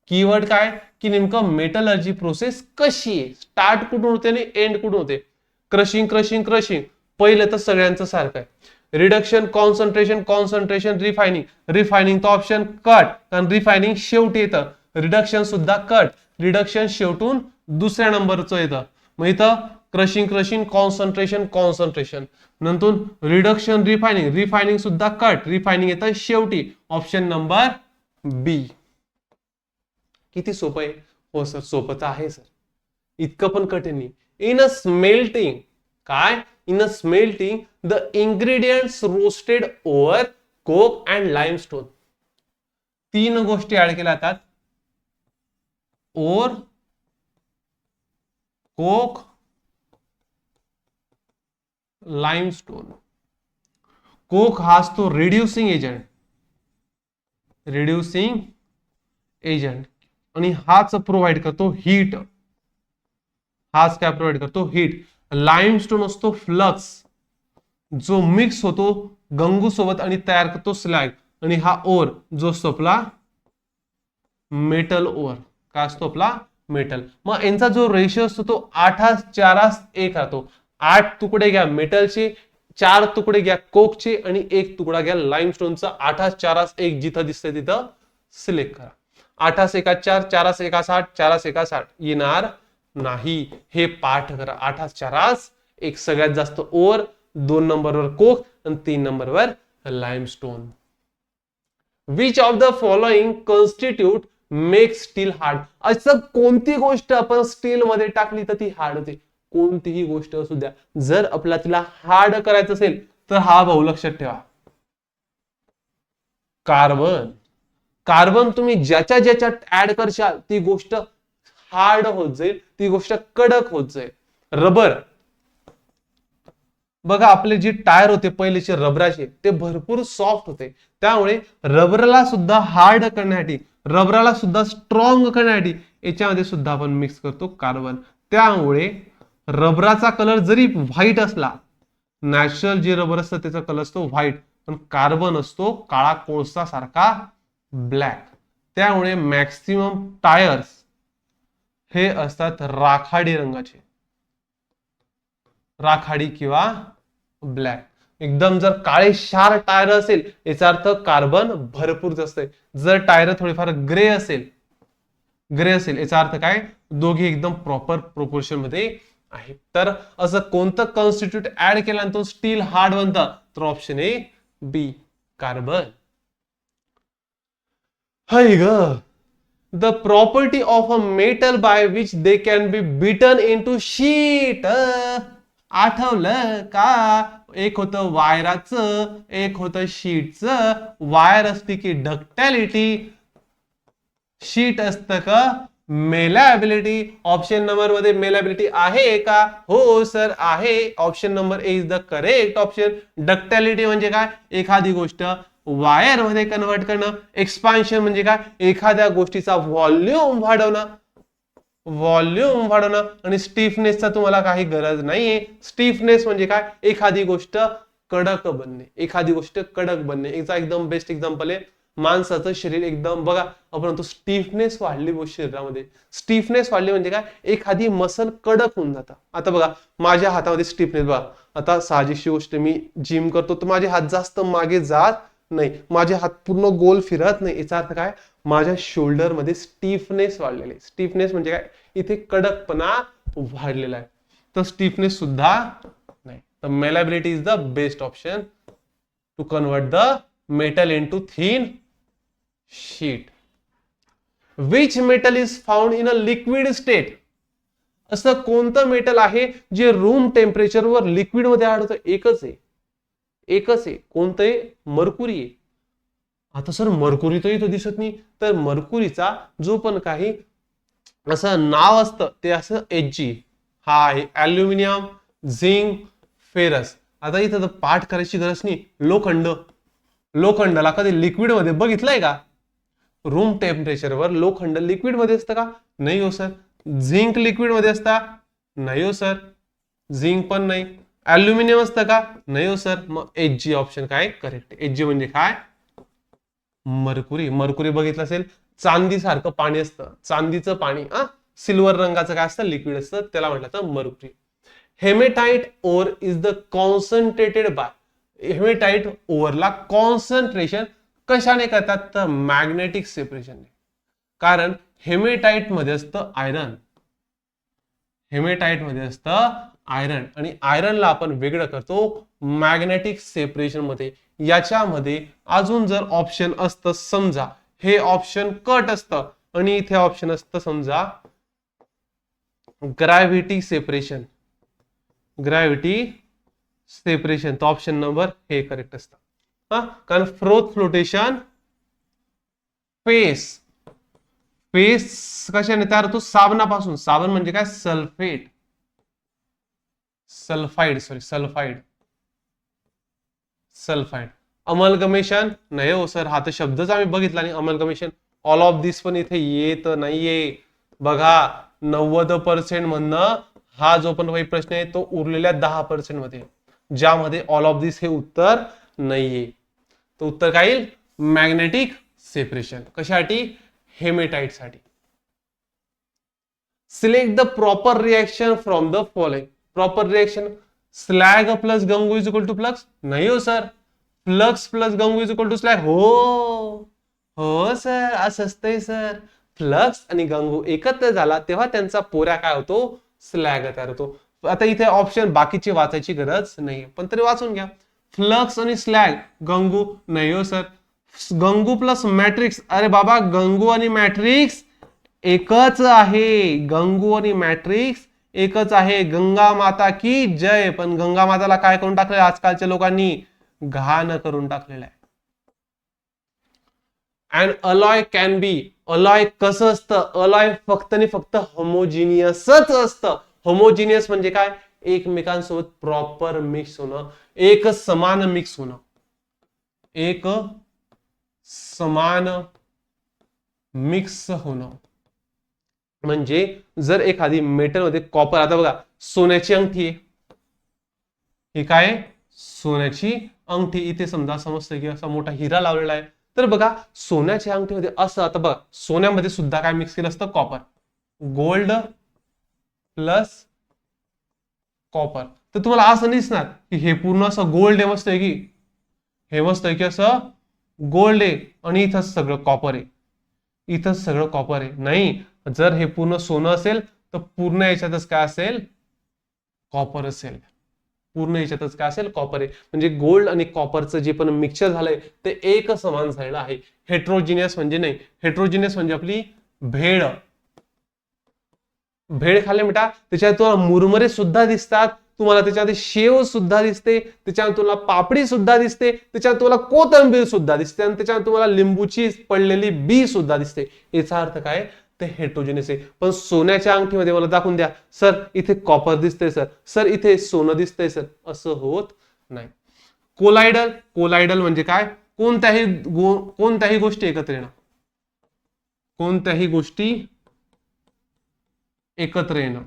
Speaker 1: Keyword काय? की नेमकं मेटलर्जी प्रोसेस कशी आहे, स्टार्ट कुठून होते आणि एंड कुठून होते. क्रशिंग क्रशिंग क्रशिंग पहिलं तर सगळ्यांचं सारखं आहे. Reduction, concentration, concentration, refining. Refining तो ऑप्शन कट, कारण रिफायनिंग शेवटी येतं. रिडक्शन सुद्धा कट, रिडक्शन शेवटून दुसऱ्या नंबरचं येतं. मग इथं क्रशिंग क्रशिंग, कॉन्सन्ट्रेशन कॉन्सन्ट्रेशन, नंतर रिडक्शन रिफायनिंग, रिफायनिंग सुद्धा कट, रिफायनिंग येतं शेवटी. ऑप्शन नंबर बी. किती सोपं आहे? हो सर सोपं तर आहे सर, इतकं पण कठीण नाही. इन अ स्मेल्टिंग, काय? In a smelting the ingredients roasted over coke and limestone. तीन गोष्टी ऍड केल्या जातात, ओर, कोक, लाईमस्टोन. कोक हा असतो रिड्युसिंग एजंट, रिड्युसिंग एजंट, आणि हाच प्रोव्हाइड करतो हीट. हाच काय प्रोव्हाइड करतो? हीट. लाईमस्टोन असतो फ्लक्स, जो मिक्स होतो गंगू सोबत आणि तयार करतो स्लॅग. आणि हा ओर जो असतो आपला मेटल ओर, काय असतो आपला? मेटल. मग यांचा जो रेशिओ असतो तो 8:4:1 राहतो. 8 तुकडे घ्या मेटलचे, 4 तुकडे घ्या कोकचे आणि 1 तुकडा घ्या लाईमस्टोनचा. 8:4:1 जिथं दिसतंय तिथं सिलेक्ट करा. 8:1:4, 4:1:8, 4:1:8 येणार नाही, हे पाठ करा. 8:4:1 सगळ्यात जास्त ओर, 2 नंबरवर कोक आणि 3 नंबरवर limestone. Which of the following constitute make steel hard? असं कोणती गोष्ट आपण स्टील मध्ये टाकली तर ती हार्ड होते? कोणतीही गोष्ट असू द्या, जर आपल्याला तिला हार्ड करायचं असेल तर हा भाऊ लक्षात ठेवा, कार्बन. कार्बन तुम्ही ज्याच्या ज्याच्यात ऍड करशाल ती गोष्ट हार्ड होत जाईल, ती गोष्ट कडक होत जाईल. रबर, बघा आपले जे टायर होते पहिलेचे रबराचे ते भरपूर सॉफ्ट होते, त्यामुळे रबरला सुद्धा हार्ड करण्यासाठी, रबराला सुद्धा स्ट्रॉंग करण्यासाठी याच्यामध्ये सुद्धा आपण मिक्स करतो कार्बन. त्यामुळे रबराचा कलर जरी व्हाईट असला, नॅचरल जे रबर असतं त्याचा कलर असतो व्हाईट, पण कार्बन असतो काळा कोळसा सारखा ब्लॅक. त्यामुळे मॅक्सिमम टायर्स हे असतात राखाडी रंगाचे, राखाडी किंवा ब्लॅक. एकदम जर काळे शार टायर असेल याचा अर्थ कार्बन भरपूर जास्त आहे. जर टायर थोडीफार ग्रे असेल, ग्रे असेल याचा अर्थ काय? दोघे एकदम प्रॉपर प्रोपोर्शन मध्ये आहे. तर असं कोणतं कॉन्स्टिट्यूट ऍड केल्यानंतर स्टील हार्ड बनतं? तर ऑप्शन ए बी, कार्बन. हाय ग. The property of a metal by which they can be beaten into sheet. आठवलं का? एक होतं वायराचं, एक होतं शीटचं. वायर असते की डक्टॅलिटी, शीट असतं का मेलॅबिलिटी? ऑप्शन नंबर मध्ये मेलॅबिलिटी आहे का? हो सर आहे. Option number A is the correct option. Ductility म्हणजे काय? एखादी गोष्ट वायर मध्ये कन्वर्ट करणं. एक्सपान्शन म्हणजे काय? एखाद्या गोष्टीचा व्हॉल्यूम वाढवणं, व्हॉल्यूम वाढवणं. आणि स्टिफनेसचा तुम्हाला काही गरज नाहीये. स्टिफनेस म्हणजे काय? एखादी गोष्ट कडक बनणे, एखादी गोष्ट कडक बनणे. याचा एकदम बेस्ट एक्झाम्पल आहे माणसाचं शरीर. एकदम बघा आपण तो स्टिफनेस वाढली शरीरामध्ये. स्टिफनेस वाढली म्हणजे काय? एखादी मसल कडक होऊन जातं. आता बघा माझ्या हातामध्ये स्टिफनेस बघा, आता साहजिकची गोष्ट मी जिम करतो तर माझे हात जास्त मागे जात नाही, माझे हात पूर्ण गोल फिरत नाही. याचा अर्थ काय? माझ्या शोल्डर मध्ये स्टिफनेस वाढलेले. स्टिफनेस म्हणजे काय? इथे कडकपणा वाढलेला आहे. तर स्टिफनेस सुद्धा नाही. तर malleability is the best option to convert the metal into thin sheet. Which metal is found in a liquid state? असं कोणतं मेटल आहे जे रूम टेम्परेचरवर लिक्विड मध्ये आढळतं? एकच आहे, एकच आहे. कोणतं आहे? मर्कुरी आहे. आता सर मर्कुरी तर इथं दिसत नाही. तर मर्कुरीचा जो पण काही असं नाव असतं ते असं Hg. हा आहे ॲल्युमिनियम, झिंक, फेरस. आता इथं तर पाठ करायची गरज नाही. लोखंड, लोखंडाला कधी लिक्विड मध्ये बघितलंय का? रूम टेम्परेचरवर लोखंड लिक्विड मध्ये असतं का? नाही हो सर. झिंक लिक्विड मध्ये असता? नाही हो सर, झिंक पण नाही. ॲल्युमिनियम असतं का? नाही हो सर. मग Hg ऑप्शन काय करेक्ट? Hg म्हणजे काय? मर्कुरी. मर्कुरी बघितलं असेल चांदी सारखं पाणी असतं, चांदीचं पाणी, सिल्वर रंगाचं काय असतं? लिक्विड असतं, त्याला म्हटलं तर mercury. Hematite ore is the concentrated by. Hematite ओरला कॉन्सन्ट्रेशन कशाने करतात? तर मॅग्नेटिक सेपरेशन. कारण हेमेटाइट मध्ये असतं आयरन, हेमेटाइट मध्ये असतं आयरन, आणि आयरनला आपण वेगळं करतो मॅग्नेटिक सेपरेशन मध्ये. याच्यामध्ये अजून जर ऑप्शन असतं, समजा हे ऑप्शन कट असतं आणि इथे ऑप्शन असतं समजा ग्रॅव्हिटी सेपरेशन, ग्रॅव्हिटी सेपरेशन, तर ऑप्शन नंबर हे करेक्ट असतं. कारण फ्लोटेशन फेस, फेस कशाने तयार होतो? साबणापासून. साबण म्हणजे काय? Sulphate, sulphide, sorry sulphide, sulphide. Amalgamation नाही हो सर, हा तर शब्दच आम्ही बघितला नाही. अमलगमेशन, ऑल ऑफ दिस पण इथे येत नाहीये. बघा 90% म्हणणं हा जो पण काही प्रश्न आहे तो उरलेल्या 10% मध्ये, ज्यामध्ये ऑल ऑफ दिस हे उत्तर नाहीये. तो उत्तर काय येईल? Magnetic separation. कशासाठी? हेमेटाइट साठी. Select the proper reaction from the following. Proper reaction, slag plus gangue is equal to flux. नाही हो sir, flux plus gangue is equal to slag. हो सर, असं असतंय सर. फ्लक्स आणि गंगू एकत्र झाला तेव्हा त्यांचा पोऱ्या काय होतो? स्लॅग तयार होतो. आता इथे ऑप्शन बाकीचे वाचायची गरज नाही, पण तरी वाचून घ्या. फ्लक्स आणि स्लॅग, गंगू नाही हो सर. गंगू प्लस मॅट्रिक्स, अरे बाबा गंगू आणि मॅट्रिक्स एकच आहे. गंगू आणि मॅट्रिक्स एकच आहे. गंगा माता की जय. पण गंगा माताला काय करून टाकलं आजकालच्या लोकांनी? घाण करून टाकलेलं आहे. And alloy can be, alloy कसं असतं? अलॉय फक्त आणि फक्त होमोजिनियसच असतं. होमोजिनियस म्हणजे काय? एकमेकांसोबत प्रॉपर मिक्स होणं, एक समान मिक्स होणं, एक समान मिक्स होणं. म्हणजे जर एखादी मेटल मध्ये कॉपर, आता बघा सोन्याची अंगठी आहे, ही काय? सोन्याची अंगठी. इथे समजा समजतं की असा मोठा हिरा लावलेला आहे. तर बघा सोन्याच्या अंगठीमध्ये असं, आता बघा सोन्यामध्ये सुद्धा काय मिक्स केलं असतं? कॉपर. Gold plus copper. तर तुम्हाला असं नाही दिसणार की हे पूर्ण असं गोल्ड आहे, मस्त आहे की हे मस्त आहे की असं गोल्ड आहे आणि इथं सगळं कॉपर आहे, इथं सगळं कॉपर आहे. नाही, जर हे पूर्ण सोनं असेल तर पूर्ण याच्यातच काय असेल? कॉपर असेल. पूर्ण याच्यातच काय असेल? कॉपर आहे. म्हणजे गोल्ड आणि कॉपरचं जे पण मिक्सचर झालंय ते एक समान झालेलं आहे. हेट्रोजिनियस म्हणजे नाही. हेट्रोजिनियस म्हणजे आपली भेळ. भेळ खाल्ले बेटा, त्याच्यात तुम्हाला मुरमुरे सुद्धा दिसतात, तुम्हाला त्याच्यामध्ये शेव सुद्धा दिसते, त्याच्यात तुम्हाला पापडी सुद्धा दिसते, त्याच्यात तुम्हाला कोथिंबीर सुद्धा दिसते आणि त्याच्यात तुम्हाला लिंबूची पडलेली बी सुद्धा दिसते. याचा अर्थ काय? ते हेट्रोजिनियस आहे. पण सोन्याच्या अंगठीमध्ये मला दाखवून द्या, सर इथे कॉपर दिसतंय सर, सर इथे सोनं दिसतंय सर, असं होत नाही. कोलायडल, कोलायडल म्हणजे काय? कोणत्याही गोष्टी एकत्र येणं, कोणत्याही गोष्टी एकत्र येणं.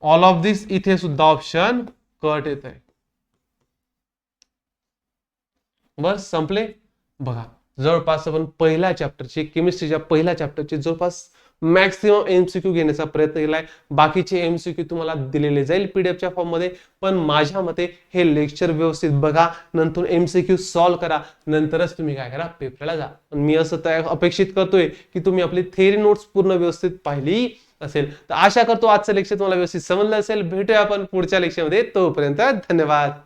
Speaker 1: ऑल ऑफ दिस, इथे सुद्धा ऑप्शन कट येत आहे. बस संपले. बघा जवळपास आपण पहिल्या चॅप्टरचे, केमिस्ट्रीच्या पहिल्या चॅप्टरचे जवळपास मॅक्सिमम एमसीक्यू घेण्याचा प्रयत्न केलाय. बाकीचे एमसीक्यू तुम्हाला दिलेले जाईल पीडीएफच्या फॉर्म मध्ये. पण माझ्या मते हे लेक्चर व्यवस्थित बघा, नंतर एमसीक्यू सॉल्व्ह करा, नंतरच तुम्ही काय करा? पेपरला जा. मी असं अपेक्षित करतोय की तुम्ही आपली थेअरी नोट्स पूर्ण व्यवस्थित पाहिली असेल. तर आशा करतो आजचं लेक्चर तुम्हाला व्यवस्थित समजलं असेल. भेटूया आपण पुढच्या लेक्चरमध्ये. तोपर्यंत धन्यवाद.